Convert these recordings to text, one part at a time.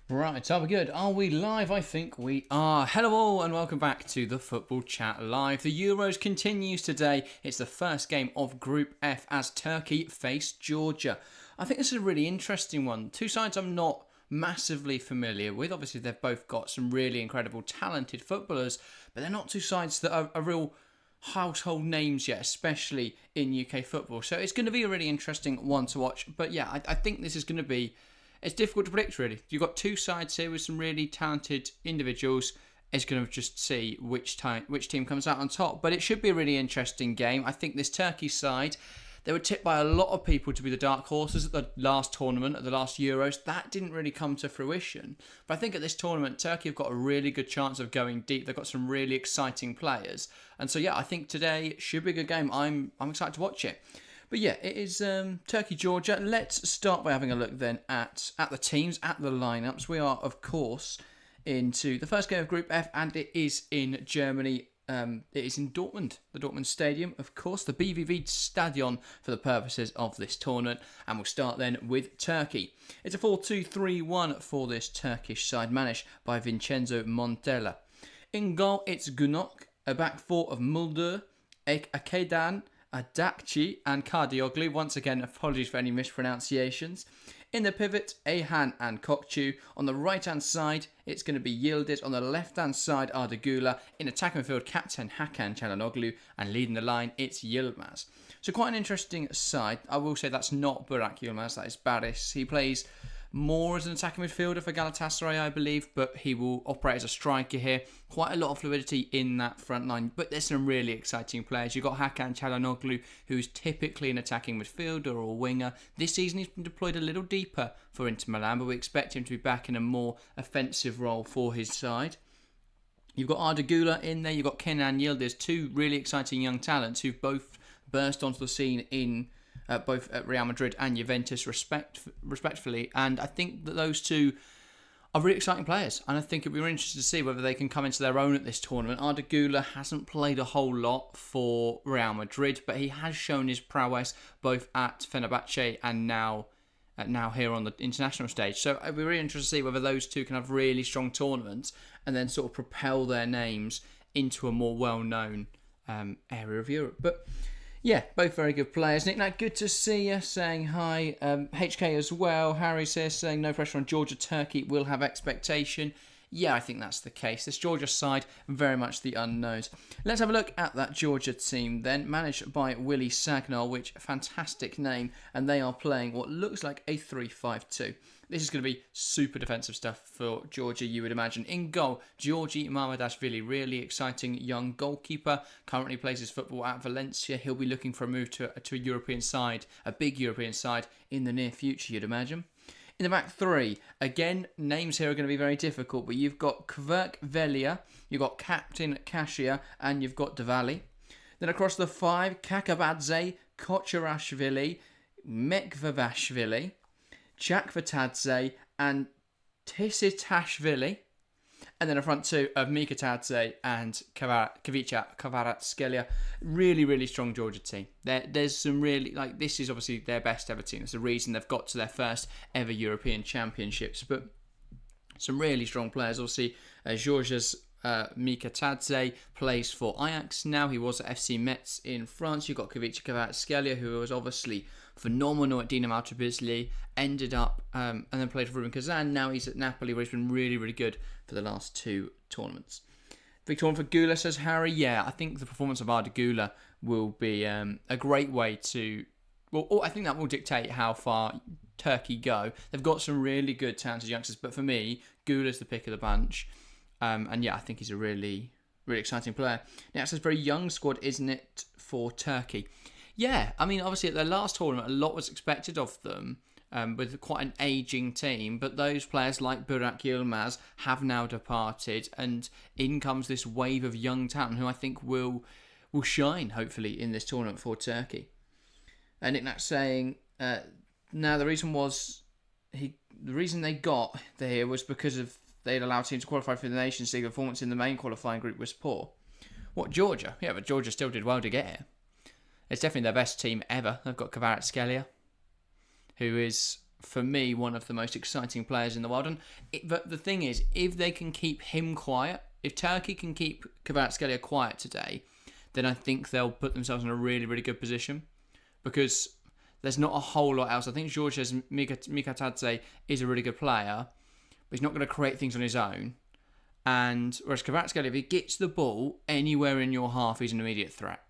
Right, are we good? Are we live? I think we are. Hello all and welcome back to the Football Chat Live. The Euros continues today. It's the first game of Group F as Turkey face Georgia. I think this is a really interesting one. Two sides I'm not massively familiar with. Obviously they've both got some really incredible talented footballers, but they're not two sides that are real household names yet, especially in UK football. So it's going to be a really interesting one to watch. But yeah, I think this is going to be... It's difficult to predict, really. You've got two sides here with some really talented individuals. It's going to just see which team comes out on top. But it should be a really interesting game. I think this Turkey side, they were tipped by a lot of people to be the dark horses at the last tournament, at the last Euros. That didn't really come to fruition. But I think at this tournament, Turkey have got a really good chance of going deep. They've got some really exciting players. And so, yeah, I think today should be a good game. I'm excited to watch it. But yeah, it is Turkey-Georgia. Let's start by having a look then at the teams, at the lineups. We are, of course, into the first game of Group F, and it is in Germany. It is in Dortmund, the Dortmund Stadium, of course, the BVB Stadion for the purposes of this tournament. And we'll start then with Turkey. It's a 4-2-3-1 for this Turkish side, managed by Vincenzo Montella. In goal, it's Gunok, a back four of Mulder, Akedan, Adakci and Kardioglu. Once again, apologies for any mispronunciations. In the pivot, Ahan and Kokchu. On the right-hand side, it's going to be Yildiz. On the left-hand side, Ardagula. In attacking midfield, captain Hakan Çalhanoğlu. And leading the line, it's Yilmaz. So quite an interesting side. I will say that's not Burak Yilmaz, that is Baris. He plays more as an attacking midfielder for Galatasaray, I believe, but he will operate as a striker here. Quite a lot of fluidity in that front line, but there's some really exciting players. You've got Hakan Çalhanoğlu, who's typically an attacking midfielder or a winger. This season he's been deployed a little deeper for Inter Milan, but we expect him to be back in a more offensive role for his side. You've got Ardagula in there, you've got Kenan Yildiz, two really exciting young talents who've both burst onto the scene in both at Real Madrid and Juventus respectively, and I think that those two are really exciting players, and I think it'll be really interesting to see whether they can come into their own at this tournament. Ardagula hasn't played a whole lot for Real Madrid, but he has shown his prowess both at Fenerbahce and now here on the international stage. So it'll be really interesting to see whether those two can have really strong tournaments and then sort of propel their names into a more well-known area of Europe. But yeah, both very good players. Nick, Nat, good to see you, saying hi. HK as well. Harry's here saying no pressure on Georgia. Turkey will have expectation. Yeah, I think that's the case. This Georgia side, very much the unknowns. Let's have a look at that Georgia team then, managed by Willie Sagnol, which fantastic name, and they are playing what looks like a 3-5-2. This is going to be super defensive stuff for Georgia, you would imagine. In goal, Georgi Mamadashvili, really exciting young goalkeeper. Currently plays his football at Valencia. He'll be looking for a move to a European side, a big European side, in the near future, you'd imagine. In the back three, again, names here are going to be very difficult, but you've got Kverk Velia, you've got Captain Kashia, and you've got Diwali. Then across the five, Kakabadze, Kocharashvili, Mekvavashvili, Chakvatadze, and Tisitashvili. And then a front two of Mikatadze and Kavicha Kvaratskhelia. Really, really strong Georgia team. There's some really, this is obviously their best ever team. It's the reason they've got to their first ever European Championships. But some really strong players. Obviously, Georgia's Mikatadze plays for Ajax now. He was at FC Metz in France. You've got Kavicha Kvaratskhelia, who was obviously phenomenal at Dinamo Tbilisi, ended up and then played for Rubin Kazan. Now he's at Napoli, where he's been really, really good for the last two tournaments. Victor Fagula says, Harry, yeah, I think the performance of Ardagula will be a great way to... Well, I think that will dictate how far Turkey go. They've got some really good talented youngsters, but for me, Gula's the pick of the bunch. And yeah, I think he's a really, really exciting player. Now, it's a very young squad, isn't it, for Turkey? Yeah, I mean, obviously at their last tournament, a lot was expected of them with quite an ageing team. But those players like Burak Yilmaz have now departed, and in comes this wave of young talent who I think will shine, hopefully, in this tournament for Turkey. And Nick Nat saying, now the reason they got there was because of they'd allowed teams to qualify for the Nations League. The performance in the main qualifying group was poor. What, Georgia? Yeah, but Georgia still did well to get here. It's definitely their best team ever. They've got Kvaratskhelia, who is for me, one of the most exciting players in the world. And but the thing is, if they can keep him quiet, if Turkey can keep Kvaratskhelia quiet today, then I think they'll put themselves in a really, really good position, because there's not a whole lot else. I think Georgia's Mikatadze is a really good player, but he's not going to create things on his own. And whereas Kvaratskhelia, if he gets the ball anywhere in your half, he's an immediate threat,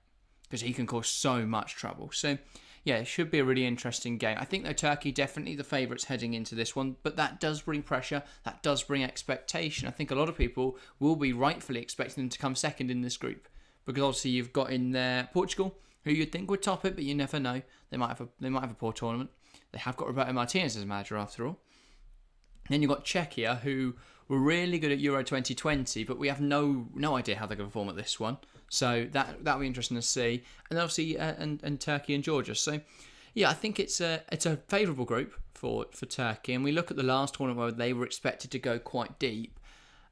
because he can cause so much trouble. So, yeah, it should be a really interesting game. I think, though, Turkey definitely the favourites heading into this one, but that does bring pressure, that does bring expectation. I think a lot of people will be rightfully expecting them to come second in this group, because obviously you've got in there Portugal, who you'd think would top it, but you never know. They might have a poor tournament. They have got Roberto Martinez as manager after all. Then you've got Czechia, who were really good at Euro 2020, but we have no idea how they're going to perform at this one. So that'll be interesting to see. And obviously, and Turkey and Georgia. So, yeah, I think it's a favourable group for Turkey. And we look at the last tournament where they were expected to go quite deep,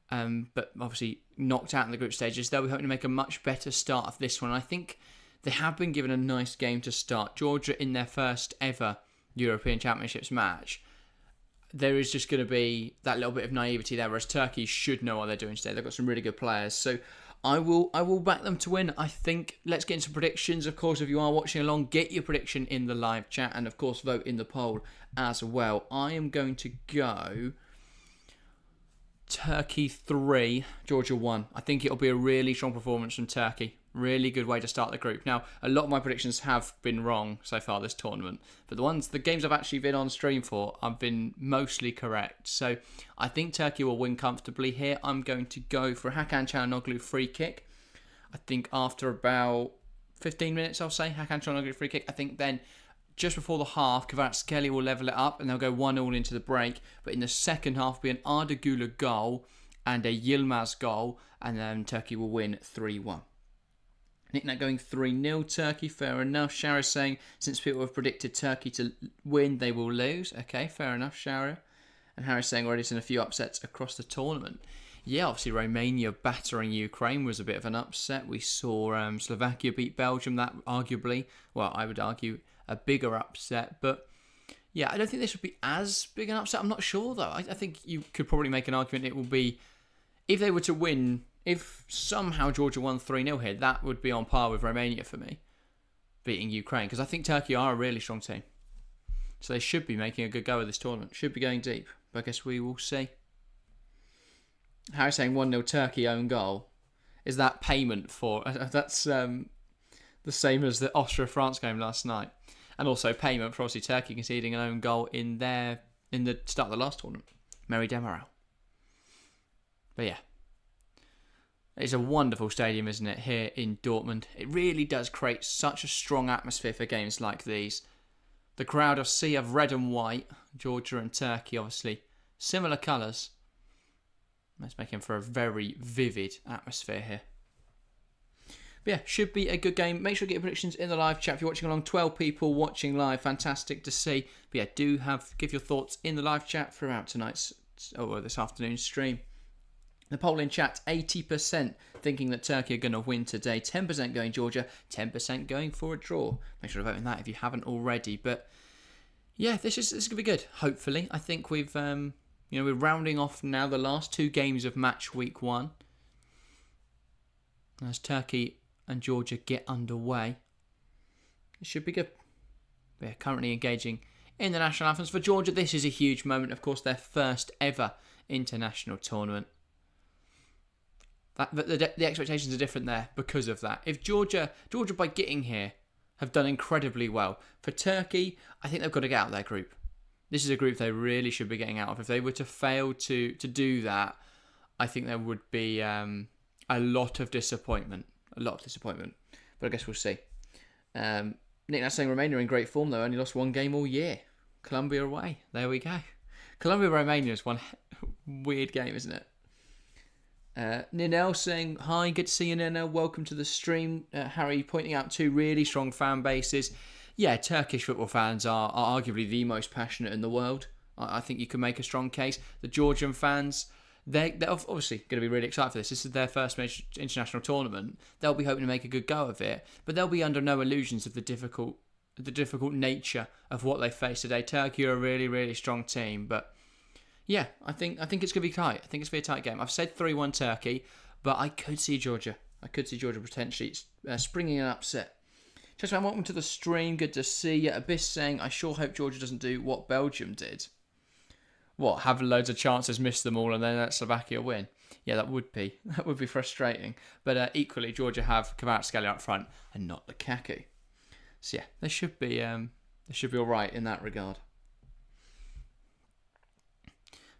but obviously knocked out in the group stages. They'll be hoping to make a much better start of this one. And I think they have been given a nice game to start. Georgia, in their first ever European Championships match, there is just going to be that little bit of naivety there, whereas Turkey should know what they're doing today. They've got some really good players. So I will back them to win. I think, let's get into predictions. Of course, if you are watching along, get your prediction in the live chat, and of course vote in the poll as well. I am going to go Turkey 3, Georgia 1. I think it'll be a really strong performance from Turkey. Really good way to start the group. Now, a lot of my predictions have been wrong so far this tournament, but the games I've actually been on stream for, I've been mostly correct. So I think Turkey will win comfortably here. I'm going to go for a Hakan Çalhanoğlu free kick. I think after about 15 minutes, I'll say Hakan Çalhanoğlu free kick. I think then just before the half, Kvaratskhelia will level it up and they'll go 1-0 into the break. But in the second half, will be an Arda Güler goal and a Yilmaz goal, and then Turkey will win 3-1. Nick Nat going 3-0 Turkey, fair enough. Shara saying, since people have predicted Turkey to win, they will lose. Okay, fair enough, Shara. And Harry's saying already seen a few upsets across the tournament. Yeah, obviously Romania battering Ukraine was a bit of an upset. We saw Slovakia beat Belgium. That arguably, well, I would argue, a bigger upset. But yeah, I don't think this would be as big an upset. I'm not sure, though. I think you could probably make an argument it will be, if they were to win, if somehow Georgia won 3-0 here, that would be on par with Romania for me, beating Ukraine. Because I think Turkey are a really strong team. So they should be making a good go of this tournament. Should be going deep. But I guess we will see. Harry's saying 1-0 Turkey own goal. Is that payment for... That's the same as the Austria-France game last night. And also payment for obviously Turkey conceding an own goal in the start of the last tournament. Mary Demiral. But yeah. It's a wonderful stadium, isn't it, here in Dortmund. It really does create such a strong atmosphere for games like these. The crowd of sea of red and white, Georgia and Turkey, obviously. Similar colours. That's making for a very vivid atmosphere here. But yeah, should be a good game. Make sure to get your predictions in the live chat. If you're watching along, 12 people watching live. Fantastic to see. But yeah, give your thoughts in the live chat throughout this afternoon's stream. The poll in chat, 80% thinking that Turkey are going to win today, 10% going Georgia, 10% going for a draw. Make sure to vote in that if you haven't already. But yeah, this is going to be good. Hopefully, I think we're rounding off now the last two games of match week 1 as Turkey and Georgia get underway. It should be good. We're currently engaging in the national anthems for Georgia. This is a huge moment, of course, their first ever international tournament. The expectations are different there because of that. If Georgia by getting here have done incredibly well. For Turkey, I think they've got to get out of their group. This is a group they really should be getting out of. If they were to fail to do that, I think there would be a lot of disappointment. But I guess we'll see. Nick Nat's saying Romania in great form, though. Only lost one game all year. Colombia away. There we go. Colombia-Romania is one weird game, isn't it? Ninel saying, hi, good to see you, Ninel. Welcome to the stream. Harry pointing out two really strong fan bases. Yeah, Turkish football fans are arguably the most passionate in the world. I think you can make a strong case. The Georgian fans, they're obviously going to be really excited for this. This is their first major international tournament. They'll be hoping to make a good go of it, but they'll be under no illusions of the difficult the difficult nature of what they face today. Turkey are a really, really strong team, but yeah, I think it's going to be tight. I think it's going to be a tight game. I've said 3-1 Turkey, but I could see Georgia. Potentially springing an upset. Gentlemen, welcome to the stream. Good to see you. Abyss saying, I sure hope Georgia doesn't do what Belgium did. What, have loads of chances, miss them all, and then let Slovakia win? Yeah, that would be frustrating. But equally, Georgia have Kvaratskhelia up front and not Lukaku. So yeah, they should be all right in that regard.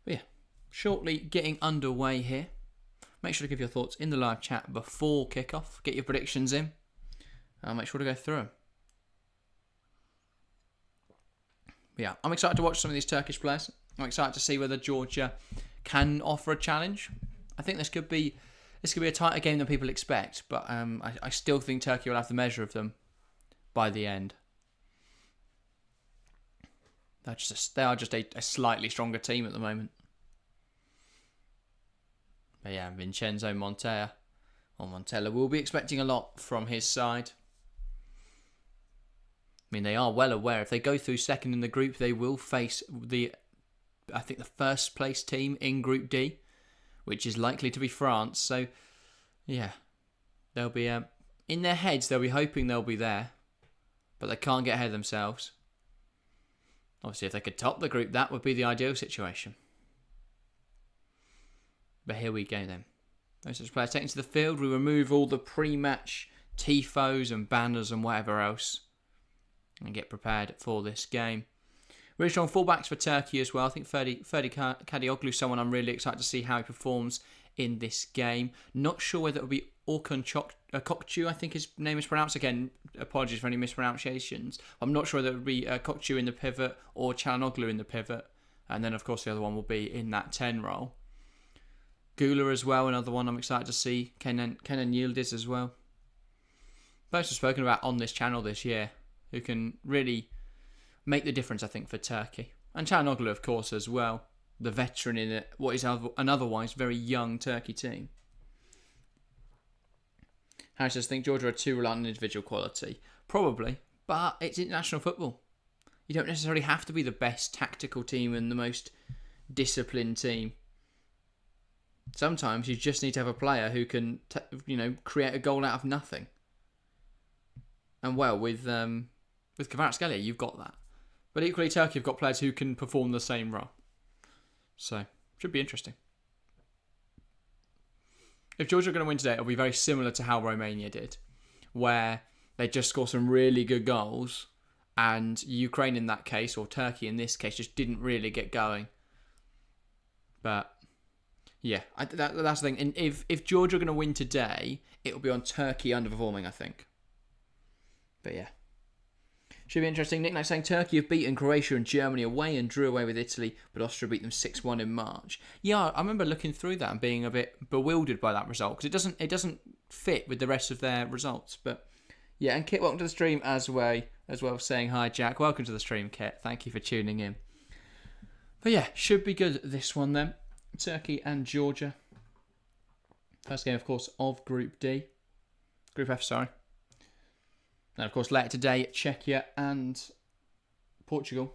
But yeah, shortly getting underway here. Make sure to give your thoughts in the live chat before kickoff. Get your predictions in. I'll make sure to go through them. But yeah, I'm excited to watch some of these Turkish players. I'm excited to see whether Georgia can offer a challenge. I think this could be a tighter game than people expect, but I still think Turkey will have the measure of them by the end. They are just a slightly stronger team at the moment. But yeah, Vincenzo Montella will be expecting a lot from his side. I mean, they are well aware if they go through second in the group, they will face the first place team in Group D, which is likely to be France. So, yeah, they'll be in their heads. They'll be hoping they'll be there, but they can't get ahead of themselves. Obviously, if they could top the group, that would be the ideal situation. But here we go then. Those players taken to the field. We remove all the pre-match tifos and banners and whatever else, and get prepared for this game. Really strong fullbacks for Turkey as well. I think Ferdi Kadioglu, someone I'm really excited to see how he performs in this game. Not sure whether it will be Orkun Kokcu, I think his name is pronounced. Again, apologies for any mispronunciations. I'm not sure whether it would be Kokcu in the pivot or Çalhanoğlu in the pivot. And then, of course, the other one will be in that 10 role. Gula as well, another one I'm excited to see. Kenan Yildiz as well. Both have spoken about on this channel this year, who can really make the difference, I think, for Turkey. And Çalhanoğlu, of course, as well. The veteran in what is an otherwise very young Turkey team. Harris says, think Georgia are too reliant on individual quality. Probably, but it's international football. You don't necessarily have to be the best tactical team and the most disciplined team. Sometimes you just need to have a player who can, create a goal out of nothing. And well, with Kvaratskhelia, you've got that. But equally, Turkey have got players who can perform the same role. So, should be interesting. If Georgia are going to win today, it'll be very similar to how Romania did, where they just score some really good goals, and Ukraine in that case, or Turkey in this case, just didn't really get going. But yeah, that's the thing. And if Georgia are going to win today, it'll be on Turkey underperforming, I think. But yeah. Should be interesting. Nick Knight saying Turkey have beaten Croatia and Germany away and drew away with Italy, but Austria beat them 6-1 in March. Yeah, I remember looking through that and being a bit bewildered by that result, because it doesn't fit with the rest of their results. But yeah, and Kit, welcome to the stream as well, saying hi, Jack. Welcome to the stream, Kit. Thank you for tuning in. But yeah, should be good this one then. Turkey and Georgia. First game, of course, of Group D. Group F, sorry. And of course, later today, Czechia and Portugal.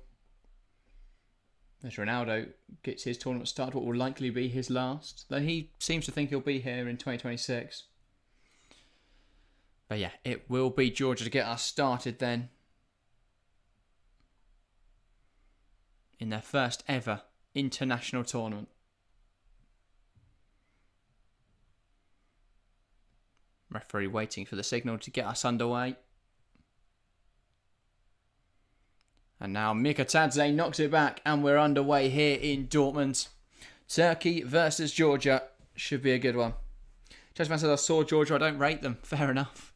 As Ronaldo gets his tournament started, what will likely be his last. Though he seems to think he'll be here in 2026. But yeah, it will be Georgia to get us started then. In their first ever international tournament. Referee waiting for the signal to get us underway. And now Mikatadze knocks it back and we're underway here in Dortmund. Turkey versus Georgia. Should be a good one. Judgman says, I saw Georgia, I don't rate them. Fair enough.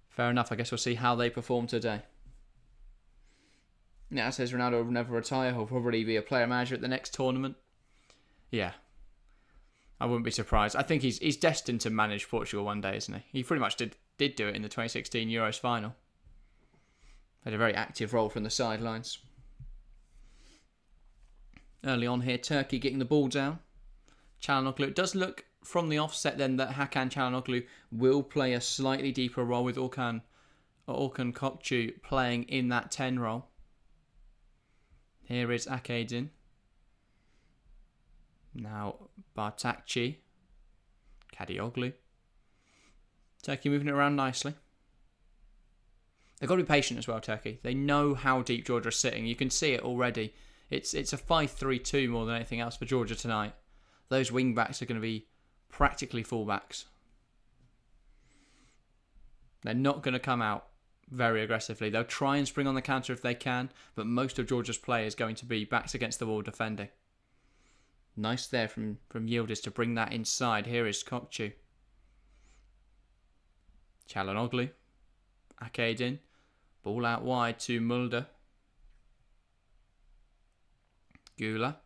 Fair enough, I guess we'll see how they perform today. Now says Ronaldo will never retire. He'll probably be a player manager at the next tournament. Yeah. I wouldn't be surprised. I think he's destined to manage Portugal one day, isn't he? He pretty much did do it in the 2016 Euros final. Had a very active role from the sidelines. Early on here, Turkey getting the ball down. Çalhanoğlu. It does look from the offset then that Hakan Çalhanoğlu will play a slightly deeper role with Orkun Orkun Kokcu playing in that 10 role. Here is Akedin. Now Bartakci. Kadioglu. Turkey moving it around nicely. They've got to be patient as well, Turkey. They know how deep Georgia is sitting. You can see it already. It's a 5-3-2 more than anything else for Georgia tonight. Those wing-backs are going to be practically full-backs. They're not going to come out very aggressively. They'll try and spring on the counter if they can, but most of Georgia's play is going to be backs against the wall defending. Nice there from Yildiz to bring that inside. Here is Kokcu. Çalhanoğlu. Akedin. Ball out wide to Mulder. Gula.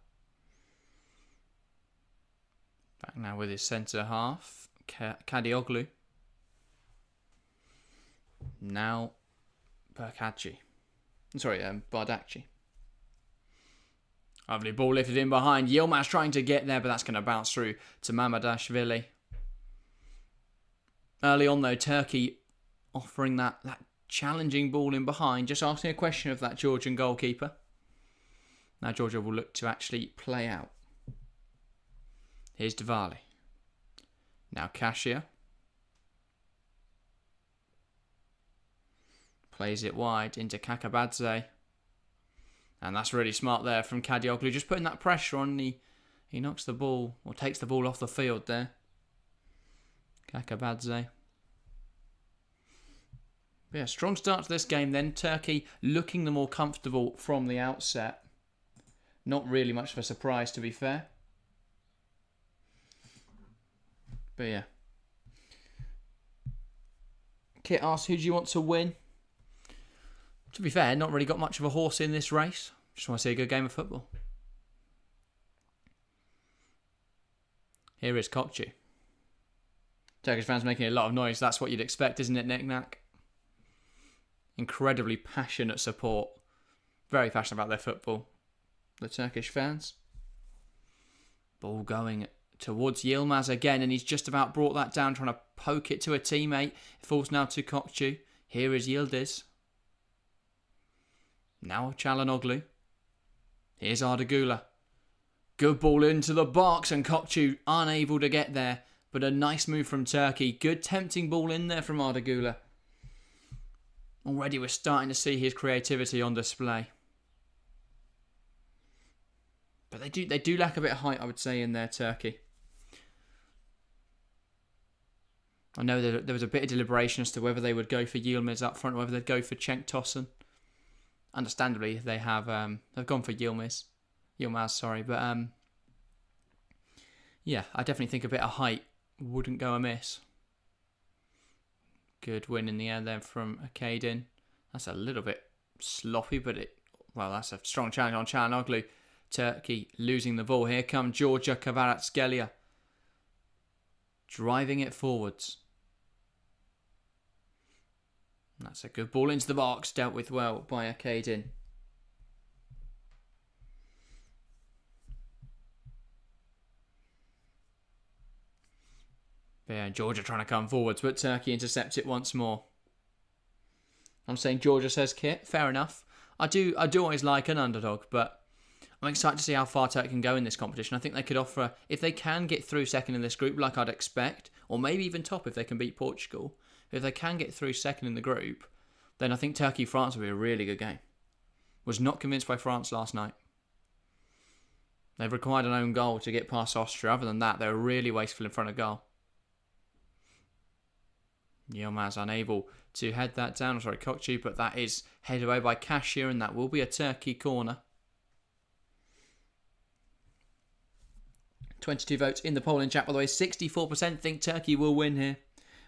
Back now with his centre half. Kadioglu. Now Bardakci. Lovely ball lifted in behind. Yilmaz trying to get there, but that's going to bounce through to Mamadashvili. Early on though, Turkey offering that challenging ball in behind, just asking a question of that Georgian goalkeeper. Now Georgia will look to actually play out. Here's Diwali. Now Kasia. Plays it wide into Kakabadze. And that's really smart there from Kadioglu. Just putting that pressure on. He knocks the ball, or takes the ball off the field there. Kakabadze. But yeah, strong start to this game then. Turkey looking the more comfortable from the outset. Not really much of a surprise, to be fair. But yeah. Kit asks, who do you want to win? To be fair, not really got much of a horse in this race. Just want to see a good game of football. Here is Kokcu. Turkish fans making a lot of noise. That's what you'd expect, isn't it, Nick Nack? Incredibly passionate support. Very passionate about their football. The Turkish fans. Ball going towards Yilmaz again, and he's just about brought that down, trying to poke it to a teammate. It falls now to Kokcu. Here is Yildiz. Now Çalhanoğlu. Here's Ardagula. Good ball into the box, and Kokcu unable to get there. But a nice move from Turkey. Good tempting ball in there from Ardagula. Already we're starting to see his creativity on display. But they do lack a bit of height, I would say, in there, Turkey. I know that there was a bit of deliberation as to whether they would go for Yilmaz up front or whether they'd go for Cenk Tosun. Understandably, they've gone for Yilmaz, but yeah, I definitely think a bit of height wouldn't go amiss. Good win in the air there from Akedin. That's a little bit sloppy, but that's a strong challenge on Çalhanoğlu. Turkey losing the ball. Here come Georgia Kvaratskhelia. Driving it forwards. That's a good ball into the box. Dealt with well by Akedin. Yeah, Georgia trying to come forwards, but Turkey intercepts it once more. I'm saying Georgia, says Kit. Fair enough. I do always like an underdog, but I'm excited to see how far Turkey can go in this competition. I think they could offer, if they can get through second in this group, like I'd expect, or maybe even top if they can beat Portugal. If they can get through second in the group, then I think Turkey-France will be a really good game. Was not convinced by France last night. They've required an own goal to get past Austria. Other than that, they're really wasteful in front of goal. Yilmaz unable to head that down. Sorry, Kokcu, but that is headed away by Kasia, and that will be a Turkey corner. 22 votes in the poll in chat, by the way. 64% think Turkey will win here.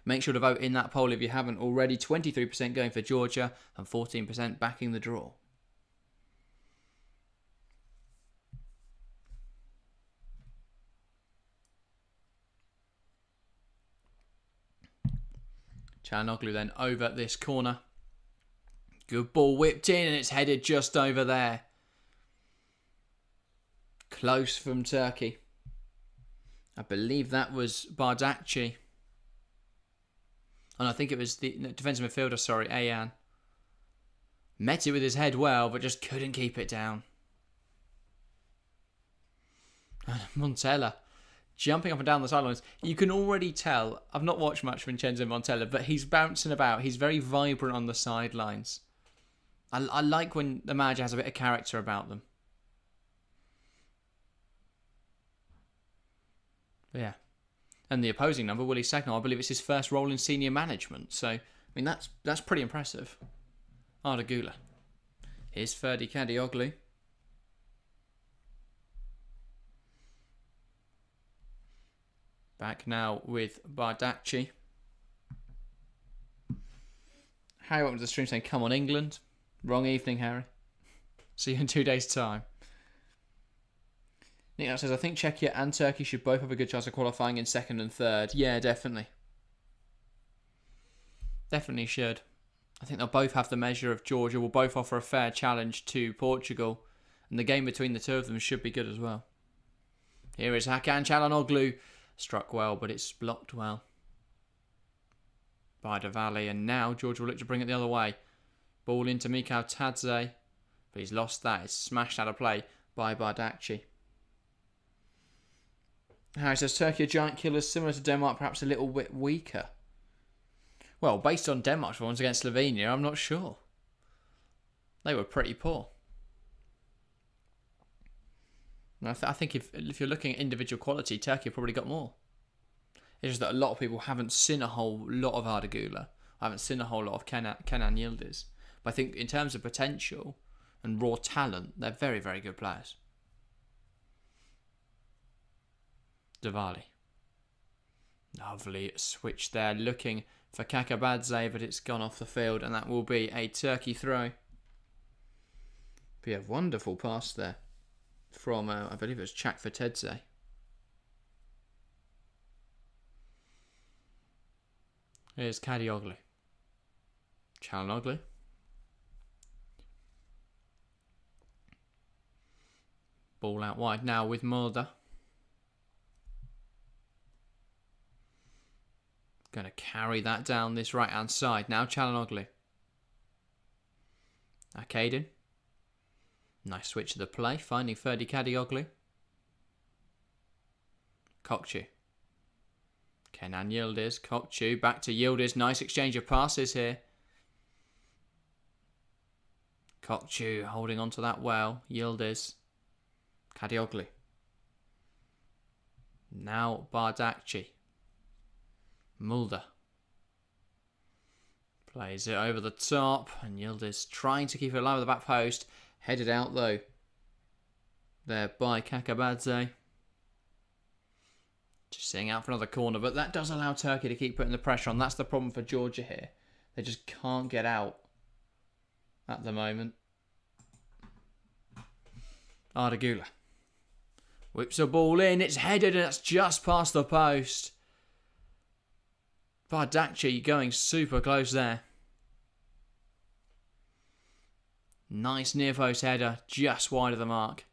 Make sure to vote in that poll if you haven't already. 23% going for Georgia and 14% backing the draw. Çalhanoğlu then over this corner. Good ball whipped in, and it's headed just over there. Close from Turkey. I believe that was Bardakci. And I think it was the defensive midfielder, sorry, Ayan. Met it with his head well, but just couldn't keep it down. Montella jumping up and down the sidelines. You can already tell, I've not watched much Vincenzo Montella, but he's bouncing about. He's very vibrant on the sidelines. I like when the manager has a bit of character about them. But yeah. And the opposing number, Willie Sagnol, I believe it's his first role in senior management. So, I mean, that's pretty impressive. Arda Güler. Here's Ferdi Kadioglu. Back now with Bardakci. Harry went to the stream saying, come on, England. Wrong evening, Harry. See you in 2 days' time. Nick now says, I think Czechia and Turkey should both have a good chance of qualifying in second and third. Yeah, definitely. Definitely should. I think they'll both have the measure of Georgia. Will both offer a fair challenge to Portugal. And the game between the two of them should be good as well. Here is Hakan Çalhanoğlu. Struck well, but it's blocked well by Diwali. And now Georgia will look to bring it the other way. Ball into Mikhail Tadze. But he's lost that. It's smashed out of play by Bardakci. Harry says, Turkey are giant killers, similar to Denmark, perhaps a little bit weaker. Well, based on Denmark's performance against Slovenia, I'm not sure. They were pretty poor. I think if you're looking at individual quality, Turkey have probably got more. It's just that a lot of people haven't seen a whole lot of Arda Güler. I haven't seen a whole lot of Kenan Yildiz. But I think in terms of potential and raw talent, they're very, very good players. Diwali. Lovely switch there, looking for Kakabadze, but it's gone off the field, and that will be a Turkey throw. Be a wonderful pass there from, I believe it was Çakfatedze. Here's Kadioglu. Çalhanoğlu. Ball out wide now with Mulder. Going to carry that down this right-hand side. Now Çalhanoğlu. Akaydın. Nice switch of the play. Finding Ferdi Kadioglu. Kokçu. Kenan Yildiz. Kokçu. Back to Yildiz. Nice exchange of passes here. Kokçu holding on to that well. Yildiz. Kadioglu. Now Bardakci. Mulder. Plays it over the top. And Yildiz trying to keep it alive with the back post. Headed out though. There by Kakabadze. Just sitting out for another corner. But that does allow Turkey to keep putting the pressure on. That's the problem for Georgia here. They just can't get out at the moment. Arda Güler. Whips a ball in. It's headed and it's just past the post. Bardakci going super close there. Nice near post header, just wide of the mark.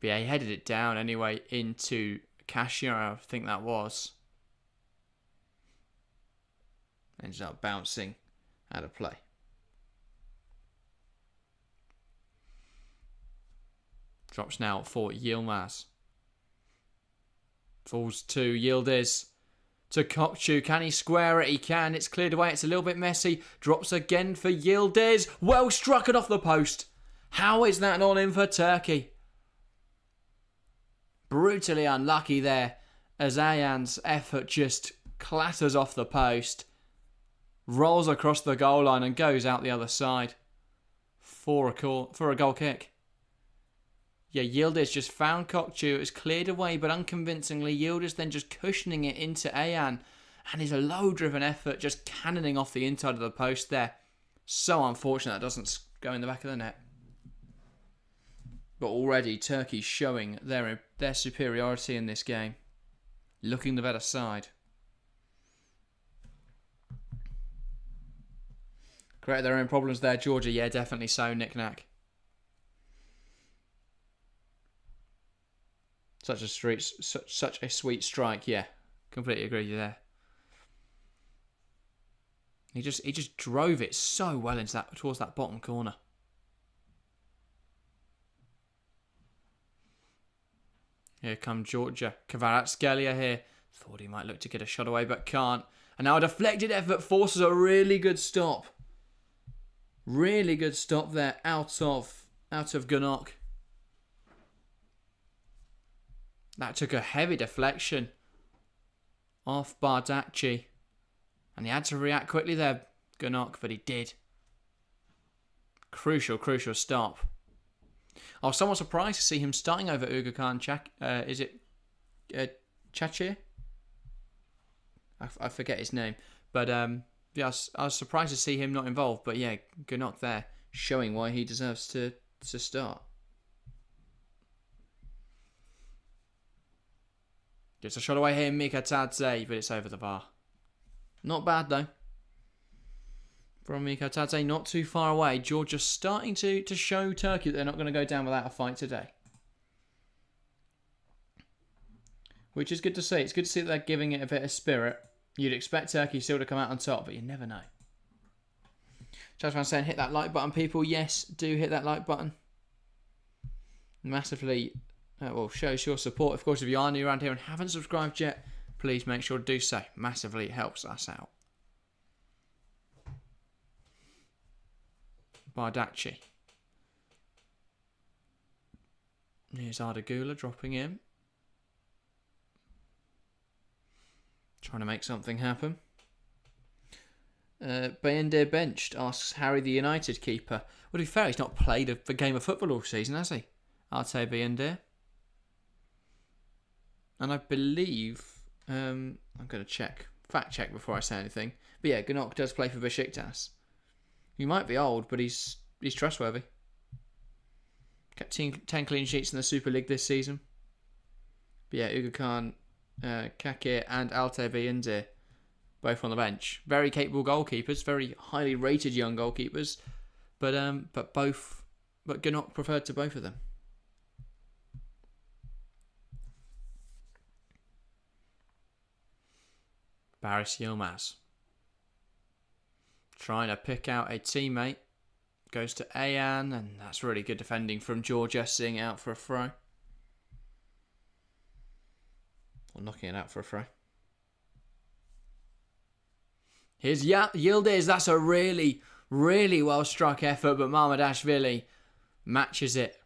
But yeah, he headed it down anyway into Cashier, I think that was. Ended up bouncing out of play. Drops now for Yilmaz. Falls to Yildiz. To Kokçu. Can he square it? He can. It's cleared away. It's a little bit messy. Drops again for Yildiz. Well struck it off the post. How is that not in for Turkey? Brutally unlucky there as Ayan's effort just clatters off the post. Rolls across the goal line and goes out the other side for a goal kick. Yeah, Yildiz just found Kokçu. It was cleared away, but unconvincingly, Yildiz then just cushioning it into Ayan. And his low-driven effort just cannoning off the inside of the post there. So unfortunate that doesn't go in the back of the net. But already, Turkey showing their superiority in this game. Looking the better side. Create their own problems there, Georgia. Yeah, definitely so, knick-knack. Such a sweet strike, yeah. Completely agree with you there. He just drove it so well towards that bottom corner. Here come Georgia. Kvaratskhelia here. Thought he might look to get a shot away, but can't. And now a deflected effort forces a really good stop. Really good stop there out of Gunok. That took a heavy deflection off Bardakci. And he had to react quickly there, Gunok, but he did. Crucial stop. I was somewhat surprised to see him starting over Ugurcan Chachir? I forget his name. But yeah, I was surprised to see him not involved. But yeah, Gunok there, showing why he deserves to start. Gets a shot away here, Mikatadze, but it's over the bar. Not bad though. From Mikatadze, not too far away. Georgia starting to show Turkey that they're not going to go down without a fight today. Which is good to see. It's good to see that they're giving it a bit of spirit. You'd expect Turkey still to come out on top, but you never know. Just saying, hit that like button, people. Yes, do hit that like button. Massively, shows your support. Of course, if you are new around here and haven't subscribed yet, please make sure to do so. Massively helps us out. Bardakci. Here's Ardagula dropping in. Trying to make something happen. Bayendir benched, asks Harry the United keeper. Well, to be fair, he's not played a game of football all season, has he? Arte Bayendir. And I believe... I'm going to fact check before I say anything. But yeah, Gunok does play for Besiktas. He might be old, but he's trustworthy. Kept 10 clean sheets in the Super League this season. But yeah, Ugurcan, Kakir and Arte Bayendir, both on the bench. Very capable goalkeepers, very highly rated young goalkeepers. But Gunok preferred to both of them. Baris Yilmaz. Trying to pick out a teammate. Goes to Ayan, and that's really good defending from Georgia, seeing it out for a throw. Or knocking it out for a throw. Here's Yildiz. That's a really, really well struck effort, but Mamardashvili matches it.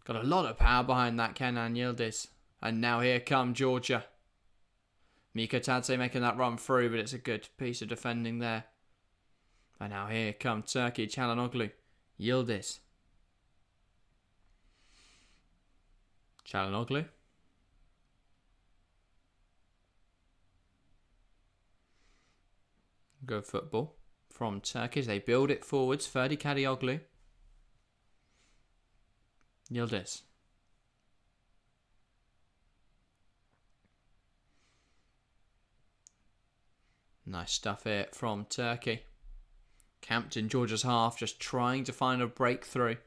Got a lot of power behind that, Kenan Yildiz. And now here come Georgia. Mikatadze making that run through, but it's a good piece of defending there. And now here come Turkey, Çalhanoğlu, Yildiz. Çalhanoğlu. Good football from Turkey as they build it forwards. Ferdi Kadioglu. Yildiz. Nice stuff here from Turkey. Camped in Georgia's half, just trying to find a breakthrough.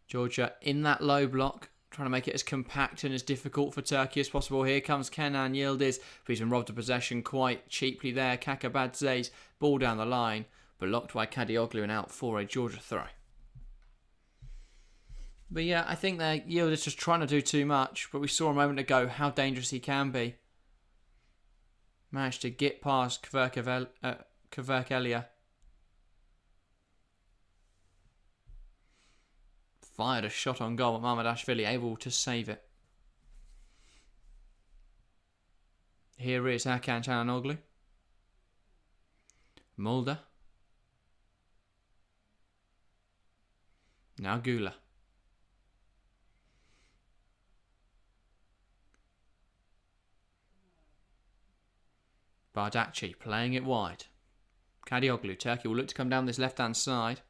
Georgia in that low block, trying to make it as compact and as difficult for Turkey as possible. Here comes Kenan Yildiz, but he's been robbed of possession quite cheaply there. Kakabadze's ball down the line, blocked by Kadioglu and out for a Georgia throw. But yeah, I think that Yildiz just trying to do too much, but we saw a moment ago how dangerous he can be. Managed to get past Kvaratskhelia. Fired a shot on goal, but Mamardashvili able to save it. Here is Hakan Çalhanoğlu. Mulder. Now Gula. Bardakci playing it wide. Kadioglu, Turkey will look to come down this left-hand side.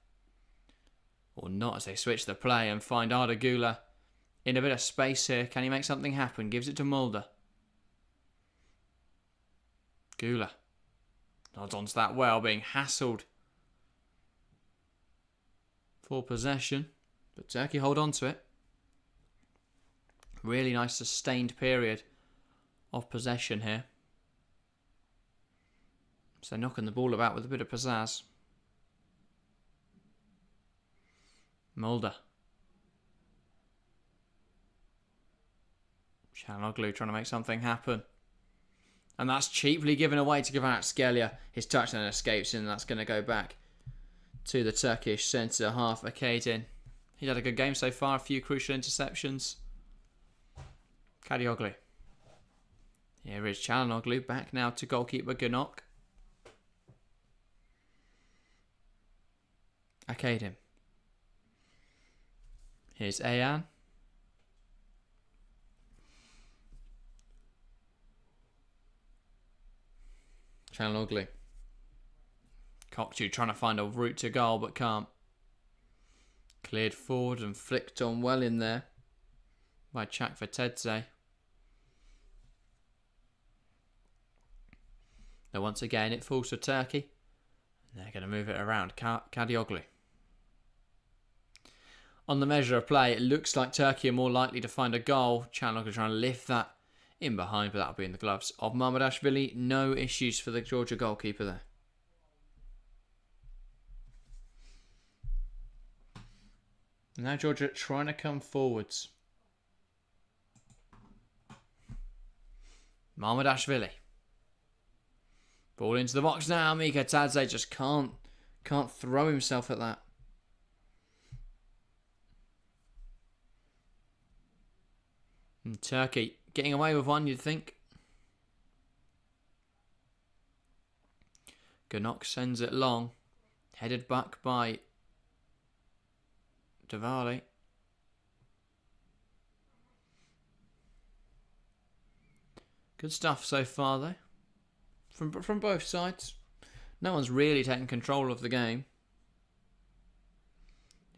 Or not as they switch the play and find Ardagula in a bit of space here. Can he make something happen? Gives it to Mulder. Gula nods onto that well, being hassled for possession. But Turkey hold on to it. Really nice sustained period of possession here. So knocking the ball about with a bit of pizzazz. Mulder. Çalhanoğlu trying to make something happen. And that's cheaply given away to Kvaratskhelia. His touchdown escapes and that's going to go back to the Turkish centre half, Akaydin. He's had a good game so far, a few crucial interceptions. Çalhanoğlu. Here is Çalhanoğlu, back now to goalkeeper Ganok. Akaydin. Here's Ayan. Çalhanoğlu. Kokcu trying to find a route to goal but can't. Cleared forward and flicked on well in there by Çakfatedze. Now once again it falls to Turkey. They're going to move it around. Çalhanoğlu. On the measure of play, it looks like Turkey are more likely to find a goal. Çalhanoğlu trying to lift that in behind, but that'll be in the gloves of Mamardashvili. No issues for the Georgia goalkeeper there. Now Georgia trying to come forwards. Mamardashvili. Ball into the box now. Mikatadze just can't throw himself at that. And Turkey getting away with one, you'd think. Ganok sends it long. Headed back by Diwali. Good stuff so far though. From both sides. No one's really taken control of the game.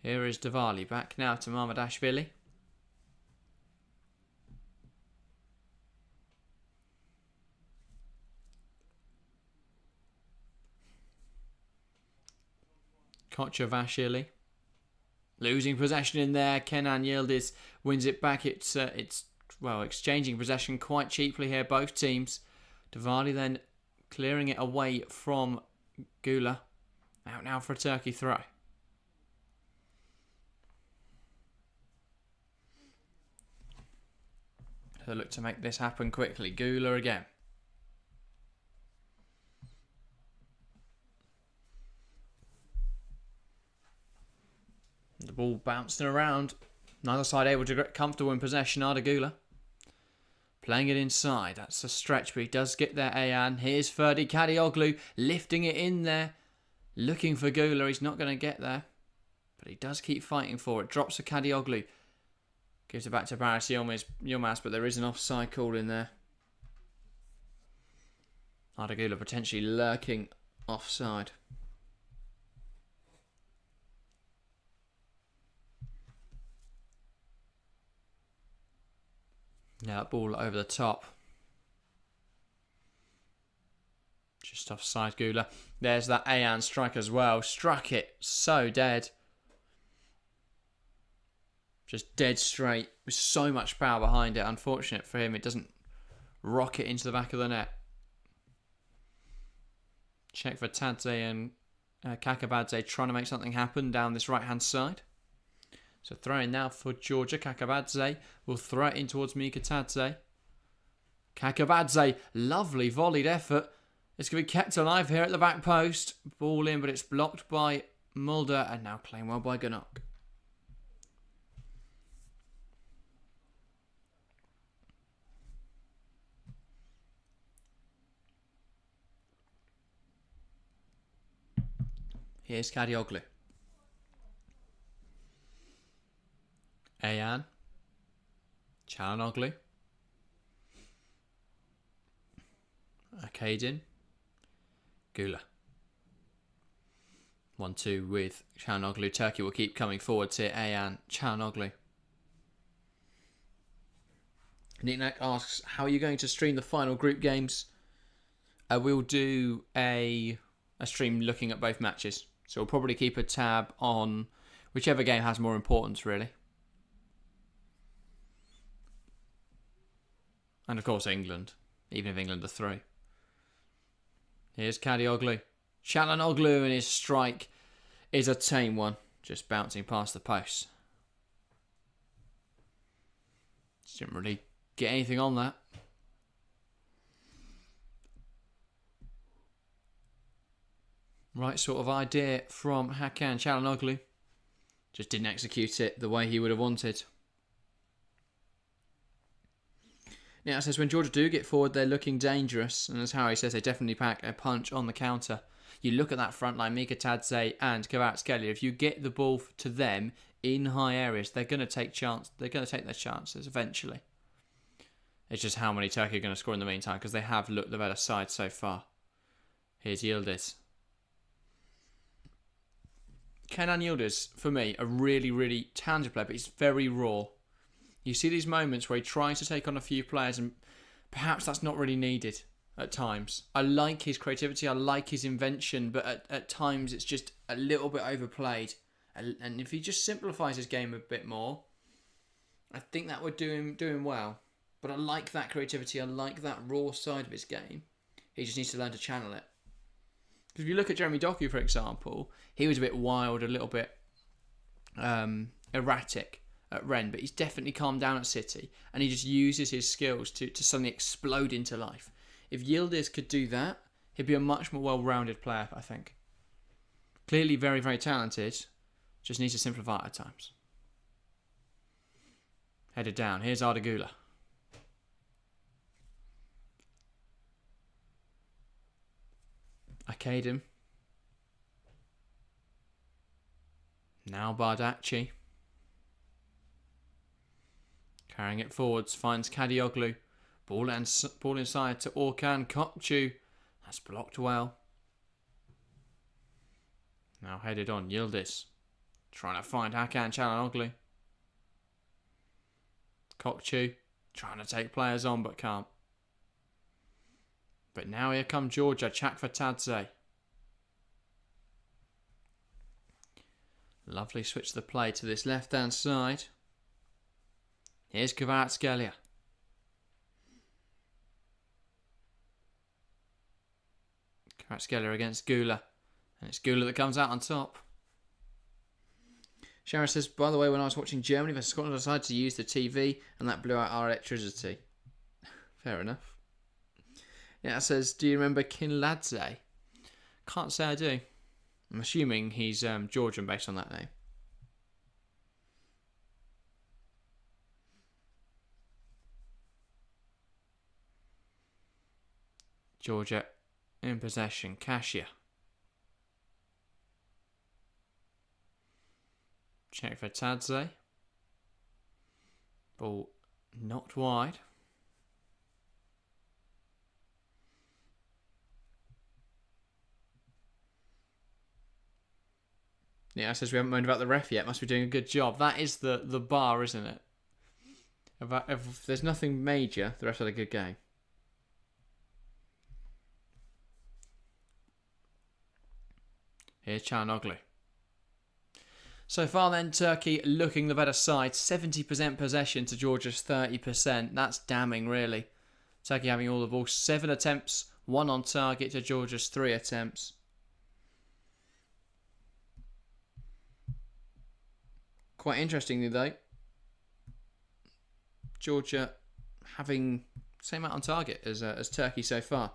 Here is Diwali back now to Mamardashvili. Kochavashvili. Losing possession in there. Kenan Yildiz wins it back. It's exchanging possession quite cheaply here, both teams. Diwali then clearing it away from Gula. Out now for a Turkey throw. They look to make this happen quickly. Gula again. The ball bouncing around. Neither side able to get comfortable in possession. Arda Gula playing it inside. That's a stretch, but he does get there, Ayan. Here's Ferdi Çalhanoğlu lifting it in there. Looking for Gula. He's not going to get there. But he does keep fighting for it. Drops to Çalhanoğlu. Gives it back to Barış Yilmaz, but there is an offside call in there. Arda Gula potentially lurking offside. Now that ball over the top. Just offside Gula. There's that Ayan strike as well. Struck it so dead. Just dead straight. With so much power behind it. Unfortunate for him, it doesn't rocket into the back of the net. Check for Tadze and Kakabadze trying to make something happen down this right-hand side. So throwing now for Georgia. Kakabadze will throw it in towards Mikatadze. Kakabadze, lovely volleyed effort. It's going to be kept alive here at the back post. Ball in, but it's blocked by Mulder. And now playing well by Ganok. Here's Çalhanoğlu. Ayan. Çalhanoğlu. Akaydin. Gula. 1-2 with Çalhanoğlu. Turkey will keep coming forwards here. Ayan. Çalhanoğlu. Nicknack asks, how are you going to stream the final group games? We'll do a stream looking at both matches. So we'll probably keep a tab on whichever game has more importance, really. And of course England, even if England are through. Here's Kadioglu. Çalhanoğlu, and his strike is a tame one. Just bouncing past the post. Didn't really get anything on that. Right sort of idea from Hakan Çalhanoğlu. Just didn't execute it the way he would have wanted. Now it says when Georgia do get forward, they're looking dangerous. And as Harry says, they definitely pack a punch on the counter. You look at that front line, Mika Tadze and Kvaratskhelia. If you get the ball to them in high areas, they're going to take chance. They're going to take their chances eventually. It's just how many Turkey are going to score in the meantime, because they have looked the better side so far. Here's Yildiz. Kenan Yildiz, for me, a really, really talented player, but he's very raw. You see these moments where he tries to take on a few players, and perhaps that's not really needed at times. I like his creativity, I like his invention, but at times it's just a little bit overplayed. And if he just simplifies his game a bit more, I think that would do him well. But I like that creativity, I like that raw side of his game. He just needs to learn to channel it. Because if you look at Jeremy Doku, for example, he was a bit wild, a little bit erratic at Rennes, but he's definitely calmed down at City, and he just uses his skills to suddenly explode into life. If Yildiz could do that, he'd be a much more well-rounded player, I think. Clearly very, very talented, just needs to simplify it at times. Headed down, here's Arda Güler. Akadim. Now Bardakci. Carrying it forwards, finds Kadioglu. Ball inside to Orkan Kokcu. That's blocked well. Now headed on, Yildiz. Trying to find Hakan Çalhanoğlu. Kokcu trying to take players on but can't. But now here come Georgia, Çakfatadze. Lovely switch the play to this left-hand side. Here's Kvaratskhelia. Kvaratskhelia against Güler. And it's Güler that comes out on top. Sharon says, by the way, when I was watching Germany versus Scotland, I decided to use the TV and that blew out our electricity. Fair enough. Yeah, it says, do you remember Kinladze? Can't say I do. I'm assuming he's Georgian based on that name. Georgia in possession. Kasia. Check for Tadze. Ball knocked wide. Yeah, it says we haven't moaned about the ref yet. Must be doing a good job. That is the bar, isn't it? If there's nothing major, the ref had a good game. Here's Çalhanoğlu. So far then, Turkey looking the better side. 70% possession to Georgia's 30%. That's damning, really. Turkey having all the ball. 7 attempts, 1 on target to Georgia's 3 attempts. Quite interestingly though, Georgia having the same amount on target as Turkey so far.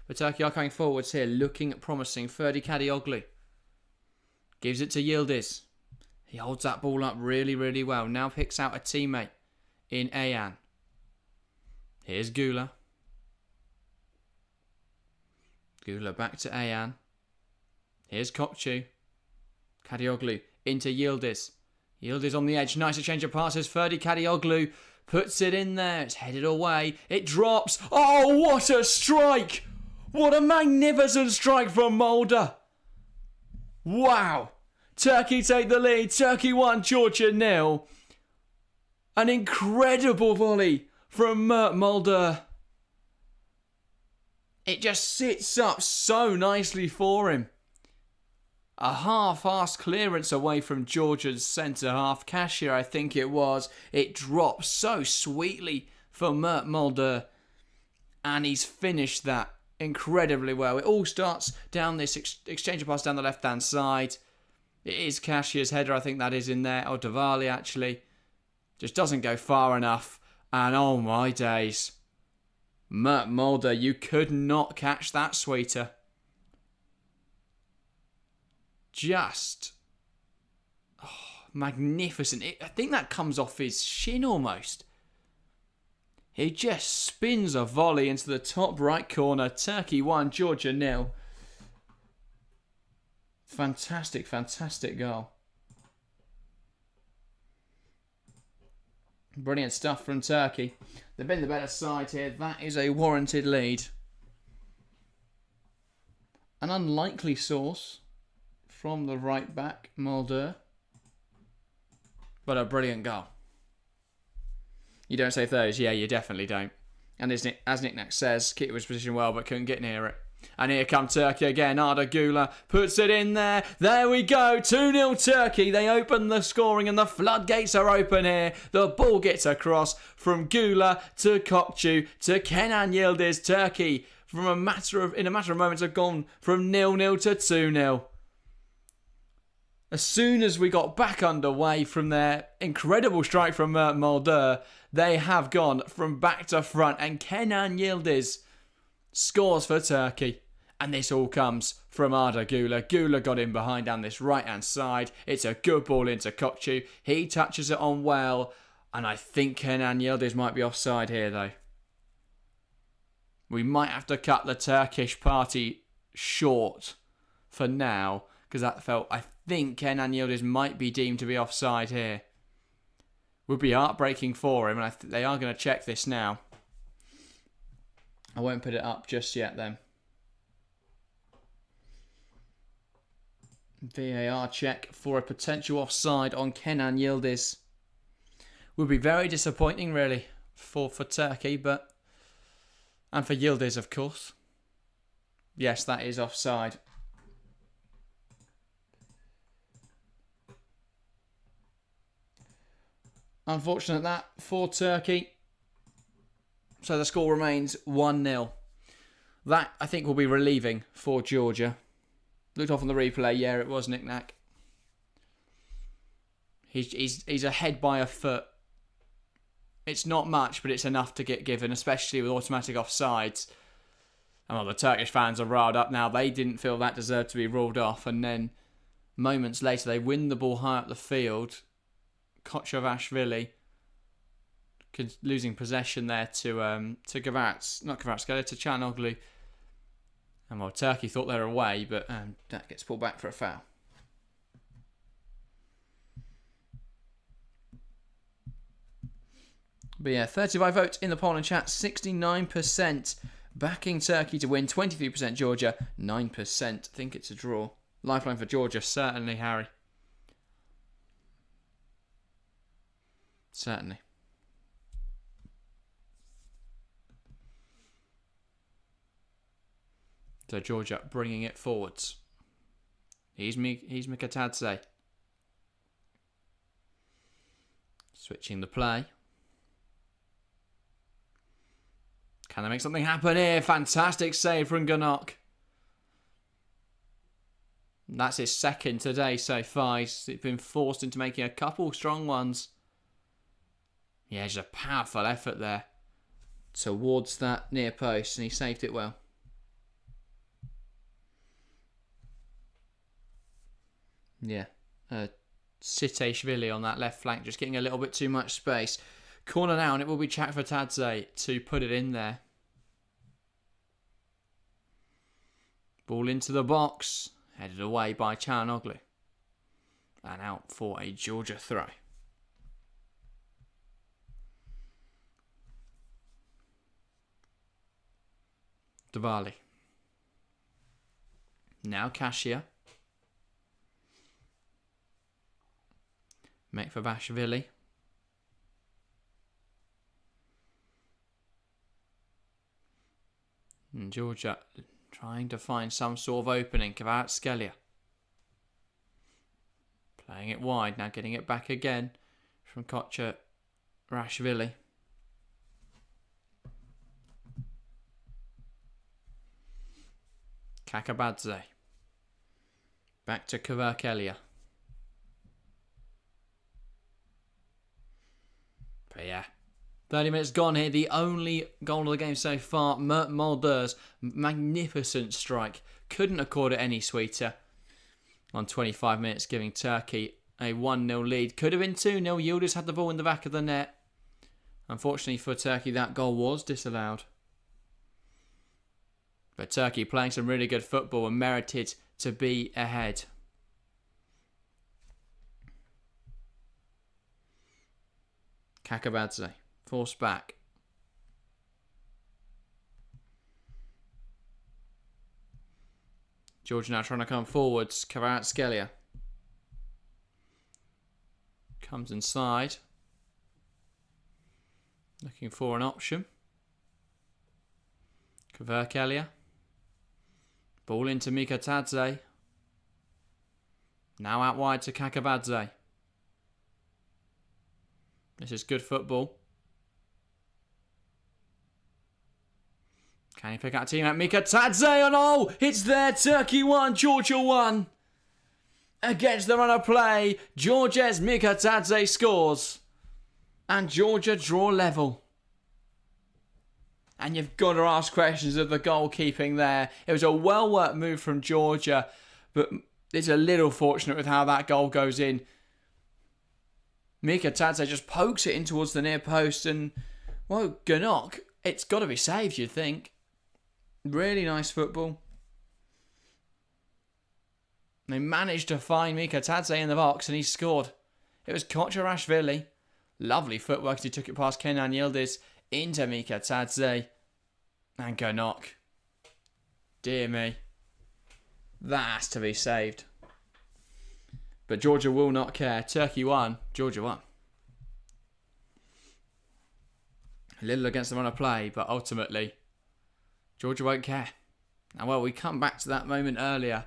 But Turkey are coming forwards here, looking promising. Ferdi Kadioglu gives it to Yildiz. He holds that ball up really, really well. Now picks out a teammate in Ayan. Here's Güler. Güler back to Ayan. Here's Kokcu. Kadioglu into Yildiz. Yildiz on the edge. Nice exchange of passes. Ferdi Kadioglu puts it in there. It's headed away. It drops. Oh, what a strike! What a magnificent strike from Mulder. Wow. Turkey take the lead. Turkey 1, Georgia 0. An incredible volley from Mert Mulder. It just sits up so nicely for him. A half-assed clearance away from Georgia's centre-half. Kasia, I think it was. It drops so sweetly for Mert Mulder. And he's finished that incredibly well. It all starts down this exchange of pass down the left-hand side. It is Cashia's header, I think that is in there. Or Diwali, actually. Just doesn't go far enough. And oh my days. Mert Mulder, you could not catch that sweeter. Just magnificent. I think that comes off his shin almost. He just spins a volley into the top right corner. Turkey 1, Georgia 0. Fantastic, fantastic goal. Brilliant stuff from Turkey. They've been the better side here. That is a warranted lead. An unlikely source from the right back, Mulder. But a brilliant goal. You don't save those. Yeah, you definitely don't. And as Nick Nack says, Kitty was positioned well but couldn't get near it. And here come Turkey again. Arda Güler puts it in there. There we go. 2-0 Turkey. They open the scoring and the floodgates are open here. The ball gets across from Güler to Kokcu to Kenan Yildiz. Turkey, in a matter of moments, have gone from 0-0 to 2-0. As soon as we got back underway from their incredible strike from Mulder, they have gone from back to front, and Kenan Yildiz scores for Turkey. And this all comes from Arda Güler. Güler got in behind down this right-hand side. It's a good ball into Kokcu. He touches it on well, and I think Kenan Yildiz might be offside here, though. We might have to cut the Turkish party short for now, because I think Kenan Yildiz might be deemed to be offside here. Would be heartbreaking for him, and they are going to check this now. I won't put it up just yet then. VAR check for a potential offside on Kenan Yildiz. Would be very disappointing, really, for Turkey, and for Yildiz, of course. Yes, that is offside. Unfortunate that for Turkey. So the score remains 1-0. That, I think, will be relieving for Georgia. Looked off on the replay. Yeah, it was Nick Nack. He's ahead by a foot. It's not much, but it's enough to get given, especially with automatic offsides. And well, the Turkish fans are riled up now. They didn't feel that deserved to be ruled off. And then moments later, they win the ball high up the field. Kochavashvili losing possession there to Kvaratskhelia, to Çalhanoğlu. And well, Turkey thought they were away, but that gets pulled back for a foul. But yeah, 35 votes in the poll and chat, 69% backing Turkey to win, 23% Georgia, 9% think it's a draw. Lifeline for Georgia, certainly, Harry. Certainly. So Georgia bringing it forwards. He's Mikatadze. Switching the play. Can they make something happen here? Fantastic save from Ganok. That's his second today so far. He's been forced into making a couple strong ones. Yeah, just a powerful effort there towards that near post, and he saved it well. Yeah, Siteshvili on that left flank, just getting a little bit too much space. Corner now, and it will be Chakvatadze to put it in there. Ball into the box, headed away by Çalhanoğlu. And out for a Georgia throw. Diwali. Now Kashia. Mekvabashvili. And Georgia trying to find some sort of opening. Kvaratskhelia. Playing it wide. Now getting it back again from Kocharashvili. Kakabadze. Back to Kvaratskhelia. But yeah, 30 minutes gone here. The only goal of the game so far. Mert Mulder's magnificent strike. Couldn't have called it any sweeter. On 25 minutes, giving Turkey a 1-0 lead. Could have been 2-0. Yildiz had the ball in the back of the net. Unfortunately for Turkey, that goal was disallowed. But Turkey playing some really good football and merited to be ahead. Kakabadze, forced back. Georgia now trying to come forwards. Kvaratskhelia comes inside. Looking for an option. Kvaratskhelia. Ball into Mikatadze. Now out wide to Kakabadze. This is good football. Can he pick out a team at Mikatadze? Oh no! It's there! Turkey 1, Georgia 1. Against the run of play, Georges Mikatadze scores. And Georgia draw level. And you've got to ask questions of the goalkeeping there. It was a well-worked move from Georgia, but it's a little fortunate with how that goal goes in. Mikatadze just pokes it in towards the near post and, well, Ganok, it's got to be saved, you'd think. Really nice football. They managed to find Mikatadze in the box and he scored. It was Kocharashvili. Lovely footwork as he took it past Kenan Yildiz into Mikatadze. And Ganok. Dear me. That has to be saved. But Georgia will not care. Turkey won. Georgia won. A little against the run of play, but ultimately, Georgia won't care. And well, we come back to that moment earlier.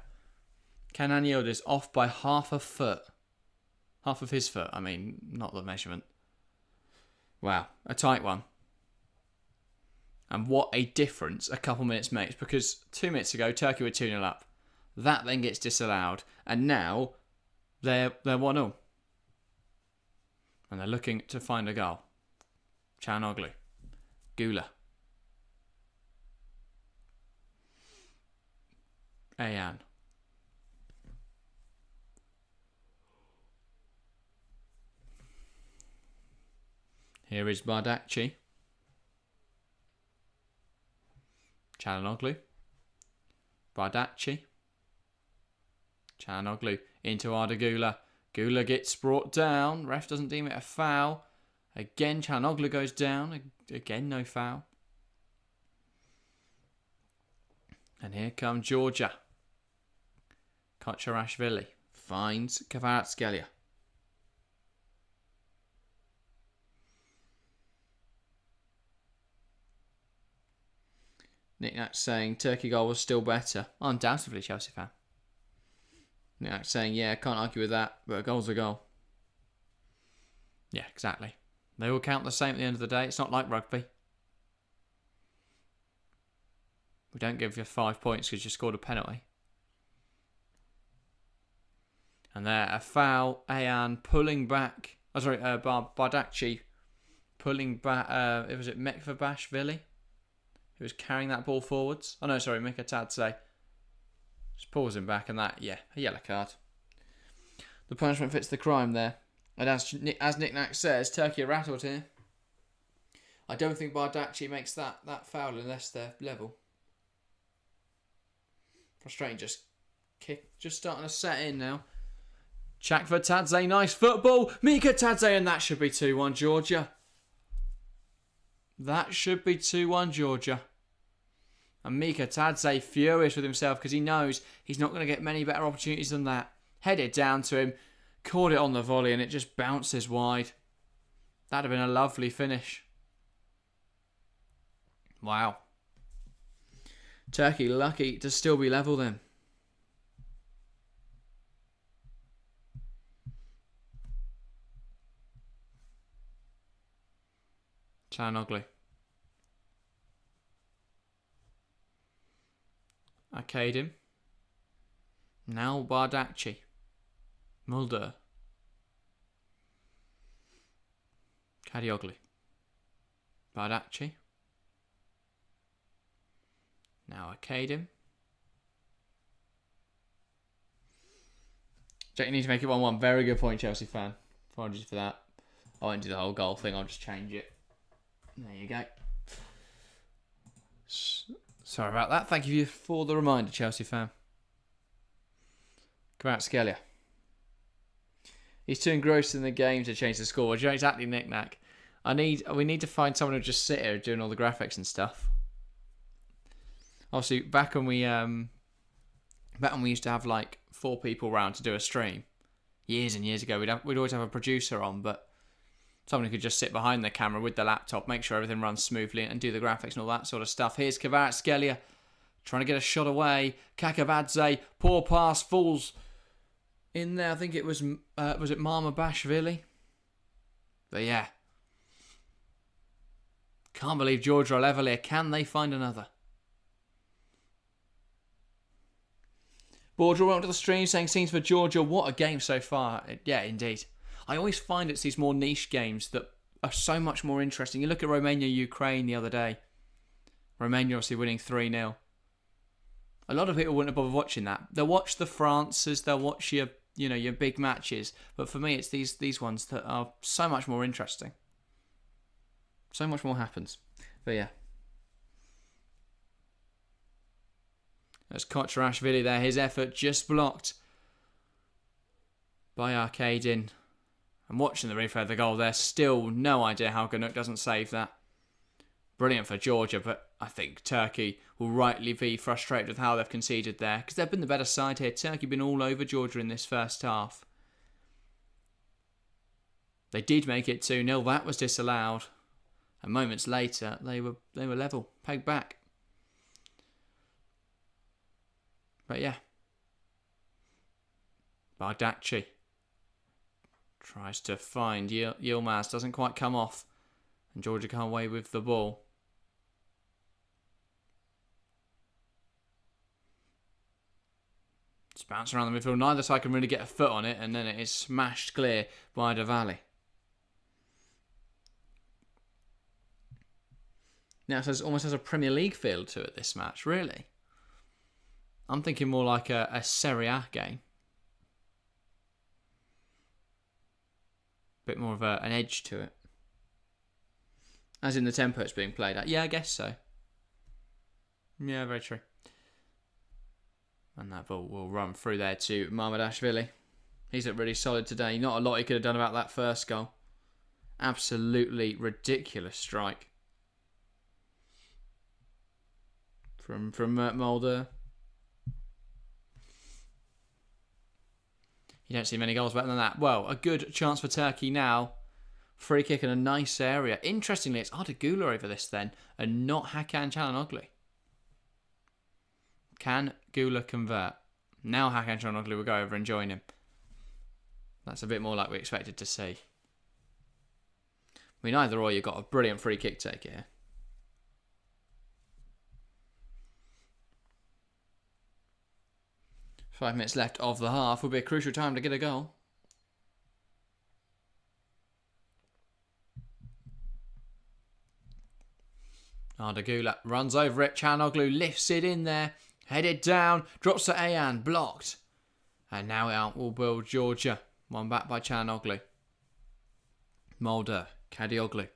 Kenan Yildiz off by half a foot. Half of his foot, I mean, not the measurement. Wow, a tight one. And what a difference a couple minutes makes. Because 2 minutes ago, Turkey were 2-0 up. That then gets disallowed. And now, they're 1-0. And they're looking to find a goal. Çalhanoğlu. Gula. Ayan. Here is Bardakci. Çalhanoğlu. Bardakci. Çalhanoğlu into Arda Gula. Gula gets brought down. Ref doesn't deem it a foul. Again, Çalhanoğlu goes down. Again, no foul. And here comes Georgia. Kocharashvili finds Kvaratskhelia. Nick saying Turkey goal was still better. Undoubtedly, Chelsea fan. Nick saying, yeah, can't argue with that, but a goal's a goal. Yeah, exactly. They all count the same at the end of the day. It's not like rugby. We don't give you 5 points because you scored a penalty. And there, a foul. Ayan pulling back. Oh, sorry, Bardakci pulling back. Was it Mekvabashvili? Who was carrying that ball forwards? Oh no, sorry, Mikatadze. Just pulls him back and that, yeah, a yellow card. The punishment fits the crime there. And as Nick Nack says, Turkey are rattled here. I don't think Bardakci makes that foul unless they're level. Frustrating, just starting to set in now. Chakvatadze, nice football. Mikatadze, and that should be 2-1 Georgia. That should be 2-1 Georgia. And Mikatadze furious with himself because he knows he's not going to get many better opportunities than that. Headed down to him, caught it on the volley and it just bounces wide. That'd have been a lovely finish. Wow. Turkey lucky to still be level then. Çalhanoğlu. arcade him. Now Bardakci. Mulder. Kadioglu. Bardakci. Now arcade him. Jack, you need to make it 1-1. Very good point, Chelsea fan. Apologies for that. I won't do the whole goal thing. I'll just change it. There you go. Sorry about that. Thank you for the reminder, Chelsea fan. Kvaratskhelia. He's too engrossed in the game to change the score. You know exactly, Nick-Nack. We need to find someone who just sit here doing all the graphics and stuff. Obviously, back when we used to have like 4 people round to do a stream, years and years ago, we'd always have a producer on, but someone who could just sit behind the camera with the laptop, make sure everything runs smoothly, and do the graphics and all that sort of stuff. Here's Kvaratskhelia trying to get a shot away. Kakavadze, poor pass, falls in there. I think it was it Marmabashvili? But yeah. Can't believe Georgia are level here. Can they find another? Border went to the stream saying scenes for Georgia. What a game so far. Yeah, indeed. I always find it's these more niche games that are so much more interesting. You look at Romania-Ukraine the other day. Romania obviously winning 3-0. A lot of people wouldn't have bothered watching that. They'll watch the Frances, they'll watch your big matches. But for me, it's these ones that are so much more interesting. So much more happens. But yeah. There's Kocharashvili there. His effort just blocked by Arkadin. I'm watching the replay of the goal there. Still no idea how Ganuk doesn't save that. Brilliant for Georgia, but I think Turkey will rightly be frustrated with how they've conceded there, because they've been the better side here. Turkey been all over Georgia in this first half. They did make it 2-0. That was disallowed. And moments later, they were level, pegged back. But yeah. Bardakci tries to find Yilmaz, doesn't quite come off. And Georgia come away with the ball. It's bouncing around the midfield. Neither side can really get a foot on it, and then it is smashed clear by Diwali. Now it almost has a Premier League feel to it, this match, really. I'm thinking more like a Serie A game. Bit more of an edge to it. As in the tempo it's being played at. Yeah, I guess so. Yeah, very true. And that ball will run through there to Marmadashvili. He's looked really solid today. Not a lot he could have done about that first goal. Absolutely ridiculous strike. From Mulder. You don't see many goals better than that. Well, a good chance for Turkey now. Free kick in a nice area. Interestingly, it's Ardagula over this then, and not Hakan Çalhanoğlu. Can Gula convert? Now Hakan Çalhanoğlu will go over and join him. That's a bit more like we expected to see. I mean, either or, you've got a brilliant free kick taker here. Five minutes left of the half. Will be a crucial time to get a goal. Ardagula runs over it. Çalhanoğlu lifts it in there. Headed down. Drops to Ayan. Blocked. And now out will build Georgia. One back by Çalhanoğlu. Mulder. Kadioglu.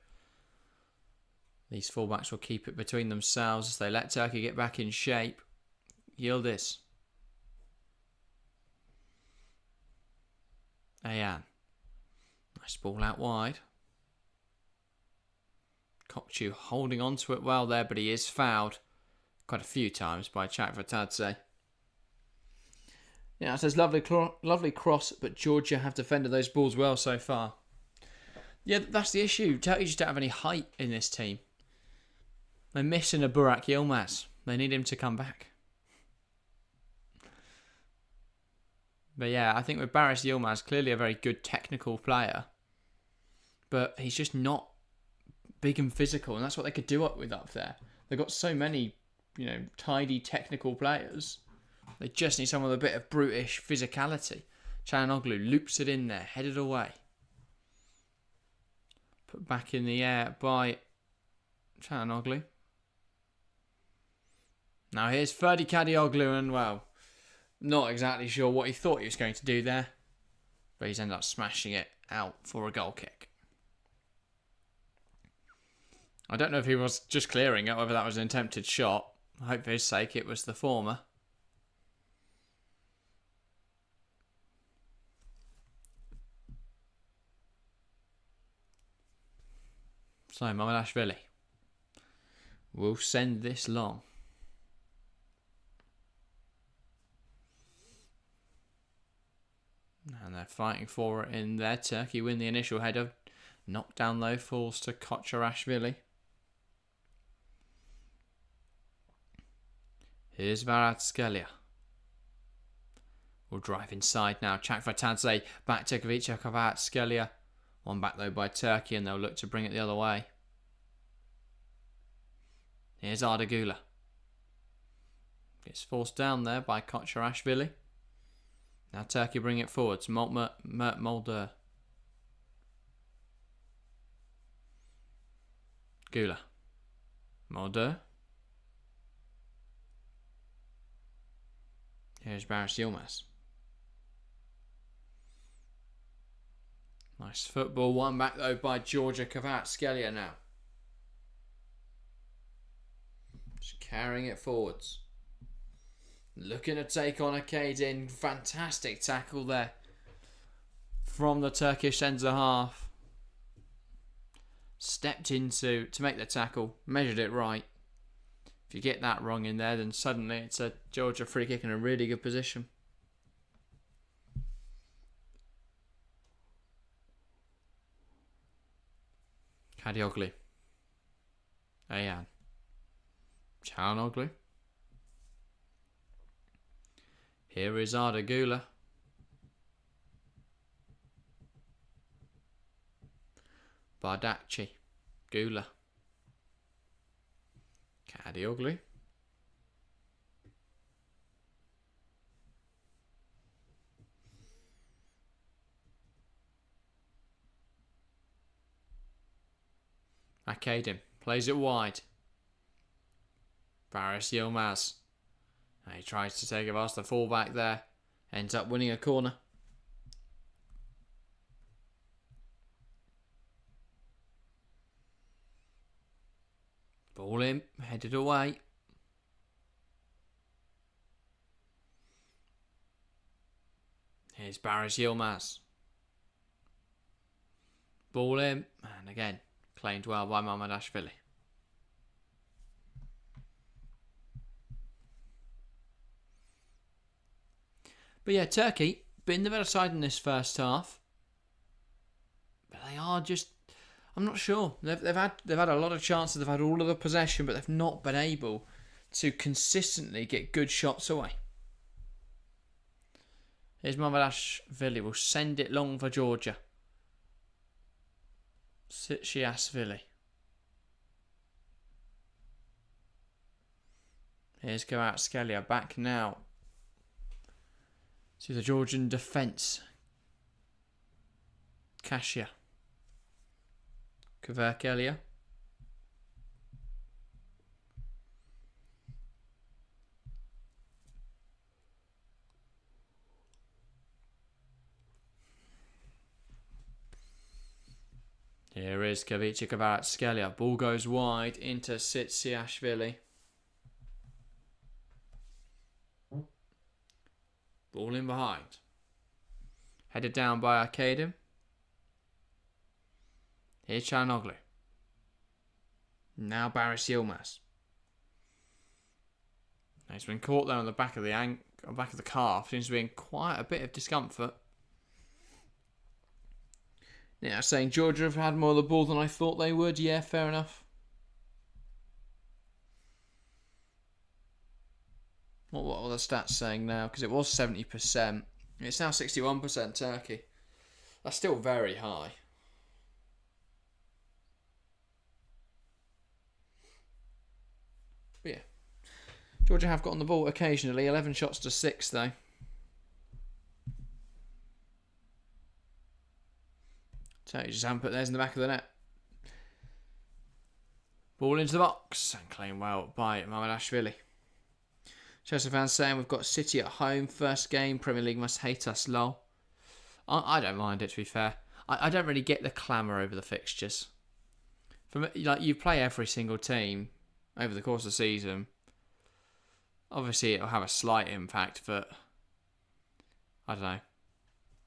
These fullbacks will keep it between themselves as they let Turkey get back in shape. Yildiz. Ayan. Nice ball out wide. Kokchu holding on to it well there, but he is fouled quite a few times by Chakvatadze. Yeah, it says lovely cross, but Georgia have defended those balls well so far. Yeah, that's the issue. Turkey just don't have any height in this team. They're missing a Burak Yilmaz. They need him to come back. But yeah, I think with Baris Yilmaz, clearly a very good technical player. But he's just not big and physical, and that's what they could do up with up there. They've got so many, tidy technical players. They just need someone with a bit of brutish physicality. Çalhanoğlu loops it in there, headed away. Put back in the air by Çalhanoğlu. Now here's Ferdi Kadıoğlu, and well, not exactly sure what he thought he was going to do there, but he's ended up smashing it out for a goal kick. I don't know if he was just clearing it, whether that was an attempted shot. I hope for his sake it was the former. So Mamardashvili will send this long. And they're fighting for it in there. Turkey win the initial header. Knocked down low, falls to Koçarashvili. Here's Kvaratskhelia. Will drive inside now. Çakırtadze back to Kvaratskhelia. One back though by Turkey, and they'll look to bring it the other way. Here's Arda Güler. Gets forced down there by Koçarashvili. Now Turkey bring it forwards. Mulder. Güler. Mulder. Here's Barış Yilmaz. Nice football. One back though by Georgia Kvaratskhelia now. Just carrying it forwards. Looking to take on Aydin. Fantastic tackle there from the Turkish centre half. Stepped into to make the tackle. Measured it right. If you get that wrong in there, then suddenly it's a Georgia free kick in a really good position. Kadıoğlu. Ayan. Çalhanoğlu. Here is Arda Güler. Bardakçı. Güler. Kadıoğlu. Aydin plays it wide. Barış Yilmaz. He tries to take it past the fullback there. Ends up winning a corner. Ball in, headed away. Here's Barış Yilmaz. Ball in, and again, claimed well by Mamardashvili. But yeah, Turkey been the better side in this first half. But they are just, I'm not sure. They've had a lot of chances. They've had all of the possession, but they've not been able to consistently get good shots away. Here's Mamardashvili will send it long for Georgia. Sitchiashvili. Here's Kvaratskhelia back now to the Georgian defence. Kasia. Kvaratskhelia. Here is Kvaratskhelia. Ball goes wide into Sitchiashvili. Ball in behind. Headed down by Aydin. Here's Çalhanoğlu. Now Barış Yilmaz. He's been caught there on the back of the back of the calf. Seems to be in quite a bit of discomfort. Yeah, saying Georgia have had more of the ball than I thought they would. Yeah, fair enough. What are the stats saying now? Because it was 70%. It's now 61% Turkey. That's still very high. But yeah. Georgia have got on the ball occasionally. 11 shots to 6, though. So you just haven't put theirs in the back of the net. Ball into the box and claimed well by Mamadashvili. Chelsea fans saying we've got City at home. First game. Premier League must hate us, lol. I don't mind it, to be fair. I don't really get the clamour over the fixtures. You play every single team over the course of the season. Obviously, it'll have a slight impact, but I don't know. I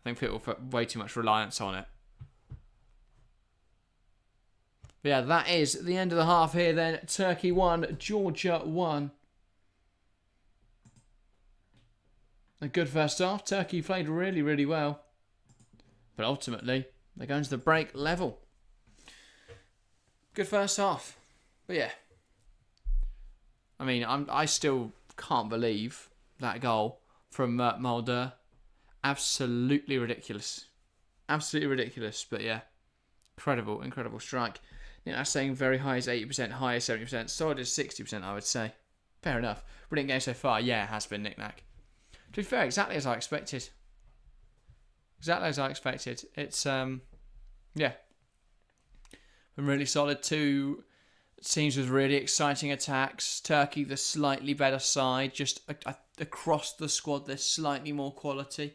think people put way too much reliance on it. But yeah, that is the end of the half here then. Turkey 1, Georgia 1. A good first half. Turkey played really, really well. But ultimately, they're going to the break level. Good first half. But yeah. I mean, I still can't believe that goal from Mulder. Absolutely ridiculous. Absolutely ridiculous. But yeah. Incredible strike. You know, that's saying very high is 80%, high is 70%, solid is 60%, I would say. Fair enough. Brilliant game so far. Yeah, it has been knick-knack. To be fair, exactly as I expected. It's, yeah. Been really solid. Two teams with really exciting attacks. Turkey, the slightly better side. Just across the squad, there's slightly more quality.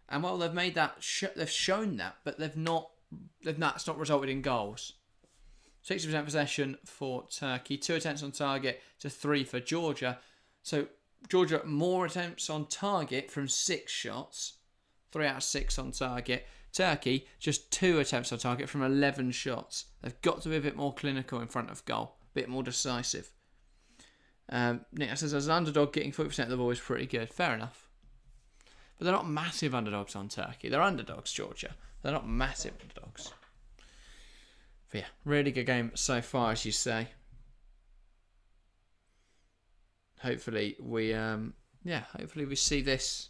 And well, they've made that. They've shown that, but that's not resulted in goals. 60% possession for Turkey. 2 attempts on target to 3 for Georgia. So Georgia more attempts on target from 6 shots. 3 out of 6 on target. Turkey, just 2 attempts on target from 11 shots. They've got to be a bit more clinical in front of goal. A bit more decisive. Nick says, as an underdog, getting 40% of the ball is pretty good. Fair enough. But they're not massive underdogs on Turkey. They're underdogs, Georgia. They're not massive underdogs. But yeah, really good game so far, as you say. Hopefully we see this.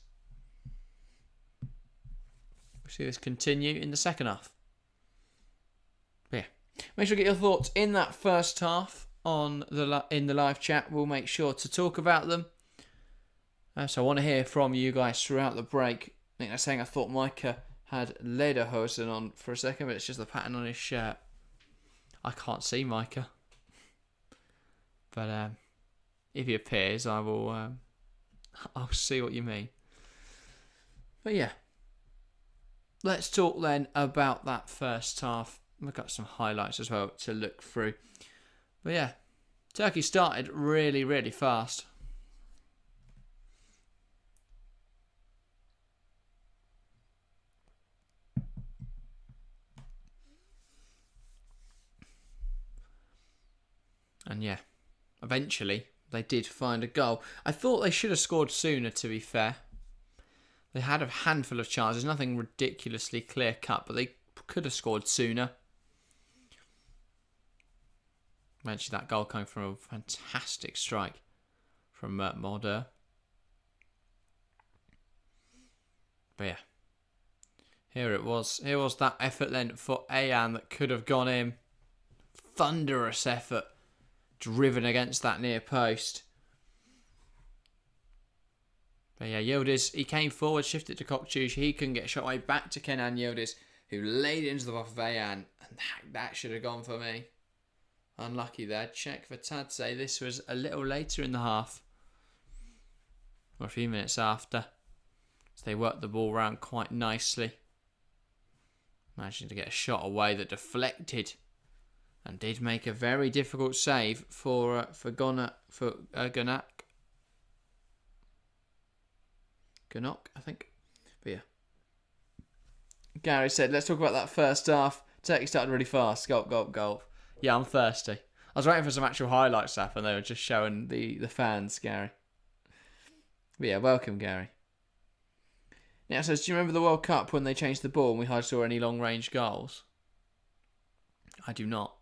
See this continue in the second half. But yeah, make sure to get your thoughts in that first half in the live chat. We'll make sure to talk about them. So I want to hear from you guys throughout the break. I think they're saying I thought Micah had lederhosen on for a second, but it's just the pattern on his shirt. I can't see Micah, but if he appears, I will. I'll see what you mean. But yeah. Let's talk then about that first half. We've got some highlights as well to look through. But yeah, Turkey started really, really fast. And yeah, eventually they did find a goal. I thought they should have scored sooner, to be fair. They had a handful of chances, nothing ridiculously clear-cut, but they could have scored sooner. Eventually that goal coming from a fantastic strike from Mulder. But yeah, here it was. Here was that effort then for Ayan that could have gone in. Thunderous effort, driven against that near post. But yeah, Yildiz, he came forward, shifted to Kokchuch. He couldn't get shot away. Back to Kenan Yildiz, who laid it into the buff of Ayan. And that should have gone for me. Unlucky there. Check for Tadze. This was a little later in the half. Or a few minutes after. So they worked the ball around quite nicely. Managing to get a shot away that deflected. And did make a very difficult save for Ganac. Ganok, I think. But yeah. Gary said, let's talk about that first half. Turkey started really fast. Gulp. Yeah, I'm thirsty. I was waiting for some actual highlights to happen. They were just showing the fans, Gary. But yeah, welcome, Gary. Now it says, do you remember the World Cup when they changed the ball and we hardly saw any long-range goals? I do not.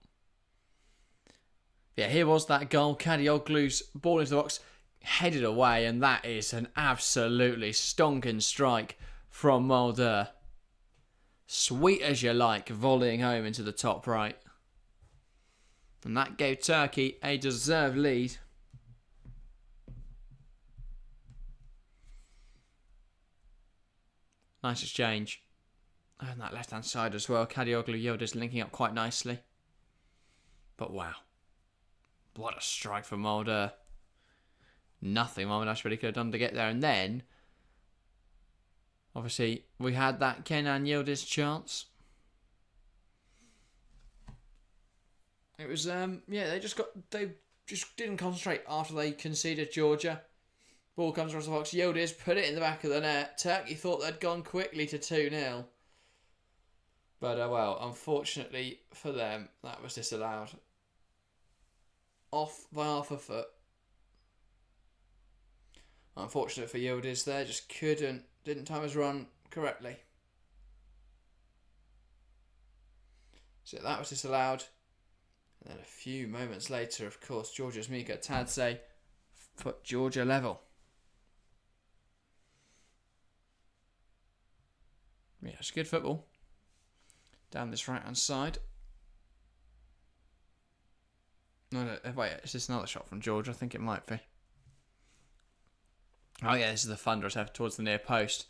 Yeah, here was that goal. Kadioglu's ball into the box. Headed away, and that is an absolutely stonking strike from Mulder. Sweet as you like, volleying home into the top right. And that gave Turkey a deserved lead. Nice exchange. And that left-hand side as well. Kadioglu Yildiz linking up quite nicely. But wow. What a strike from Mulder. Nothing Mohamed really could have done to get there. And then, obviously, we had that Kenan Yildiz chance. It was, they just didn't concentrate after they conceded Georgia. Ball comes across the box. Yildiz put it in the back of the net. Turkey thought they'd gone quickly to 2-0. But, unfortunately for them, that was disallowed. Off by half a foot. Unfortunate for Yildiz there, just didn't time his run correctly. So that was disallowed. And then a few moments later, of course, Georgia's Mika Tadze put Georgia level. Yeah, it's good football. Down this right-hand side. No, wait, is this another shot from Georgia? I think it might be. Oh yeah, this is the thunderous effort towards the near post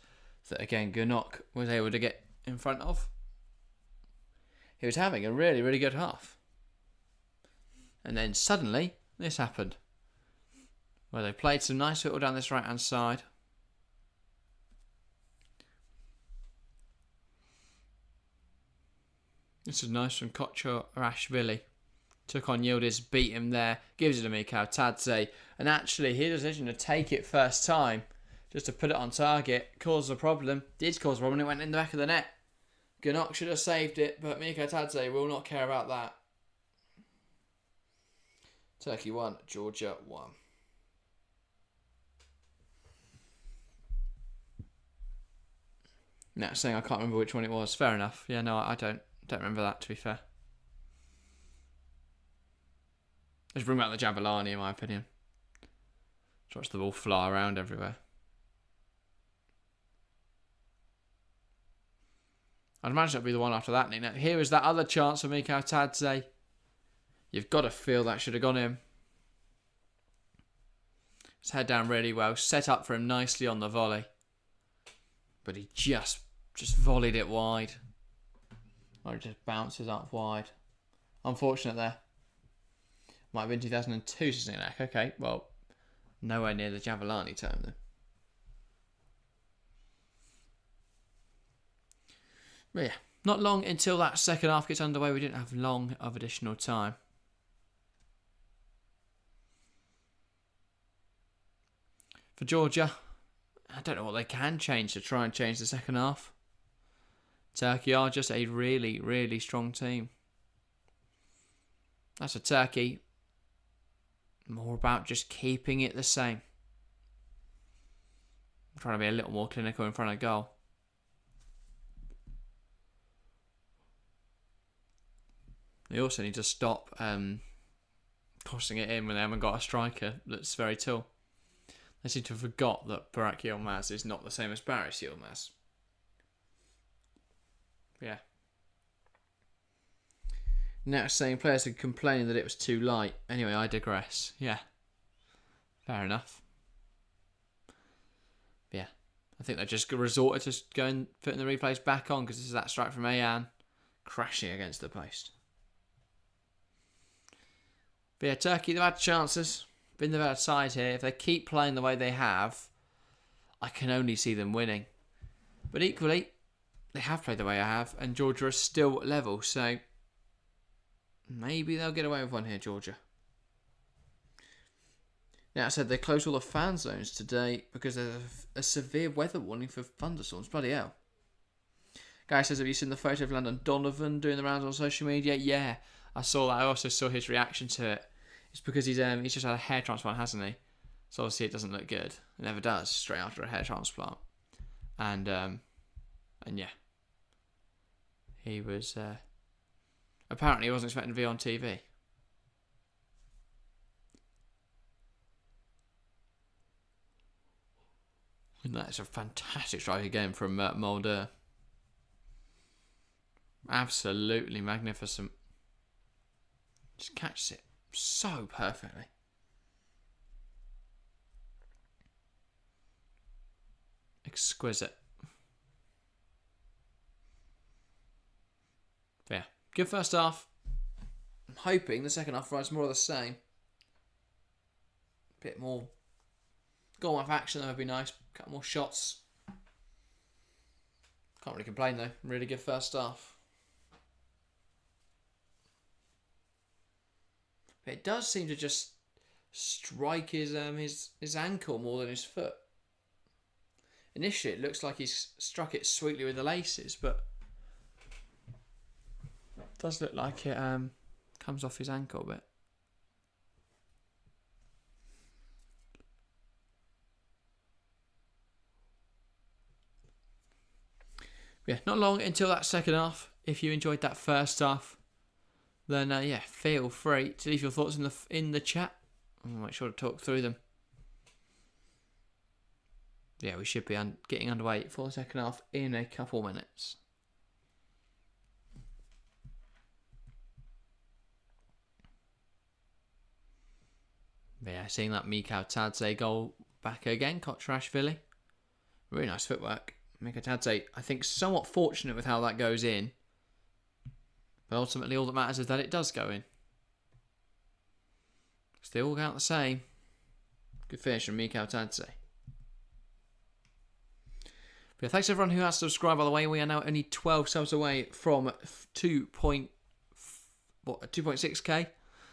that, again, Gunok was able to get in front of. He was having a really, really good half. And then suddenly, this happened. Where they played some nice football down this right-hand side. This is nice from Kocho Arashvili. Took on Yildiz, beat him there, gives it to Mikhail Tadze. And actually, his decision to take it first time, just to put it on target, caused a problem. Did cause a problem, it went in the back of the net. Gunok should have saved it, but Mikhail Tadze will not care about that. Turkey 1, Georgia 1. Now, saying I can't remember which one it was. Fair enough. Yeah, no, I don't remember that, to be fair. Just bring back the Jabalani, in my opinion. Just watch the ball fly around everywhere. I'd imagine it'll be the one after that. Now, here is that other chance for Mikhail Tadze. You've got to feel that should have gone in. His head down really well. Set up for him nicely on the volley. But he just volleyed it wide. Or it just bounces up wide. Unfortunate there. Might have been 2002 Sisniak. Okay, well, nowhere near the Javelani term then. But yeah, not long until that second half gets underway. We didn't have long of additional time. For Georgia, I don't know what they can change to try and change the second half. Turkey are just a really, really strong team. That's a Turkey. More about just keeping it the same. I'm trying to be a little more clinical in front of goal. They also need to stop crossing it in when they haven't got a striker that's very tall. They seem to have forgot that Burak Yilmaz is not the same as Barış Yilmaz. Yeah. Now saying players are complaining that it was too light. Anyway, I digress. Yeah. Fair enough. But yeah. I think they just resorted to going putting the replays back on because this is that strike from Ayan crashing against the post. But yeah, Turkey, they've had chances. Been the better side here. If they keep playing the way they have, I can only see them winning. But equally, they have played the way I have, and Georgia is still level, so maybe they'll get away with one here, Georgia. Now, I said they closed all the fan zones today because there's a severe weather warning for thunderstorms. Bloody hell. Guy says, have you seen the photo of Landon Donovan doing the rounds on social media? Yeah, I saw that. I also saw his reaction to it. It's because he's just had a hair transplant, hasn't he? So obviously it doesn't look good. It never does straight after a hair transplant. And yeah. He was... apparently he wasn't expecting to be on TV. And that's a fantastic strike again from Mulder. Absolutely magnificent. Just catches it so perfectly. Exquisite. But yeah, good first half. I'm hoping the second half runs more of the same. A bit more goal off action, that would be nice. A couple more shots. Can't really complain though. Really good first half. But it does seem to just strike his ankle more than his foot. Initially, it looks like he's struck it sweetly with the laces, but it does look like it comes off his ankle a bit. Yeah, not long until that second half. If you enjoyed that first half, then yeah, feel free to leave your thoughts in the chat. I'll make sure to talk through them. Yeah, we should be getting underway for the second half in a couple minutes. But yeah, seeing that Mikhail Tadze goal back again, Kotrashvili. Really nice footwork. Mikhail Tadze, I think, somewhat fortunate with how that goes in. But ultimately, all that matters is that it does go in. They all count the same. Good finish from Mikhail Tadze. But yeah, thanks everyone who has subscribed, by the way. We are now only 12 subs away from 2.6k.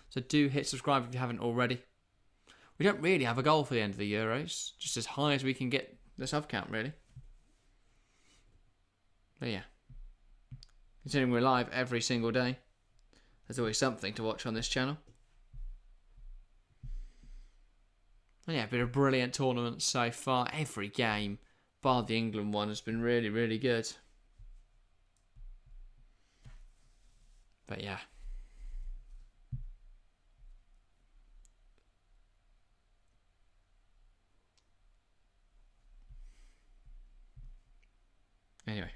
So do hit subscribe if you haven't already. We don't really have a goal for the end of the Euros. Just as high as we can get the sub count, really. But yeah. Considering we're live every single day, there's always something to watch on this channel. And yeah, been a brilliant tournament so far. Every game, bar the England one, has been really, really good. But yeah. Anyway.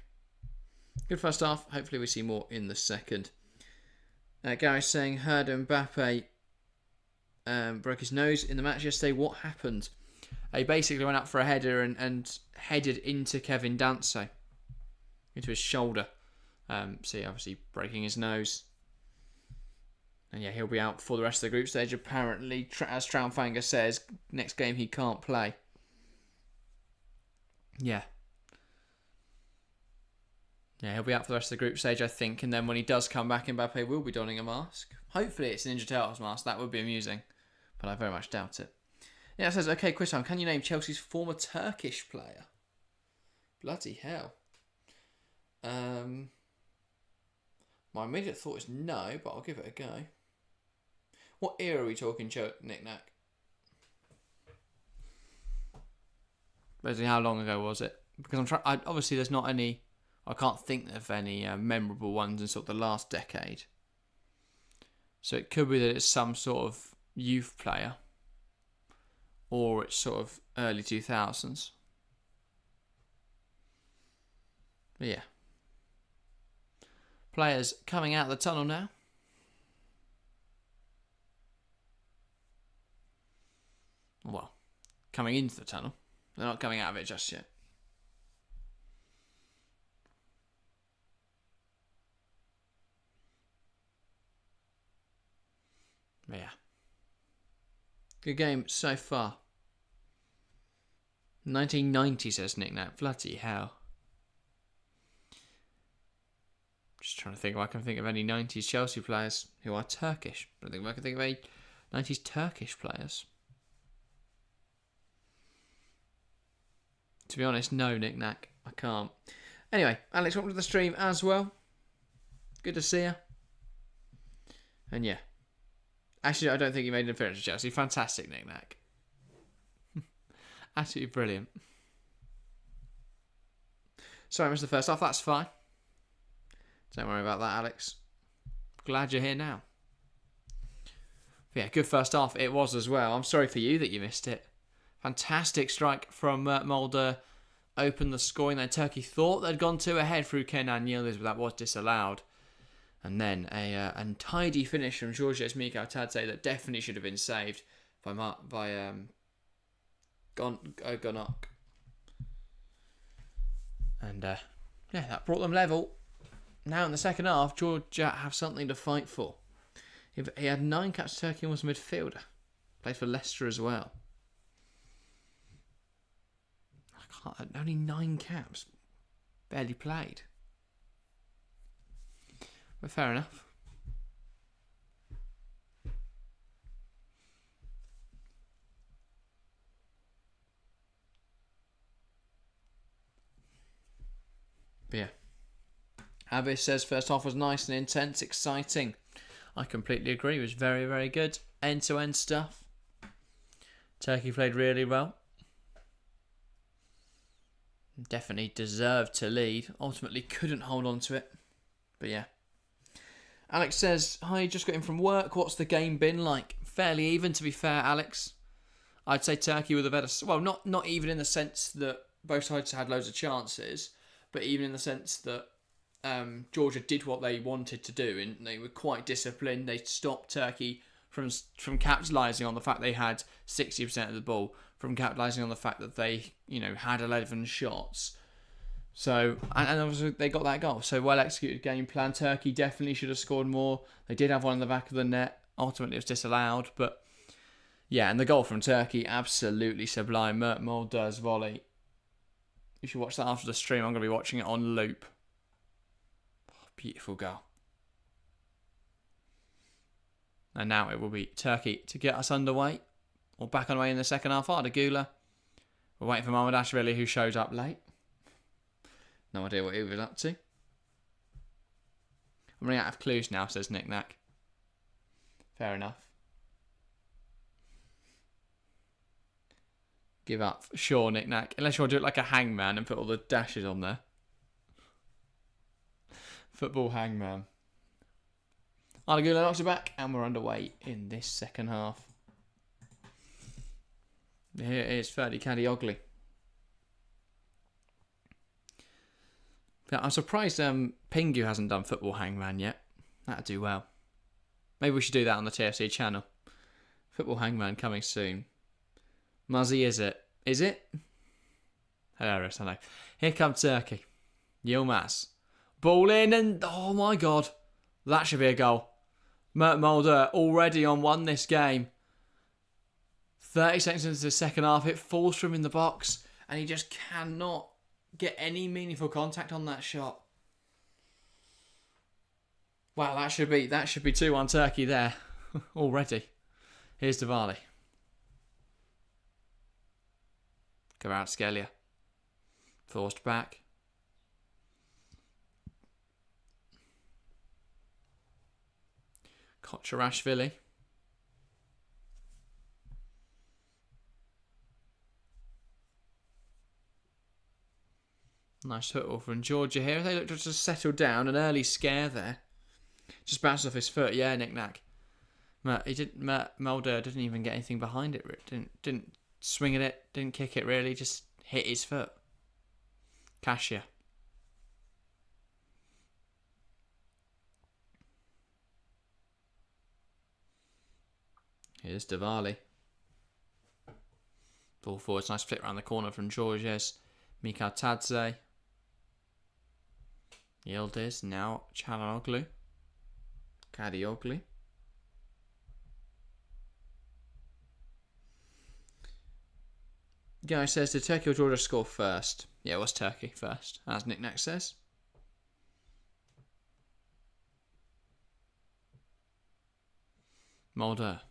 Good first half. Hopefully we see more in the second. Gary's saying, heard Mbappe broke his nose in the match yesterday. What happened? He basically went up for a header and headed into Kevin Danso, into his shoulder. So yeah, obviously breaking his nose. And yeah, he'll be out for the rest of the group stage. Apparently, as Traunfanger says, next game he can't play. Yeah. Yeah, he'll be out for the rest of the group stage, I think. And then when he does come back, Mbappe will be donning a mask. Hopefully it's a Ninja Turtles mask. That would be amusing. But I very much doubt it. Yeah, it says, okay, quiz time. Can you name Chelsea's former Turkish player? Bloody hell. My immediate thought is no, but I'll give it a go. What era are we talking, Nick Nack? Basically, how long ago was it? Because I'm trying. Obviously, there's not any. I can't think of any memorable ones in sort of the last decade. So it could be that it's some sort of youth player, or it's sort of early 2000s. But yeah. Players coming out of the tunnel now. Well, coming into the tunnel. They're not coming out of it just yet. But yeah. Good game so far. 1990 says Nick Nat. Bloody hell. Just trying to think if I can think of any 90s Chelsea players who are Turkish. I don't think I can think of any 90s Turkish players. To be honest, no, Nick Nack. I can't. Anyway, Alex, welcome to the stream as well. Good to see you. And yeah. Actually, I don't think he made an appearance for Chelsea. Fantastic, Nick Nack. Absolutely brilliant. Sorry, I missed the first half. That's fine. Don't worry about that, Alex. Glad you're here now. But yeah, good first half it was as well. I'm sorry for you that you missed it. Fantastic strike from Mulder. Opened the scoring. Then Turkey thought they'd gone 2 ahead through Kenan Yildiz, but that was disallowed. And then a untidy finish from Georges Mikhail Tadze that definitely should have been saved by Gonok. And yeah, that brought them level. now in the second half, Georgia have something to fight for. He had 9 caps for Turkey and was a midfielder. Played for Leicester as well. Only 9 caps. Barely played. But fair enough. But yeah. Abbas says first half was nice and intense, exciting. I completely agree. It was very, very good. End-to-end stuff. Turkey played really well. Definitely deserved to lead. Ultimately couldn't hold on to it. But yeah. Alex says, hi, just got in from work. What's the game been like? Fairly even, to be fair, Alex. I'd say Turkey were the better... Well, not even in the sense that both sides had loads of chances, but even in the sense that Georgia did what they wanted to do, and they were quite disciplined. They stopped Turkey from capitalising on the fact they had 60% of the ball, from capitalising on the fact that they, had 11 shots. So, and obviously they got that goal. So, well executed game plan. Turkey definitely should have scored more. They did have one in the back of the net. Ultimately, it was disallowed. But, yeah, and the goal from Turkey, absolutely sublime. Mert Mulder's volley. You should watch that after the stream. I'm going to be watching it on loop. Beautiful goal. And now it will be Turkey to get us underway. Or back on the way in the second half. Ardagula. We're waiting for Mamardashvili, who shows up late. No idea what he was up to. I'm running out of clues now, says Nick Nack. Fair enough. Give up. Sure, Nick Nack. Unless you want to do it like a hangman and put all the dashes on there. Football hangman. Ardagula knocks it back, and we're underway in this second half. Here is Ferdi Kadioglu. I'm surprised Pingu hasn't done Football Hangman yet. That'd do well. Maybe we should do that on the TFC channel. Football Hangman coming soon. Muzzy, is it? Is it? Hilarious, I know. Here comes Turkey. Yilmaz. Ball in and... Oh my God. That should be a goal. Mert Mulder already on 1 this game. 30 seconds into the second half. It falls from in the box. And he just cannot get any meaningful contact on that shot. Wow, that should be 2-1 Turkey there already. Here's Diwali. Kvaratskhelia. Forced back. Kocharashvili. Nice football from Georgia here. They look to just settle down. An early scare there. Just bounced off his foot. Yeah, knick-knack. Mulder didn't even get anything behind it. Didn't swing at it. Didn't kick it really. Just hit his foot. Kasia. Here's Diwali. Ball forwards. Nice flick around the corner from Georges. Mikatadze. Yildiz. Now Çalhanoğlu. Kadioglu. Guy says, did Turkey or Georgia score first? Yeah, it was Turkey first, as Nick Nack says. Mulder.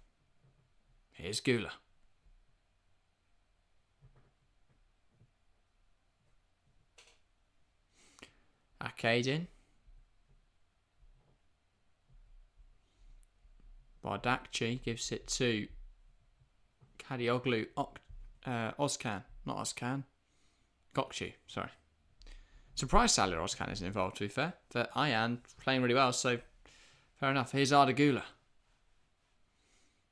Here's Gula. Akadin. Bardakci gives it to Kadioglu. Ozcan. Not Ozcan. Gokcu, sorry. Surprised Salih Ozcan isn't involved, to be fair. But Ayan playing really well, so fair enough. Here's Ardagula.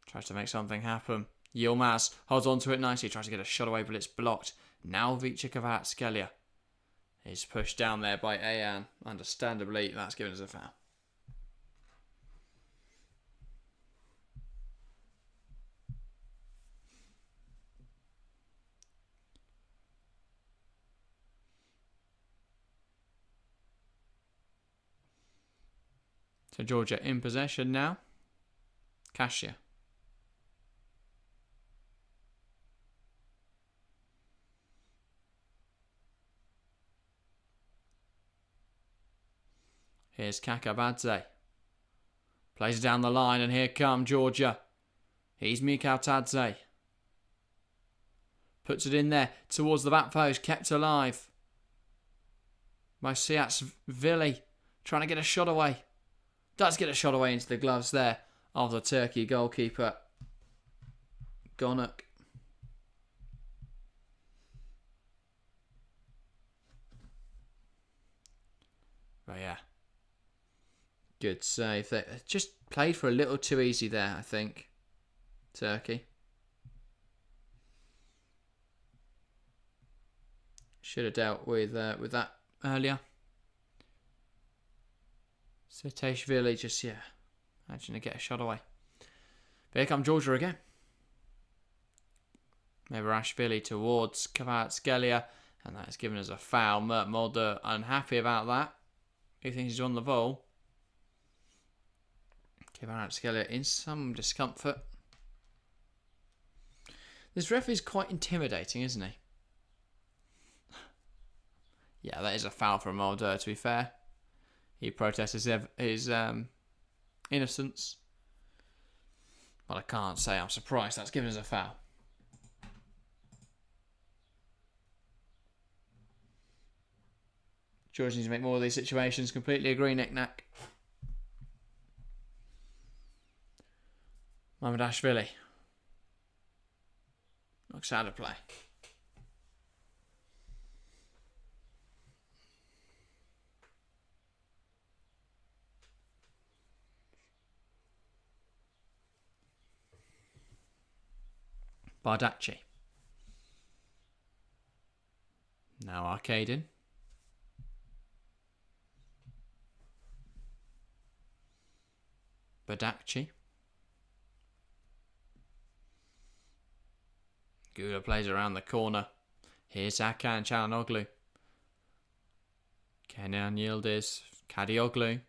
Tries to make something happen. Yilmaz holds on to it nicely. Tries to get a shot away, but it's blocked. Now Vicha Kvaratskhelia is pushed down there by Ayan. Understandably, that's given as a foul. So Georgia in possession now. Kasia. Here's Kakabadze. Plays it down the line, and here come Georgia. He's Mikhautadze. Puts it in there towards the back post, kept alive by Siatsvili, trying to get a shot away. Does get a shot away into the gloves there of the Turkey goalkeeper, Gonuk. But yeah, good save. They just played for a little too easy there, I think, Turkey. Should have dealt with that earlier. Seteshvili just, managing to get a shot away. But here come Georgia again. Mevarashvili towards Kvaratskhelia, and that has given us a foul. Mert Mulder unhappy about that. He thinks he's on the ball. Kvaratskhelia in some discomfort. This ref is quite intimidating, isn't he? Yeah, that is a foul from Mulder, to be fair. He protests his innocence. But I can't say I'm surprised that's given us a foul. George needs to make more of these situations. Completely agree, Nick Nack. Mamardashvili looks out of play. Bardacci. Now Arcadin. Bardacci. Gula plays around the corner. Here's Hakan Çalhanoğlu. Kenan Yildiz. Kadioglu.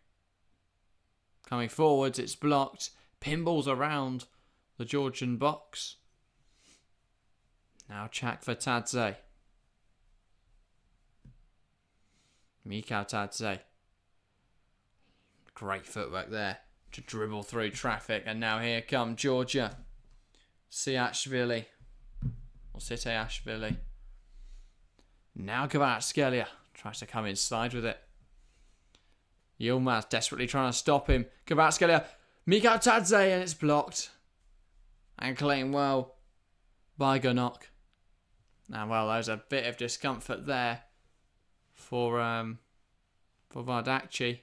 Coming forwards, it's blocked. Pinballs around the Georgian box. Now Chakvatadze. Mikhautadze. Great footwork there to dribble through traffic. And now here come Georgia. Siashvili. Or Siteashvili. Now Kvaratskhelia tries to come inside with it. Yilmaz desperately trying to stop him. Kvaratskhelia. Mikhautadze, and it's blocked. And claimed well by Gonuk. Now, well, there's a bit of discomfort there for Bardacci.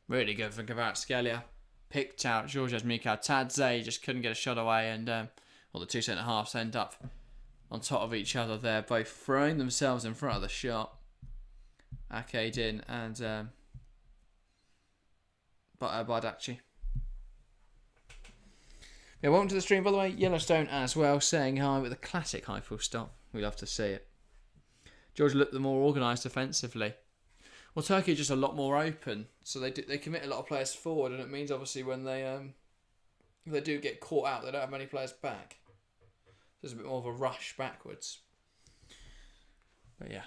Really good for Kvaratskhelia. Picked out Georgia's Mikhautadze. Just couldn't get a shot away, and the two centre-halves end up on top of each other there, both throwing themselves in front of the shot. Akadin and Bardacci. Yeah, welcome to the stream, by the way. Yellowstone as well, saying hi with a classic high full stop. We love to see it. Georgia looked the more organised offensively. Well, Turkey are just a lot more open, so they commit a lot of players forward, and it means obviously when they do get caught out, they don't have many players back. There's a bit more of a rush backwards. But yeah.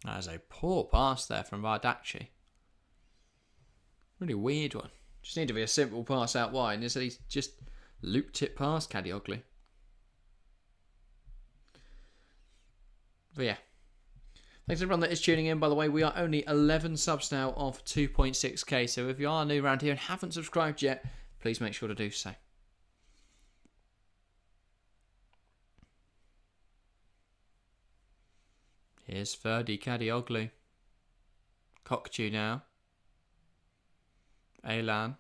That is a poor pass there from Bardacci. Really weird one. Just need to be a simple pass out wide. Instead he's just looped it past Kadioglu. But yeah. Thanks everyone that is tuning in. By the way, we are only 11 subs now of 2.6k. So if you are new around here and haven't subscribed yet, please make sure to do so. Here's Ferdi Kadioglu. Kokchu now. Elan.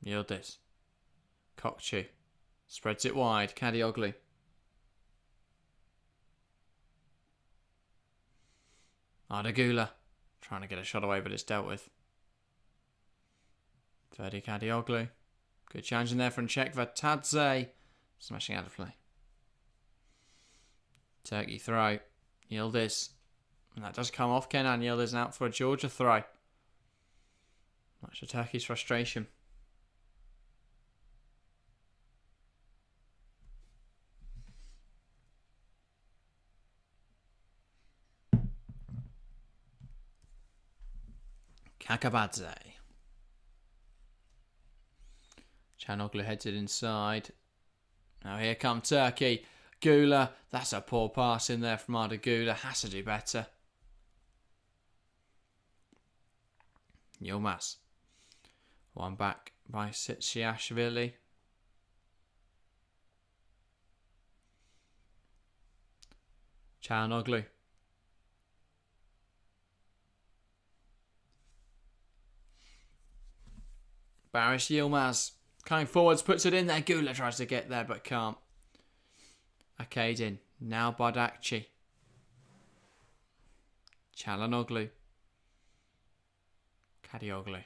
Yildiz. Kokchu. Spreads it wide. Kadioglu. Ardagula. Trying to get a shot away, but it's dealt with. Verdi Kadioglu. Good challenge in there from Vatadze. Smashing out of play. Turkey throw. Yildiz. And that does come off. Kenan Yildiz out for a Georgia throw. Much of Turkey's frustration. Kakabadze. Chanoglu heads it inside. Now here come Turkey. Gula. That's a poor pass in there from Arda Gula. Has to do better. Yilmaz. One back by Sitsiashvili. Chanoglu. Baris Yilmaz coming forwards, puts it in there. Gula tries to get there but can't. Akadin. Now Bardakci. Çalhanoğlu. Kadioglu.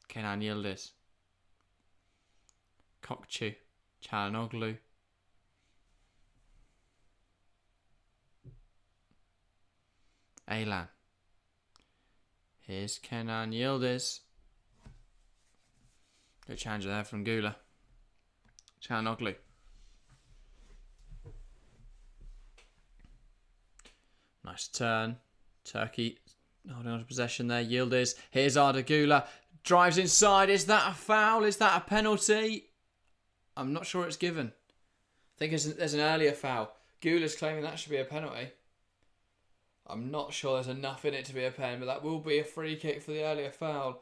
Kenan Yildiz. Kokçu. Çalhanoğlu. Aylan. Here's Kenan Yildiz. Good challenge there from Gula. Çalhanoğlu. Nice turn. Turkey holding on to possession there. Yildiz. Here's Arda Gula. Drives inside. Is that a foul? Is that a penalty? I'm not sure it's given. I think there's an earlier foul. Gula's claiming that should be a penalty. I'm not sure there's enough in it to be a pen, but that will be a free kick for the earlier foul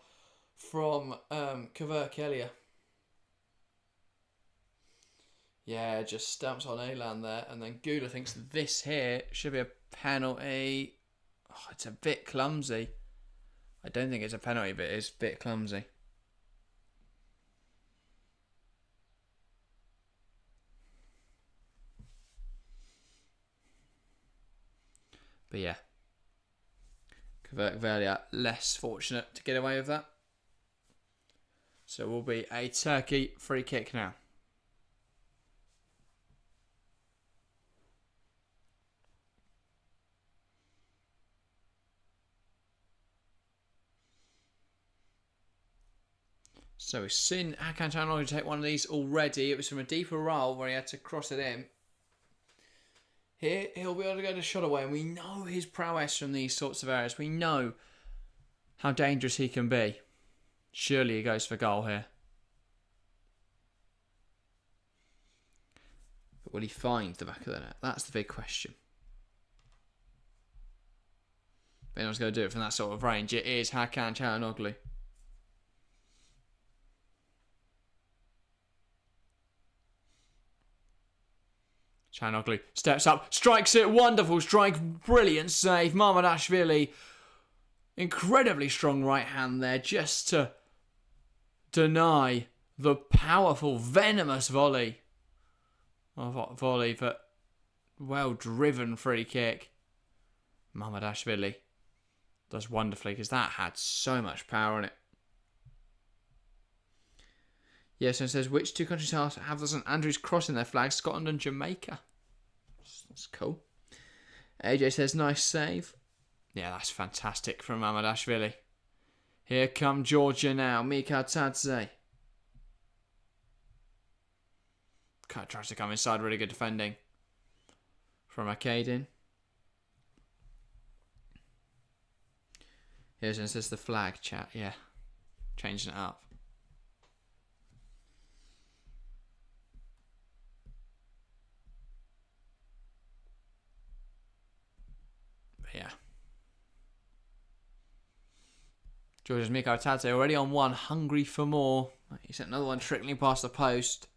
from Kavurkelia. Yeah, just stamps on Aylan there, and then Gula thinks this here should be a penalty. Oh, it's a bit clumsy. I don't think it's a penalty, but it's a bit clumsy. But yeah, Kavurkelia less fortunate to get away with that. So it will be a Turkey free kick now. So we've seen Hakan Çalhanoğlu take one of these already. It was from a deeper roll where he had to cross it in. Here, he'll be able to go to shot away, and we know his prowess from these sorts of areas. We know how dangerous he can be. Surely he goes for goal here. But will he find the back of the net? That's the big question. If anyone's going to do it from that sort of range, it is Hakan Çalhanoğlu. Çalhanoğlu steps up, strikes it, wonderful strike, brilliant save. Mamardashvili, incredibly strong right hand there just to deny the powerful, venomous volley. But well driven free kick. Mamardashvili does wonderfully because that had so much power in it. Yes, and it says, which two countries have the St Andrews cross in their flags? Scotland and Jamaica. That's cool. AJ says, nice save. Yeah, that's fantastic from Mamardashvili. Here come Georgia now. Mikhailtadze. Tries to come inside. Really good defending from Akadin. Here's and says the flag chat. Yeah, changing it up. Yeah. Georgia's Mikhailtadze already on one, hungry for more. He sent another one trickling past the post.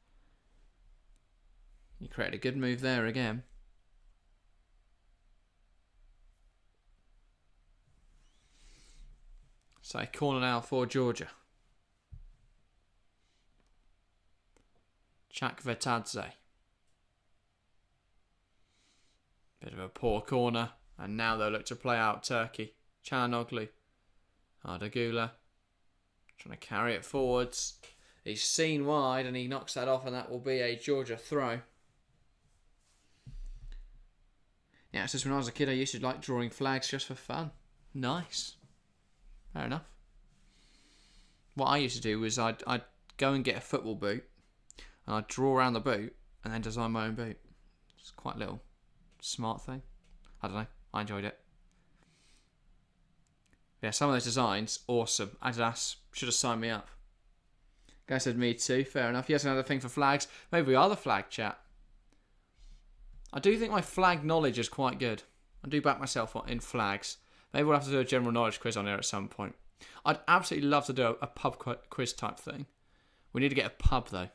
He created a good move there again. So corner now for Georgia. Chakvetadze. Bit of a poor corner. And now they'll look to play out Turkey. Çalhanoğlu. Ardagula. Trying to carry it forwards. He's seen wide and he knocks that off, and that will be a Georgia throw. Yeah, it's just when I was a kid I used to like drawing flags just for fun. Nice. Fair enough. What I used to do was I'd go and get a football boot and I'd draw around the boot and then design my own boot. It's quite a little smart thing. I don't know. I enjoyed it. Yeah, some of those designs, awesome. Adidas should have signed me up. Guy said me too. Fair enough. Yes, another thing for flags. Maybe we are the flag chat. I do think my flag knowledge is quite good. I do back myself in flags. Maybe we'll have to do a general knowledge quiz on here at some point. I'd absolutely love to do a pub quiz type thing. We need to get a pub though,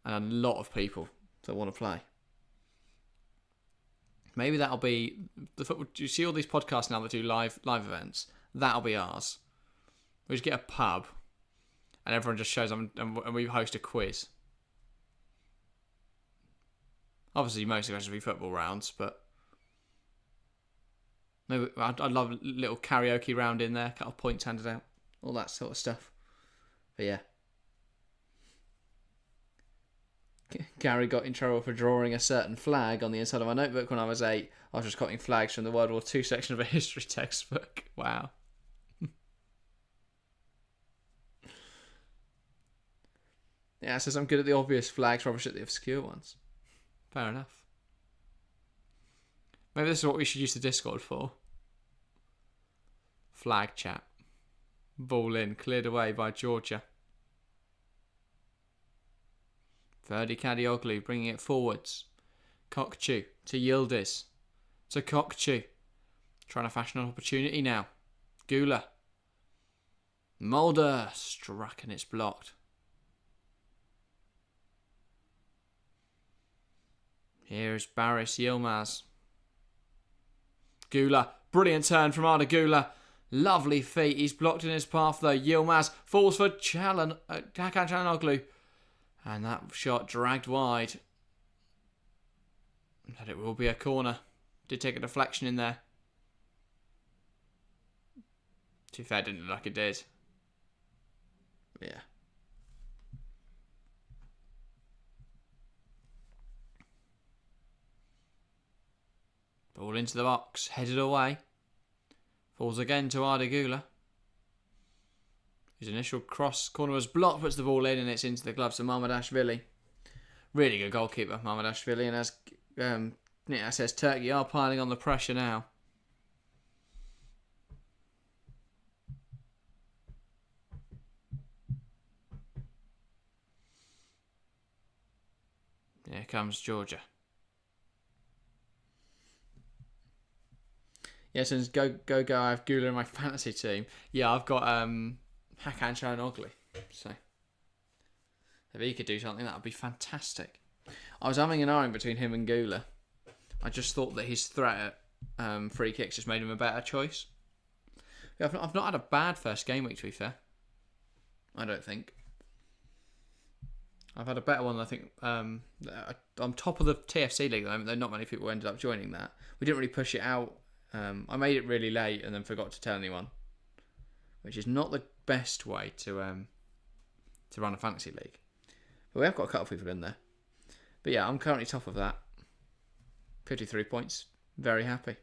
and a lot of people that want to play. Maybe that'll be the football. Do you see all these podcasts now that do live events? That'll be ours. We just get a pub, and everyone just shows up, and we host a quiz. Obviously, most of it will be football rounds, but maybe I'd love a little karaoke round in there, a couple of points handed out, all that sort of stuff. But yeah. Gary got in trouble for drawing a certain flag on the inside of my notebook when I was 8. I was just copying flags from the World War II section of a history textbook. Wow. Yeah, it says I'm good at the obvious flags, rubbish at the obscure ones. Fair enough. Maybe this is what we should use the Discord for. Flag chat. Ball in, cleared away by Georgia. Ferdi Kadioglu bringing it forwards. Kokchu to Yildiz. To Kokchu. Trying to fashion an opportunity now. Gula. Mulder struck and it's blocked. Here's Baris Yilmaz. Gula. Brilliant turn from Arda Gula. Lovely feet. He's blocked in his path though. Yilmaz falls for Hakan Çalhanoğlu. And that shot dragged wide. But it will be a corner. Did take a deflection in there. To be fair, didn't look like it did. Yeah. Ball into the box. Headed away. Falls again to Arda Gula. His initial cross corner was blocked, puts the ball in, and it's into the gloves of Mamardashvili. Really good goalkeeper, Mamardashvili. And as Nita says, Turkey are piling on the pressure now. Here comes Georgia. Yes, and go! I have Gula in my fantasy team. Yeah, I've got Hakan Çalhanoğlu. So if he could do something, that would be fantastic. I was umming and ahhing between him and Gula. I just thought that his threat at free kicks just made him a better choice. Yeah, I've not had a bad first game week, to be fair. I don't think. I've had a better one, I think. I'm top of the TFC league at the moment, though not many people ended up joining that. We didn't really push it out. I made it really late and then forgot to tell anyone, which is not the best way to run a fantasy league. But we have got a couple of people in there. But yeah, I'm currently top of that. 53 points. Very happy.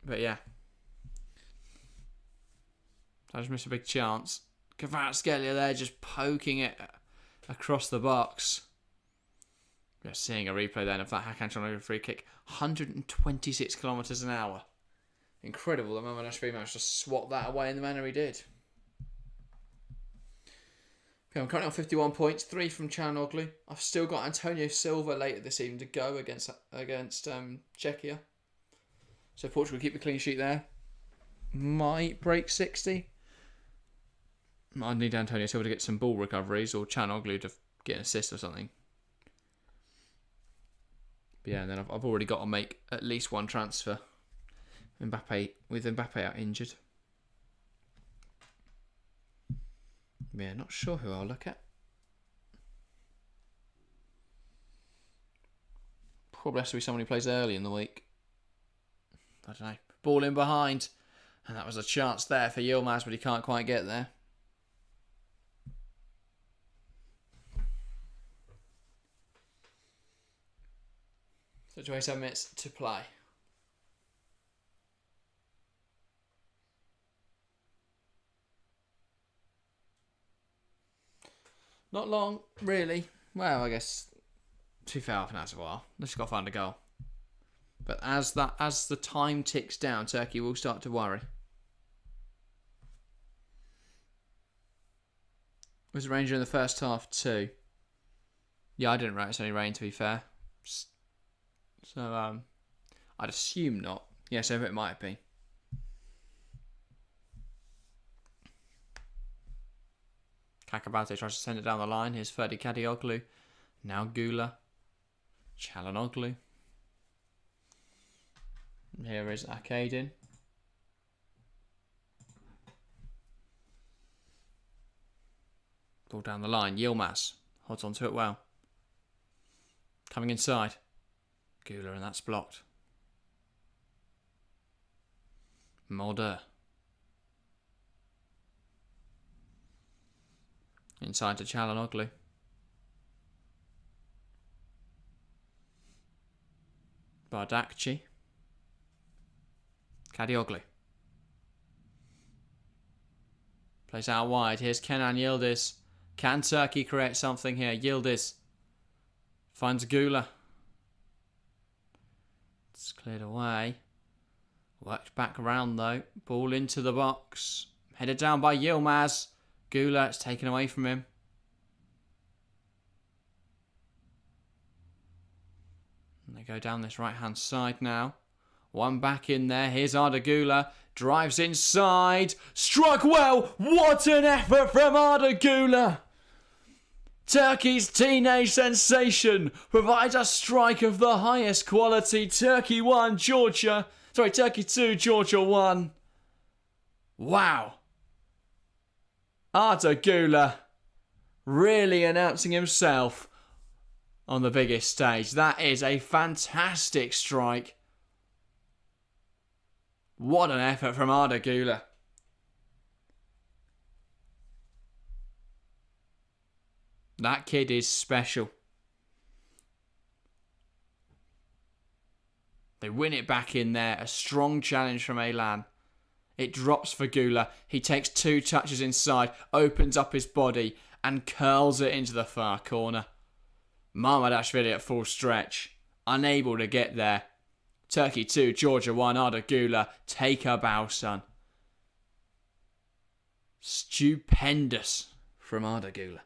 But yeah. I just missed a big chance. Kvaratskhelia there just poking it across the box. We're seeing a replay then of that Hakan Çalhanoğlu free kick. 126 kilometres an hour. Incredible that Mamardashvili managed to swat that away in the manner he did. Okay, I'm currently on 51 points, 3 from Çalhanoğlu. I've still got Antonio Silva later this evening to go against Czechia. So Portugal keep the clean sheet there. Might break 60. I need Antonio Silva to get some ball recoveries or Çalhanoğlu to get an assist or something. But yeah, and then I've already got to make at least one transfer. With Mbappe out injured. Yeah, not sure who I'll look at. Probably has to be someone who plays early in the week. I don't know. Ball in behind. And that was a chance there for Yilmaz, but he can't quite get there. So 27 minutes to play. Not long, really. Well, I guess to be fair, half an hour's a while. Let's just got to find a goal. But as the time ticks down, Turkey will start to worry. Was it Ranger in the first half too? Yeah, I didn't write it's only rain, to be fair. So I'd assume not. Yeah, so it might be. Kakabate tries to send it down the line. Here's Ferdi Kadioglu. Now Gula. Çalhanoğlu. Here is Akadin. Ball down the line. Yilmaz holds onto it well. Coming inside. Gula, and that's blocked. Mulder. Inside to Çalhanoğlu. Bardakci. Kadioglu. Plays out wide. Here's Kenan Yildiz. Can Turkey create something here? Yildiz finds Gula. It's cleared away. Worked back around though. Ball into the box. Headed down by Yilmaz. Gula, it's taken away from him. And they go down this right-hand side now. One back in there. Here's Arda Gula. Drives inside. Struck well. What an effort from Arda Gula. Turkey's teenage sensation provides a strike of the highest quality. Turkey 2, Georgia 1. Wow. Arda Gula really announcing himself on the biggest stage. That is a fantastic strike. What an effort from Arda Gula. That kid is special. They win it back in there. A strong challenge from Elan. It drops for Gula. He takes 2 touches inside, opens up his body and curls it into the far corner. Mamardashvili at full stretch. Unable to get there. Turkey 2, Georgia 1, Arda Gula. Take a bow, son. Stupendous from Arda Gula.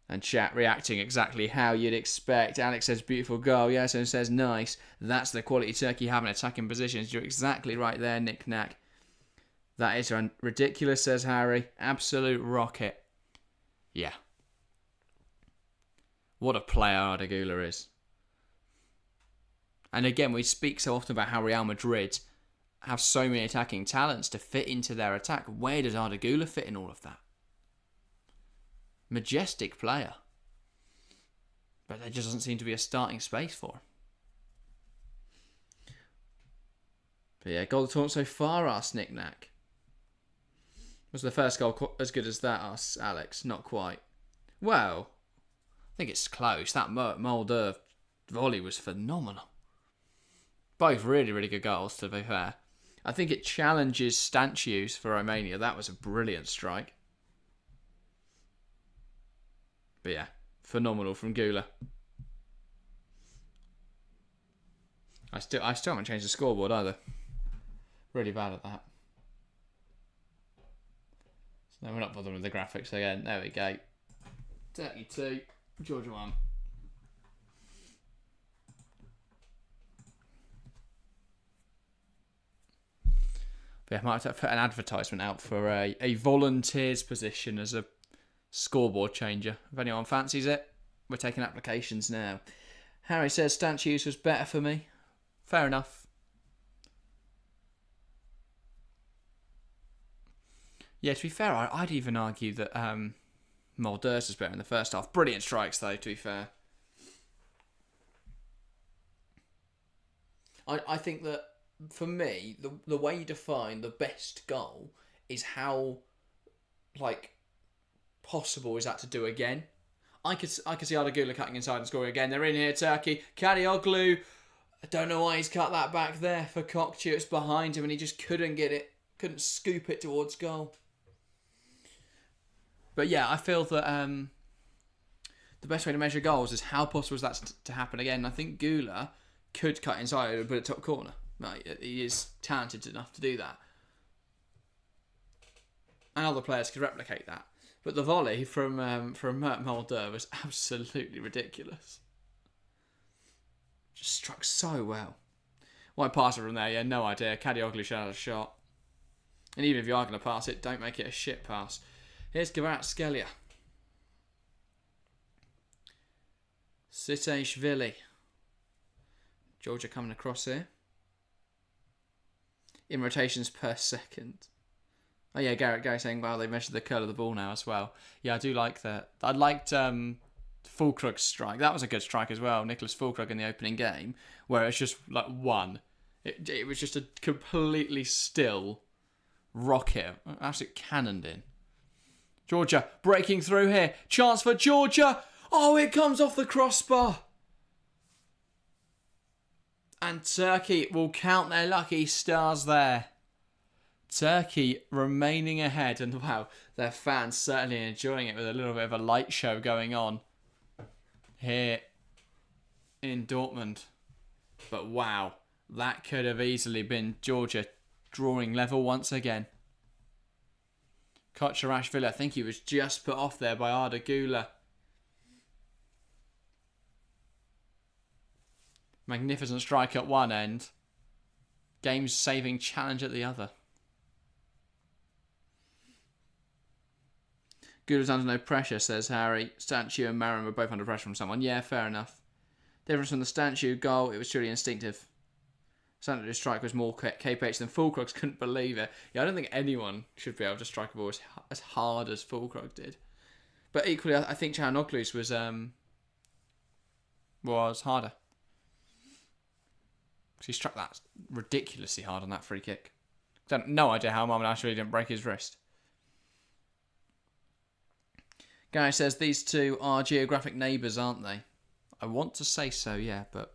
And chat reacting exactly how you'd expect. Alex says beautiful goal. Yasin says nice. That's the quality Turkey have in attacking positions. You're exactly right there, Nick Knack. That is ridiculous, says Harry. Absolute rocket. Yeah. What a player Arda Gula is. And again, we speak so often about how Real Madrid have so many attacking talents to fit into their attack. Where does Arda Gula fit in all of that? Majestic player. But there just doesn't seem to be a starting space for him. But yeah, goal of the tournament so far, asks Nick Knack. Was the first goal as good as that, asks Alex? Not quite. Well, I think it's close. That Mulder volley was phenomenal. Both really, really good goals, to be fair. I think it challenges Stanciu's for Romania. That was a brilliant strike. But yeah, phenomenal from Gula. I still haven't changed the scoreboard either. Really bad at that. So we're not bothering with the graphics again. There we go. Turkey 2, Georgia 1. But yeah, I might have to put an advertisement out for a volunteers position as a scoreboard changer. If anyone fancies it, we're taking applications now. Harry says Stanciu's was better for me. Fair enough. Yeah, to be fair, I'd even argue that Mulder's was better in the first half. Brilliant strikes, though, to be fair. I think that, for me, the way you define the best goal is how, like, possible is that to do again. I could see Arda Güler cutting inside and scoring again. They're in here, Turkey. Kadioglu, I don't know why he's cut that back there for Kokcu. It's behind him and he just couldn't get it, couldn't scoop it towards goal. But yeah, I feel that the best way to measure goals is how possible is that to happen again. I think Güler could cut inside but at top corner. Right, he is talented enough to do that. And other players could replicate that. But the volley from Mert Mulder was absolutely ridiculous. Just struck so well. Why pass it from there? Yeah, no idea. Kadioglu should have a shot. And even if you are going to pass it, don't make it a shit pass. Here's Kvaratskhelia. Siteshvili. Georgia coming across here. In rotations per second. Oh yeah, Gary saying, wow, they measured the curl of the ball now as well. Yeah, I do like that. I liked Füllkrug's strike. That was a good strike as well. Nicholas Füllkrug in the opening game, where it's just like one. It was just a completely still rocket. Absolutely cannoned in. Georgia breaking through here. Chance for Georgia. Oh, it comes off the crossbar. And Turkey will count their lucky stars there. Turkey remaining ahead, and wow, their fans certainly enjoying it with a little bit of a light show going on here in Dortmund. But wow, that could have easily been Georgia drawing level once again. Kocharashvili, I think he was just put off there by Arda Güler. Magnificent strike at one end. Game-saving challenge at the other. Güler's under no pressure, says Harry. Stanchu and Marin were both under pressure from someone. Yeah, fair enough. Difference from the Stanchu goal, it was truly instinctive. Stanchu's strike was more KPH than Füllkrug's. Couldn't believe it. Yeah, I don't think anyone should be able to strike a ball as hard as Füllkrug did. But equally, I think Çalhanoğlu's was harder. Because he struck that ridiculously hard on that free kick. No idea how Mamardashvili didn't break his wrist. Gary says these two are geographic neighbours, aren't they? I want to say so, yeah, but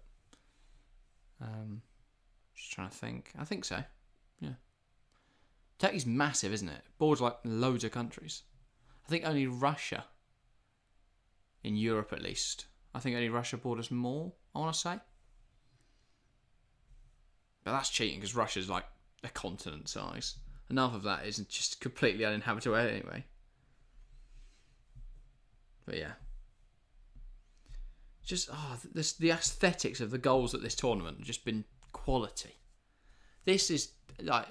just trying to think. I think so. Yeah. Turkey's massive, isn't it? Borders like loads of countries. I think only Russia, in Europe at least, I think only Russia borders more, I want to say. But that's cheating because Russia's like a continent size. Enough of that isn't just completely uninhabitable anyway. But yeah. Just, the aesthetics of the goals at this tournament have just been quality. This is, like,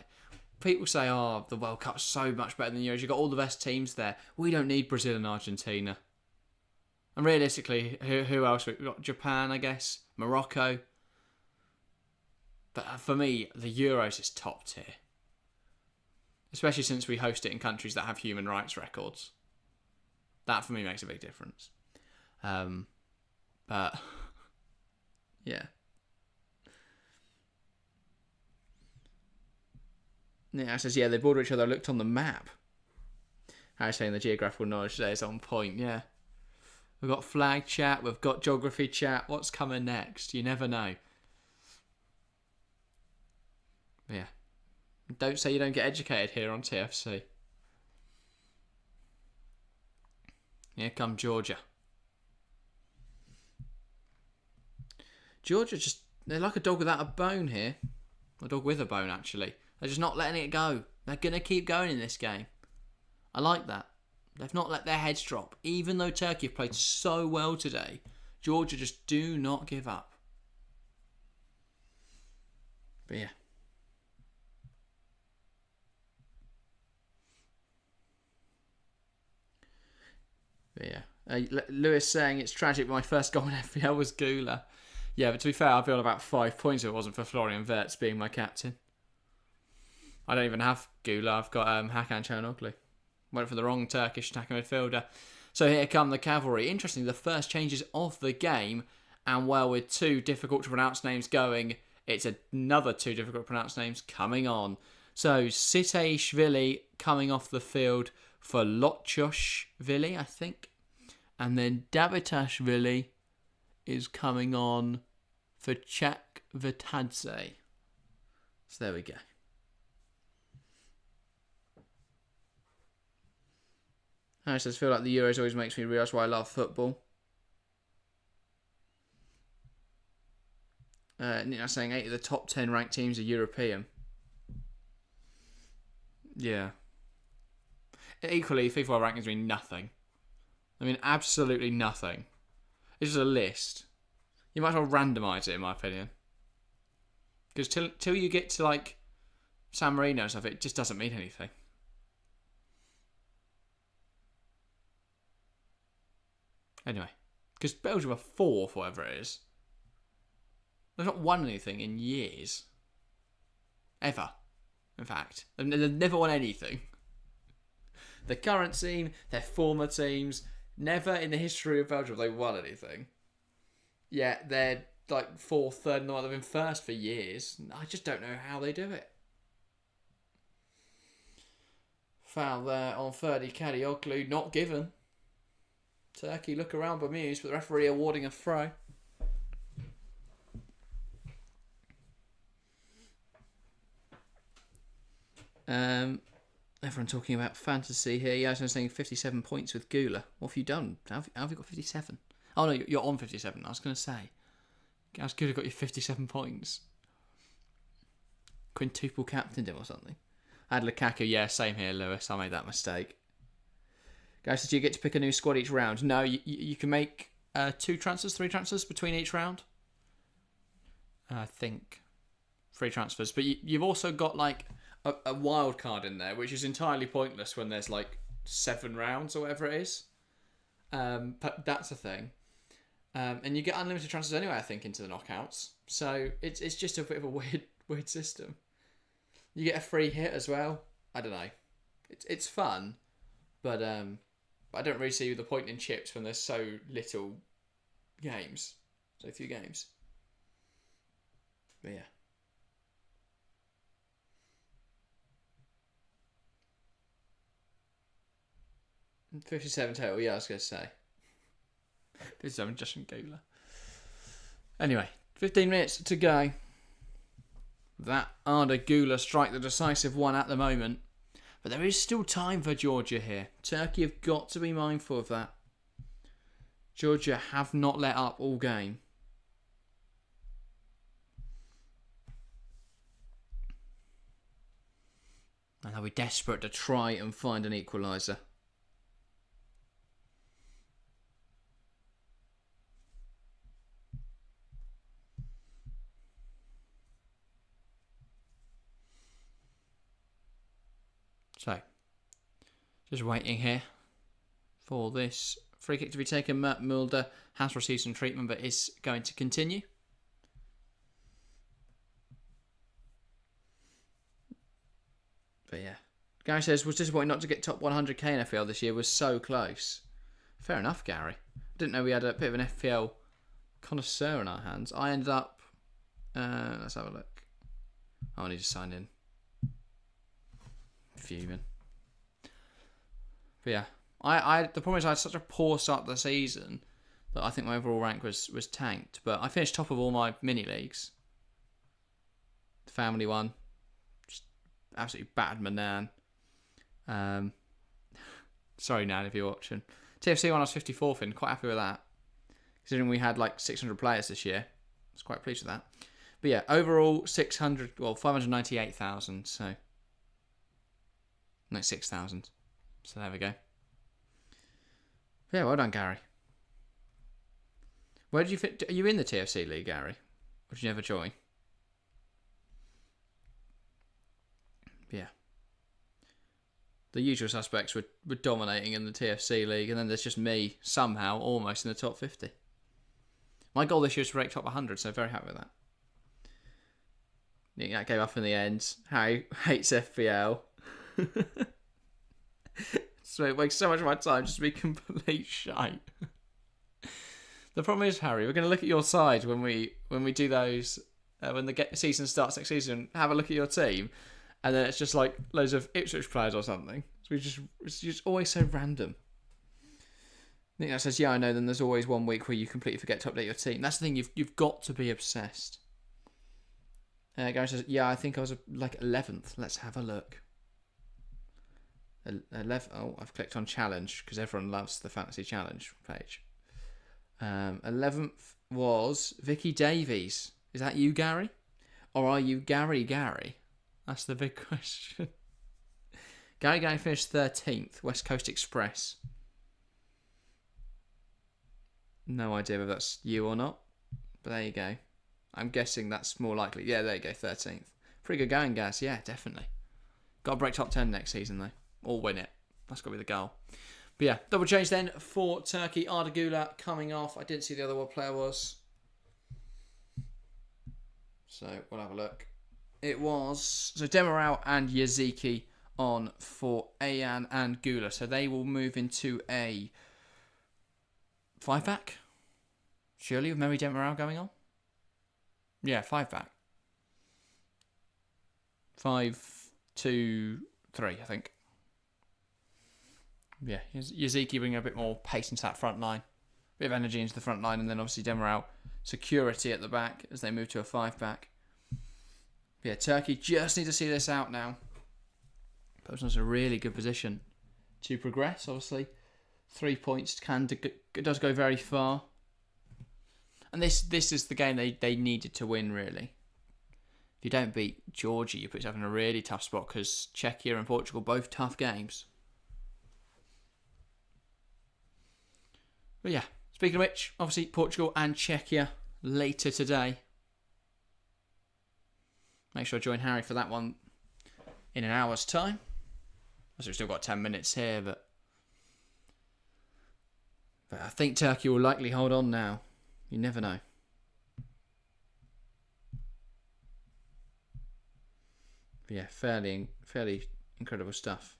people say, the World Cup's so much better than the Euros. You've got all the best teams there. We don't need Brazil and Argentina. And realistically, who else? We've got Japan, I guess. Morocco. But for me, the Euros is top tier. Especially since we host it in countries that have human rights records. That, for me, makes a big difference. But, yeah. Yeah, it says, yeah, they border each other. I looked on the map. Harry's saying the geographical knowledge today is on point, yeah. We've got flag chat, we've got geography chat. What's coming next? You never know. But yeah. Don't say you don't get educated here on TFC. Here come Georgia. Georgia they're like a dog without a bone here. A dog with a bone, actually. They're just not letting it go. They're going to keep going in this game. I like that. They've not let their heads drop. Even though Turkey have played so well today, Georgia just do not give up. But yeah. But yeah. Lewis saying it's tragic, but my first goal in FPL was Güler. Yeah, but to be fair, I'd be on about 5 points if it wasn't for Florian Wirtz being my captain. I don't even have Güler. I've got Hakan Çalhanoğlu. Went for the wrong Turkish attacking midfielder. So here come the cavalry. Interesting, the first changes of the game. And well, with two difficult to pronounce names going It's another two difficult to pronounce names coming on. So Siteshvili coming off the field for Lotchoshvili, I think. And then Davitashvili is coming on for Chakvetadze. So there we go. I just feel like the Euros always makes me realise why I love football. Nick's saying 8 of the top 10 ranked teams are European. Yeah. Equally, FIFA rankings mean nothing. I mean, absolutely nothing. It's just a list. You might as well randomise it, in my opinion. Because till you get to, like, San Marino and stuff, it just doesn't mean anything. Anyway. Because Belgium are 4th, whatever it is. They've not won anything in years. Ever. In fact. They've never won anything. The current team, their former teams, never in the history of Belgium have they won anything. Yeah, they're like 4th, 3rd, and they've been 1st for years. I just don't know how they do it. Foul there on 30, Kadioglu, not given. Turkey look around bemused, but the referee awarding a throw. Everyone talking about fantasy here. Yeah, I was saying 57 points with Gula. What have you done? How have you got 57? Oh no, you're on 57. I was going to say. How's Gula got you 57 points? Quintuple captained him or something. I had Lukaku. Yeah, same here, Lewis. I made that mistake. Guys, do you get to pick a new squad each round? No, you can make 2 transfers, 3 transfers between each round. I think 3 transfers. But you've also got like a wild card in there, which is entirely pointless when there's like 7 rounds or whatever it is. But that's a thing. And you get unlimited transfers anyway, I think, into the knockouts. So it's just a bit of a weird system. You get a free hit as well. I don't know. It's fun, but I don't really see the point in chips when there's so little games, so few games. But yeah. 57 total, yeah, I was going to say. 57 Justin Gula. Anyway, 15 minutes to go. That Arda Gula strike the decisive one at the moment. But there is still time for Georgia here. Turkey have got to be mindful of that. Georgia have not let up all game. And they'll be desperate to try and find an equaliser. So, just waiting here for this free kick to be taken. Mert Mulder has received some treatment but is going to continue. But yeah. Gary says, was disappointed not to get top 100k in FPL this year. Was so close. Fair enough, Gary. Didn't know we had a bit of an FPL connoisseur in our hands. I ended up... let's have a look. Oh, I need to sign in. Fuming. But yeah. The problem is I had such a poor start to the season that I think my overall rank was tanked. But I finished top of all my mini leagues. The family one. Just absolutely battered my nan. Sorry, Nan, if you're watching. TFC one I was 54th in. Quite happy with that. Considering we had like 600 players this year. I was quite pleased with that. But yeah, overall 598,000. So. No, 6,000. So there we go. Yeah, well done, Gary. Where did you fit? Are you in the TFC league, Gary? Or did you never join? Yeah. The usual suspects were dominating in the TFC league, and then there's just me, somehow, almost in the top 50. My goal this year is to break top 100, so very happy with that. That gave up in the end. Harry hates FPL. So it wastes so much of my time just to be complete shite. The problem is, Harry, we're going to look at your side when we do those when the season starts next seaon, have a look at your team, and then it's just like loads of Ipswich players or something. So it's just always so random. Nick that says, yeah, I know. Then there's always one week where you completely forget to update your team. That's the thing. You've got to be obsessed. Gary says, yeah, I think I was like 11th. Let's have a look. 11. Oh, I've clicked on challenge because everyone loves the fantasy challenge page. 11th was Vicky Davies. Is that you, Gary? Or are you Gary? That's the big question. Gary finished 13th. West Coast Express. No idea whether that's you or not. But there you go. I'm guessing that's more likely. Yeah, there you go, 13th. Pretty good going, Gaz. Yeah, definitely. Got to break top 10 next season, though. Or win it. That's got to be the goal. But yeah, double change then for Turkey. Arda Güler coming off. I didn't see the other one player was. So we'll have a look. It was Demiral and Yaziki on for Ayan and Güler. So they will move into a 5-back. Surely with Mary Demiral going on? Yeah, 5-back. 5-2-3, I think. Yeah, Yaziki bringing a bit more pace into that front line. A bit of energy into the front line, and then obviously Demiral security at the back as they move to a 5-back. Yeah, Turkey just need to see this out now. Puts us in a really good position to progress, obviously. 3 points does go very far. And this is the game they needed to win, really. If you don't beat Georgia, you put yourself in a really tough spot because Czechia and Portugal, both tough games. But yeah, speaking of which, obviously Portugal and Czechia later today. Make sure to join Harry for that one in an hour's time. So we've still got 10 minutes here, but I think Turkey will likely hold on now. You never know. But yeah, fairly incredible stuff.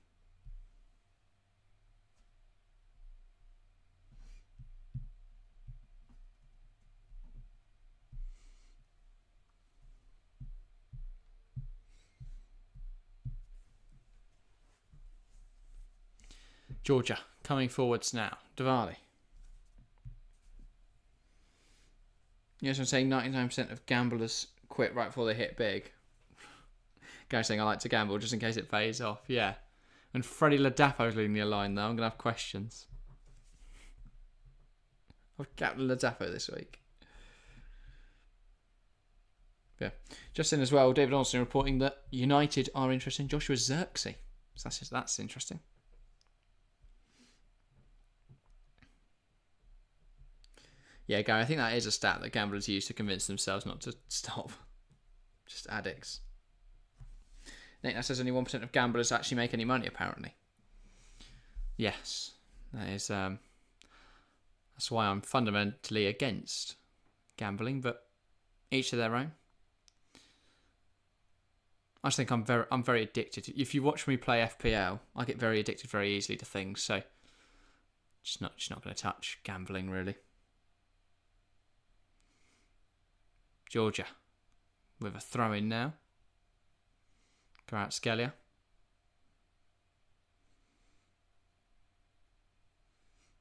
Georgia coming forwards now. Diwali. Yes, I'm saying 99% of gamblers quit right before they hit big. Guys saying I like to gamble just in case it pays off. Yeah. When Freddie Ladapo's leading the line, though, I'm going to have questions. I've captain Ladapo this week. Yeah. Just in as well, David Olsen reporting that United are interested in Joshua Zirkzee. So that's interesting. Yeah, Gary, I think that is a stat that gamblers use to convince themselves not to stop. Just addicts. Nick, that says only 1% of gamblers actually make any money, apparently. Yes, that is. That's why I'm fundamentally against gambling, but each to their own. I just think I'm very addicted. If you watch me play FPL, I get very addicted very easily to things. So, just not going to touch gambling really. Georgia with a throw in now. Kvaratskhelia.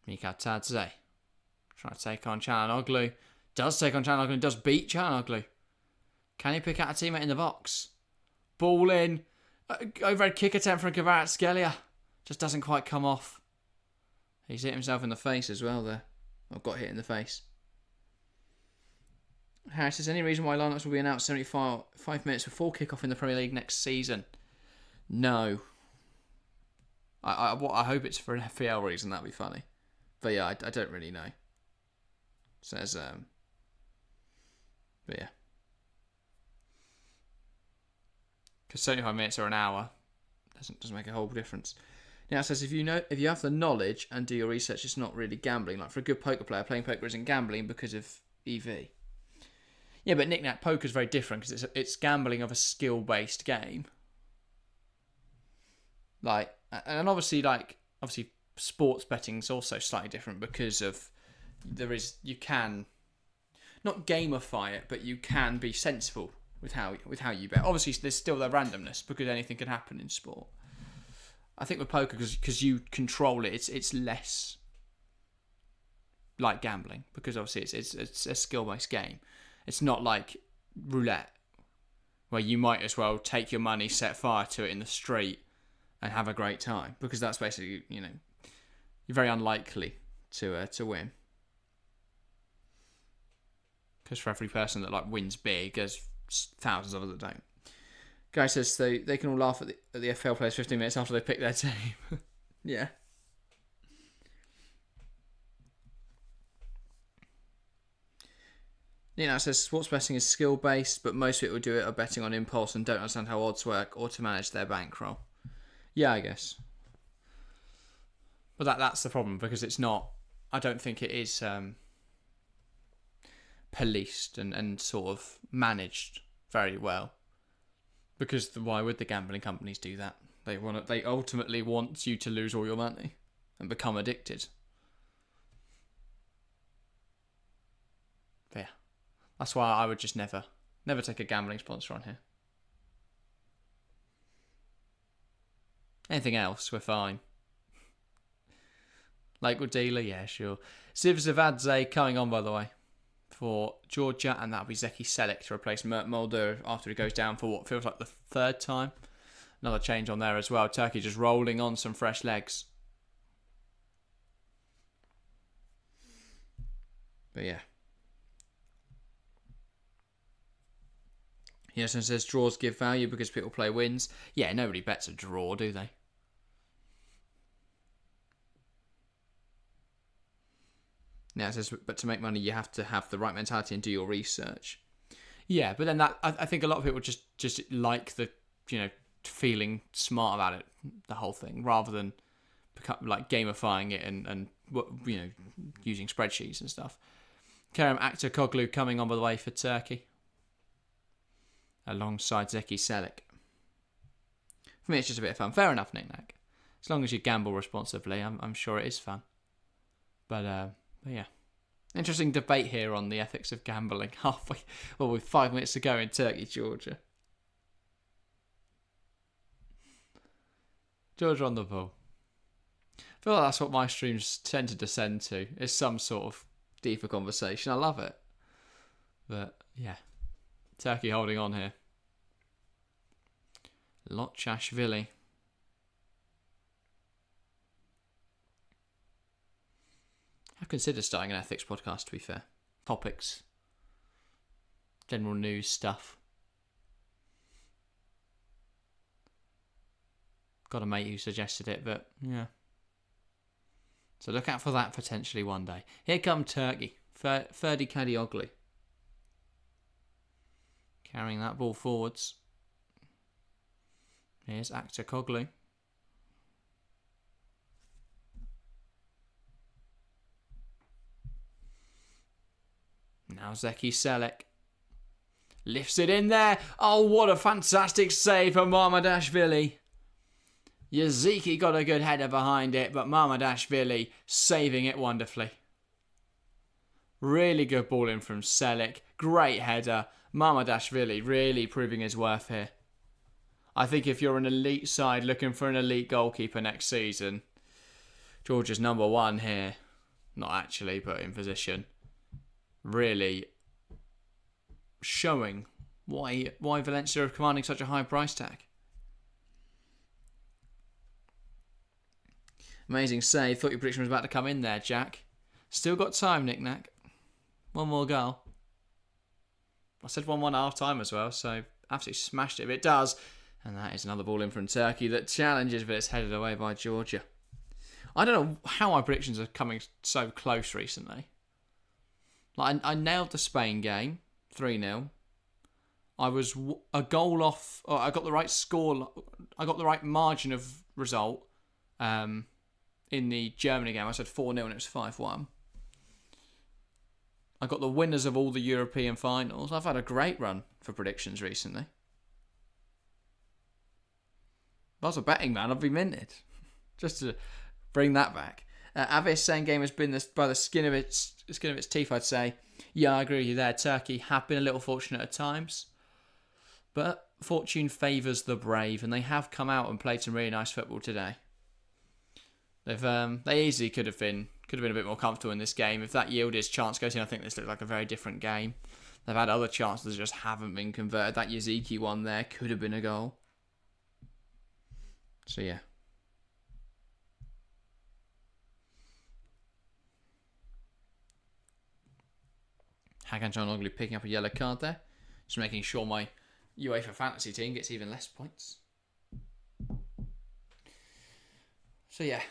Mika Tadze. Trying to take on Çalhanoğlu. Does take on Çalhanoğlu and does beat Çalhanoğlu. Can he pick out a teammate in the box? Ball in. Overhead kick attempt from Kvaratskhelia. Just doesn't quite come off. He's hit himself in the face as well there. Or got hit in the face. Harris, is there any reason why lineups will be announced 75 minutes before kickoff in the Premier League next season? No. I hope it's for an FPL reason. That'd be funny. But yeah, I don't really know. Says but yeah, because 75 minutes or an hour doesn't make a whole difference. Now it says if you have the knowledge and do your research, it's not really gambling. Like for a good poker player, playing poker isn't gambling because of EV. Yeah, but knick-knack poker is very different because it's gambling of a skill-based game. Like, and obviously sports betting is also slightly different because of not gamify it, but you can be sensible with how you bet. Obviously, there's still the randomness because anything can happen in sport. I think with poker, because you control it, it's less like gambling because obviously it's a skill-based game. It's not like roulette where you might as well take your money, set fire to it in the street, and have a great time because that's basically, you're very unlikely to win. Because for every person that wins big, there's thousands of others that don't. Guy says they can all laugh at the FPL players 15 minutes after they pick their team. Yeah. Nina says sports betting is skill based, but most people do it are betting on impulse and don't understand how odds work or to manage their bankroll. Yeah, I guess. But that's the problem because it's not. I don't think it is policed and sort of managed very well. Because why would the gambling companies do that? They ultimately want you to lose all your money and become addicted. But yeah, that's why I would just never take a gambling sponsor on here. Anything else, we're fine. Lakewood dealer, yeah, sure. Ziv Zavadze coming on, by the way, for Georgia, and that'll be Zeki Selek to replace Mert Mulder after he goes down for what feels like the third time. Another change on there as well. Turkey just rolling on some fresh legs. But yeah. Yes, and says draws give value because people play wins. Yeah, nobody bets a draw, do they? Now it says, but to make money, you have to have the right mentality and do your research. Yeah, but then I think a lot of people just like the, feeling smart about it, the whole thing, rather than gamifying it and using spreadsheets and stuff. Kerem Aktürkoğlu coming on by the way for Turkey, alongside Zeki Selek. For me, it's just a bit of fun. Fair enough, Nick Nack. As long as you gamble responsibly, I'm sure it is fun. But yeah. Interesting debate here on the ethics of gambling. With 5 minutes to go in Turkey, Georgia. Georgia on the ball. I feel like that's what my streams tend to descend to, is some sort of deeper conversation. I love it. But, yeah. Turkey holding on here. Lotchashvili. I've considered starting an ethics podcast, to be fair. Topics. General news stuff. Got a mate who suggested it, but yeah. So look out for that potentially one day. Here come Turkey. Ferdi Kadioglu. Carrying that ball forwards. Here's Aktürkoğlu. Now Zeki Selek. Lifts it in there. Oh, what a fantastic save from Mamardashvili. Yaziki got a good header behind it, but Mamardashvili saving it wonderfully. Really good ball in from Selek. Great header. Mamardashvili really proving his worth here. I think if you're an elite side looking for an elite goalkeeper next season, Georgia's number one here. Not actually, but in position. Really showing why Valencia are commanding such a high price tag. Amazing save. Thought your prediction was about to come in there, Jack. Still got time, Nick Nack. One more goal. I said 1-1 half time as well, so absolutely smashed it if it does. And that is another ball in from Turkey that challenges, but it's headed away by Georgia. I don't know how my predictions are coming so close recently. I nailed the Spain game, 3-0. I was a goal off. I got the right score. I got the right margin of result. In the Germany game, I said 4-0 and it was 5-1. I got the winners of all the European finals. I've had a great run for predictions recently. If I was a betting man, I'd be minted. Just to bring that back. Avis saying game has been by the skin of its teeth, I'd say. Yeah, I agree with you there. Turkey have been a little fortunate at times, but fortune favours the brave, and they have come out and played some really nice football today. They easily could have been a bit more comfortable in this game. If that Yildiz chance goes in, I think this looks like a very different game. They've had other chances that just haven't been converted. That Yaziki one there could have been a goal. So yeah. Hakan Çalhanoğlu picking up a yellow card there. Just making sure my UEFA fantasy team gets even less points. So yeah,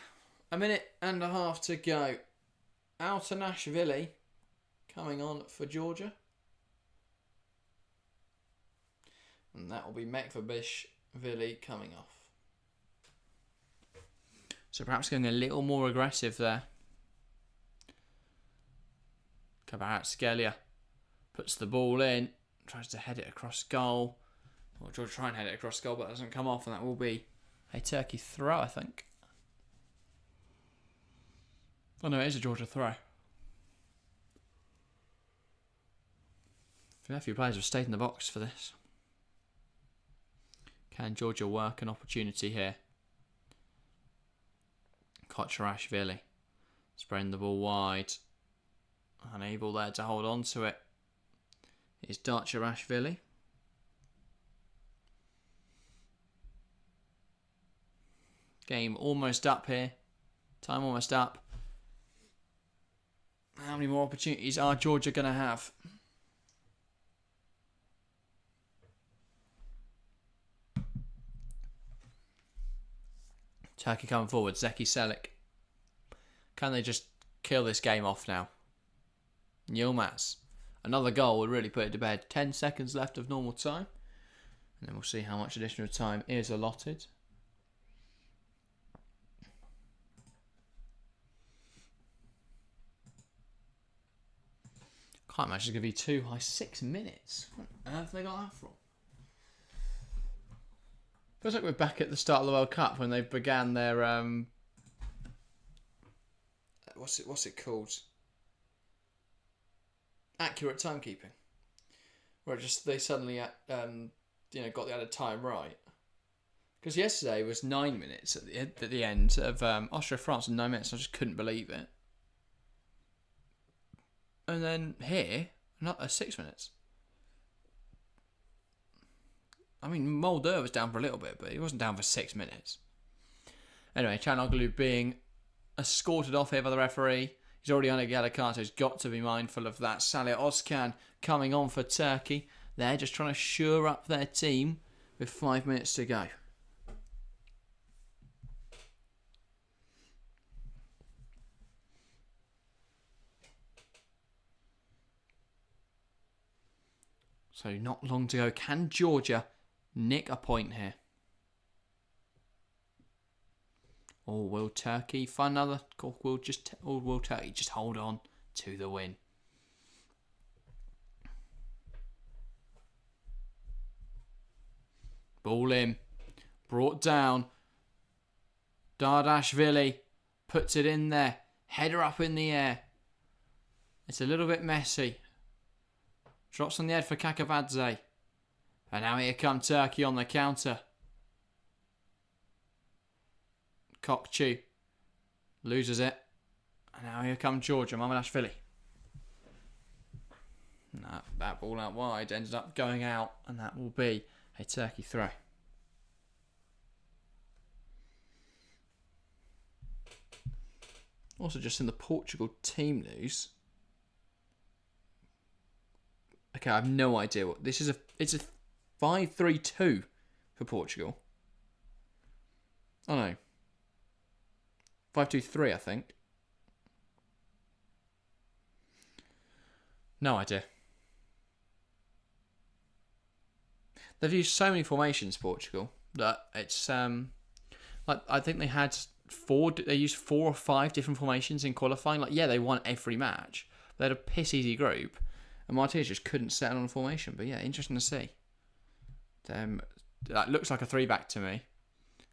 a minute and a half to go. Altanashvili coming on for Georgia. And that will be Mekvabishvili coming off. So perhaps going a little more aggressive there. Kvaratskhelia puts the ball in, tries to head it across goal. Or Georgia try and head it across goal, but it doesn't come off, and that will be a Turkey throw, I think. Oh no, it is a Georgia throw. A few players have stayed in the box for this. Can Georgia work an opportunity here? Kocharashvili spreading the ball wide. Unable there to hold on to it. It's Darcharashvili. Game almost up here. Time almost up. How many more opportunities are Georgia going to have? Turkey coming forward. Zeki Çelik. Can they just kill this game off now? Yilmaz. Another goal would really put it to bed. 10 seconds left of normal time. And then we'll see how much additional time is allotted. Can't imagine it's going to be too high. 6 minutes. What on earth have they got that from? Feels like we're back at the start of the World Cup when they began their what's it called? Accurate timekeeping, where they suddenly got the added time right. Because yesterday was 9 minutes at the end of Austria-France in 9 minutes. I just couldn't believe it. And then here, another 6 minutes. I mean, Mulder was down for a little bit, but he wasn't down for 6 minutes. Anyway, Çalhanoğlu being escorted off here by the referee. He's already on a yellow card, so he's got to be mindful of that. Salih Özcan coming on for Turkey. They're just trying to shore up their team with 5 minutes to go. So not long to go. Can Georgia nick a point here? Or will Turkey find another? Or will Turkey just hold on to the win? Ball in. Brought down. Dardashvili puts it in there. Header up in the air. It's a little bit messy. Drops on the head for Kakavadze. And now here come Turkey on the counter. Kokchu loses it. And now here come Georgia, Mamardashvili. That ball out wide ended up going out, and that will be a Turkey throw. Also, just in the Portugal team news. Okay, I have no idea what this is. It's a 5-3-2 for Portugal. Oh no. 5-2-3, I think. No idea. They've used so many formations, Portugal, that it's like I think they had they used 4 or 5 different formations in qualifying. Like, yeah, they won every match. They had a piss easy group, and Martinez just couldn't settle on a formation. But yeah, interesting to see. That looks like a 3-back to me,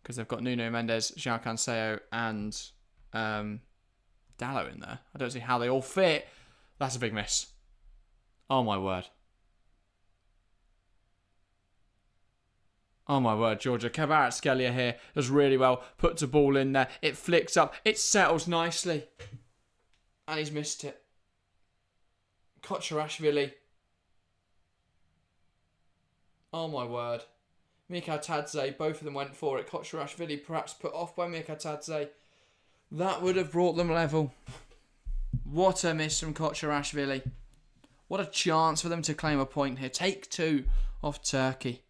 because they've got Nuno Mendes, João Cancelo, and Dallo in there. I don't see how they all fit. That's a big miss. Oh, my word. Oh, my word, Georgia. Kvaratskhelia here does really well. Puts a ball in there. It flicks up. It settles nicely. And he's missed it. Kocherashvili. Oh, my word. Mikhail-Tadze, both of them went for it. Kocherashvili perhaps put off by Mikhail-Tadze. That would have brought them level. What a miss from Kocherashvili. What a chance for them to claim a point here. Take 2 off Turkey.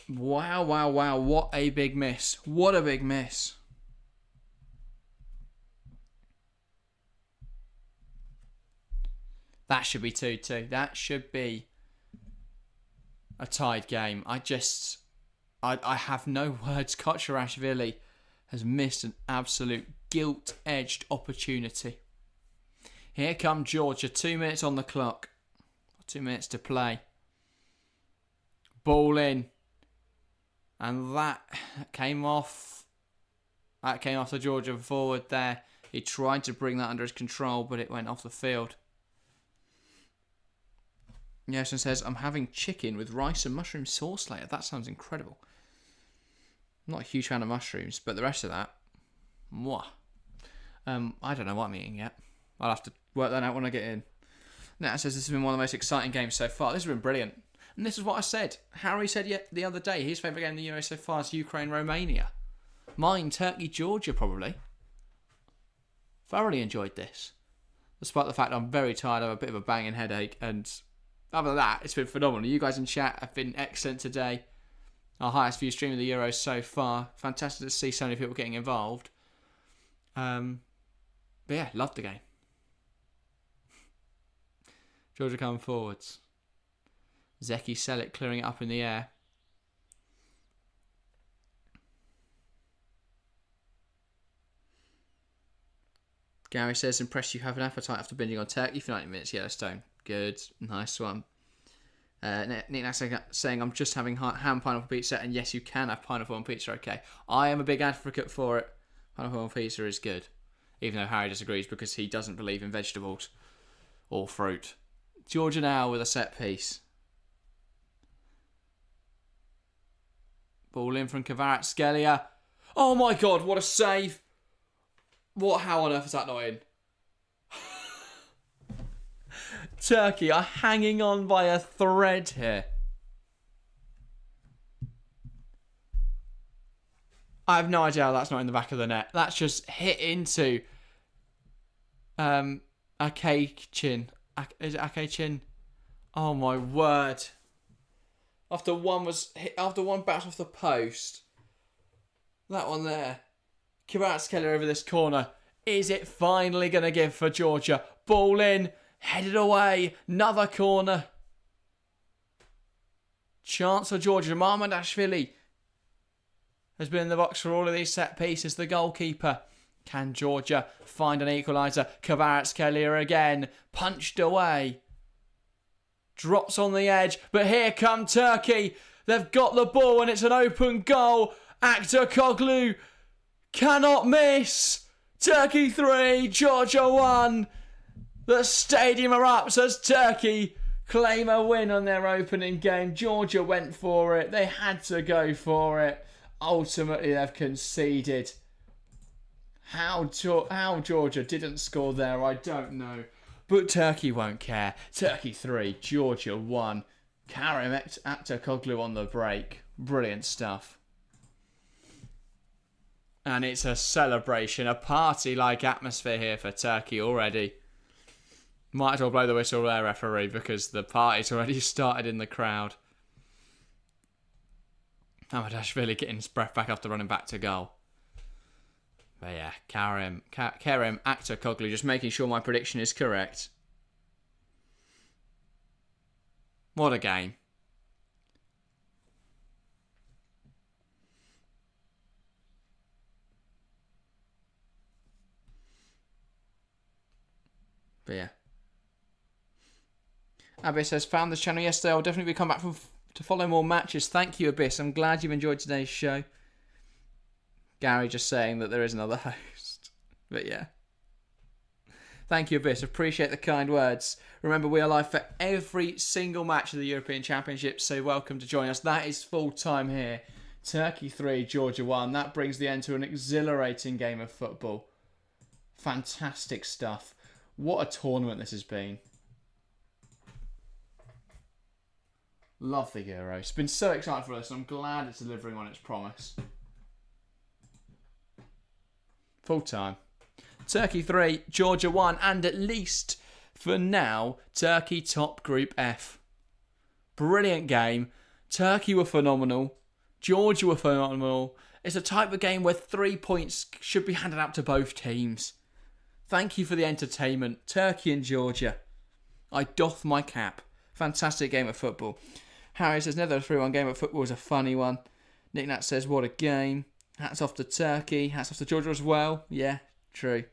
Wow, wow, wow. What a big miss. What a big miss. That should be 2-2. That should be a tied game. I have no words. Kocherashvili has missed an absolute gilt-edged opportunity. Here come Georgia. 2 minutes on the clock. 2 minutes to play. Ball in. And that came off. That came off the Georgia forward there. He tried to bring that under his control, but it went off the field. Yes, and says, I'm having chicken with rice and mushroom sauce later. That sounds incredible. I'm not a huge fan of mushrooms, but the rest of that, mwah. I don't know what I'm eating yet. I'll have to work that out when I get in. Now, it says this has been one of the most exciting games so far. This has been brilliant. And this is what I said. Harry said the other day, his favourite game in the Euro so far is Ukraine-Romania. Mine, Turkey-Georgia, probably. Thoroughly enjoyed this. Despite the fact I'm very tired, I have a bit of a banging headache. And other than that, it's been phenomenal. You guys in chat have been excellent today. Our highest view stream of the Euros so far. Fantastic to see so many people getting involved. But yeah, loved the game. Georgia coming forwards. Zeki Selic clearing it up in the air. Gary says, impressed you have an appetite after binging on Turkey for 90 minutes. Yellowstone. Good. Nice one. Nick saying, I'm just having ham pineapple pizza. And yes, you can have pineapple on pizza, okay. I am a big advocate for it. Pineapple on pizza is good. Even though Harry disagrees because he doesn't believe in vegetables or fruit. Georgia now with a set piece. Ball in from Kvaratskhelia. Oh my god, what a save. How on earth is that not in? Turkey are hanging on by a thread here. I have no idea how that's not in the back of the net. That's just hit into Akechin. Is it Akechin? Oh my word. After one bounced off the post. That one there. Kvaratskhelia over this corner. Is it finally going to give for Georgia? Ball in. Headed away. Another corner. Chance for Georgia. Mamardashvili has been in the box for all of these set pieces. The goalkeeper. Can Georgia find an equaliser? Kvaratskhelia again. Punched away. Drops on the edge, but here come Turkey. They've got the ball and it's an open goal. Aktakoglu cannot miss. Turkey 3, Georgia 1. The stadium erupts as Turkey claim a win on their opening game. Georgia went for it. They had to go for it. Ultimately, they've conceded. How Georgia didn't score there, I don't know. But Turkey won't care. Turkey 3, Georgia 1. Karim Aktakoglu on the break. Brilliant stuff. And it's a celebration, a party-like atmosphere here for Turkey already. Might as well blow the whistle there, referee, because the party's already started in the crowd. Mamardashvili getting his breath back after running back to goal. But yeah, Karim Aktakoglu, just making sure my prediction is correct. What a game. But yeah. Abyss says, found this channel yesterday. I'll definitely be coming back to follow more matches. Thank you, Abyss. I'm glad you've enjoyed today's show. Gary just saying that there is another host. But yeah. Thank you, Abyss. Appreciate the kind words. Remember, we are live for every single match of the European Championship, so welcome to join us. That is full time here. Turkey 3, Georgia 1. That brings the end to an exhilarating game of football. Fantastic stuff. What a tournament this has been. Love the Euro. It's been so exciting for us, and I'm glad it's delivering on its promise. Full time. Turkey 3, Georgia 1, and at least, for now, Turkey top Group F. Brilliant game. Turkey were phenomenal. Georgia were phenomenal. It's a type of game where 3 points should be handed out to both teams. Thank you for the entertainment. Turkey and Georgia. I doff my cap. Fantastic game of football. Harry says, never a 3-1 game of football is a funny one. Nick Nat says, what a game. Hats off to Turkey. Hats off to Georgia as well. Yeah, true.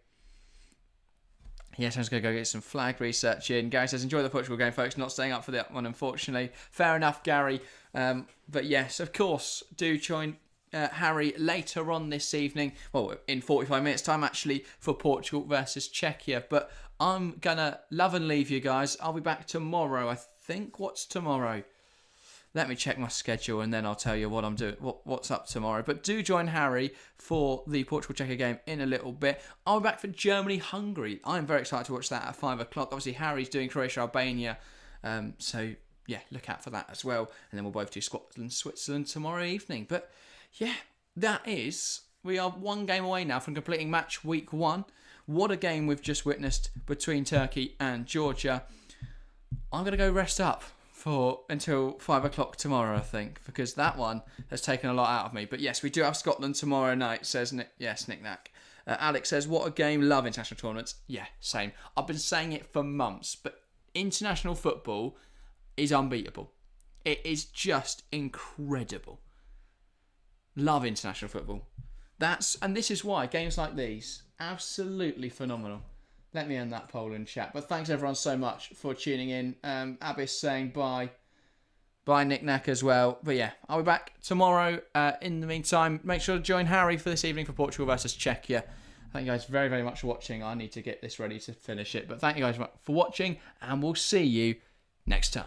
Yes, I'm just going to go get some flag research in. Gary says, enjoy the Portugal game, folks. Not staying up for that one, unfortunately. Fair enough, Gary. But yes, of course, do join Harry later on this evening. Well, in 45 minutes' time, actually, for Portugal versus Czechia. But I'm going to love and leave you guys. I'll be back tomorrow, I think. What's tomorrow? Let me check my schedule and then I'll tell you what I'm doing, what's up tomorrow. But do join Harry for the Portugal-Czechia game in a little bit. I'll be back for Germany-Hungary. I'm very excited to watch that at 5 o'clock. Obviously, Harry's doing Croatia-Albania. So, yeah, look out for that as well. And then we'll both do Scotland-Switzerland tomorrow evening. But, yeah, we are one game away now from completing match week 1. What a game we've just witnessed between Turkey and Georgia. I'm going to go rest up until 5 o'clock tomorrow, I think, because that one has taken a lot out of me. But yes, we do have Scotland tomorrow night, says Nick. Yes, Nick Nack. Alex says, what a game, love international tournaments. Yeah, same. I've been saying it for months, but international football is unbeatable. It is just incredible. Love international football. And this is why games like these, absolutely phenomenal. Let me end that poll in chat. But thanks everyone so much for tuning in. Abyss saying bye. Bye Nick Nack as well. But yeah, I'll be back tomorrow. In the meantime, make sure to join Harry for this evening for Portugal versus Czechia. Thank you guys very, very much for watching. I need to get this ready to finish it. But thank you guys for watching, and we'll see you next time.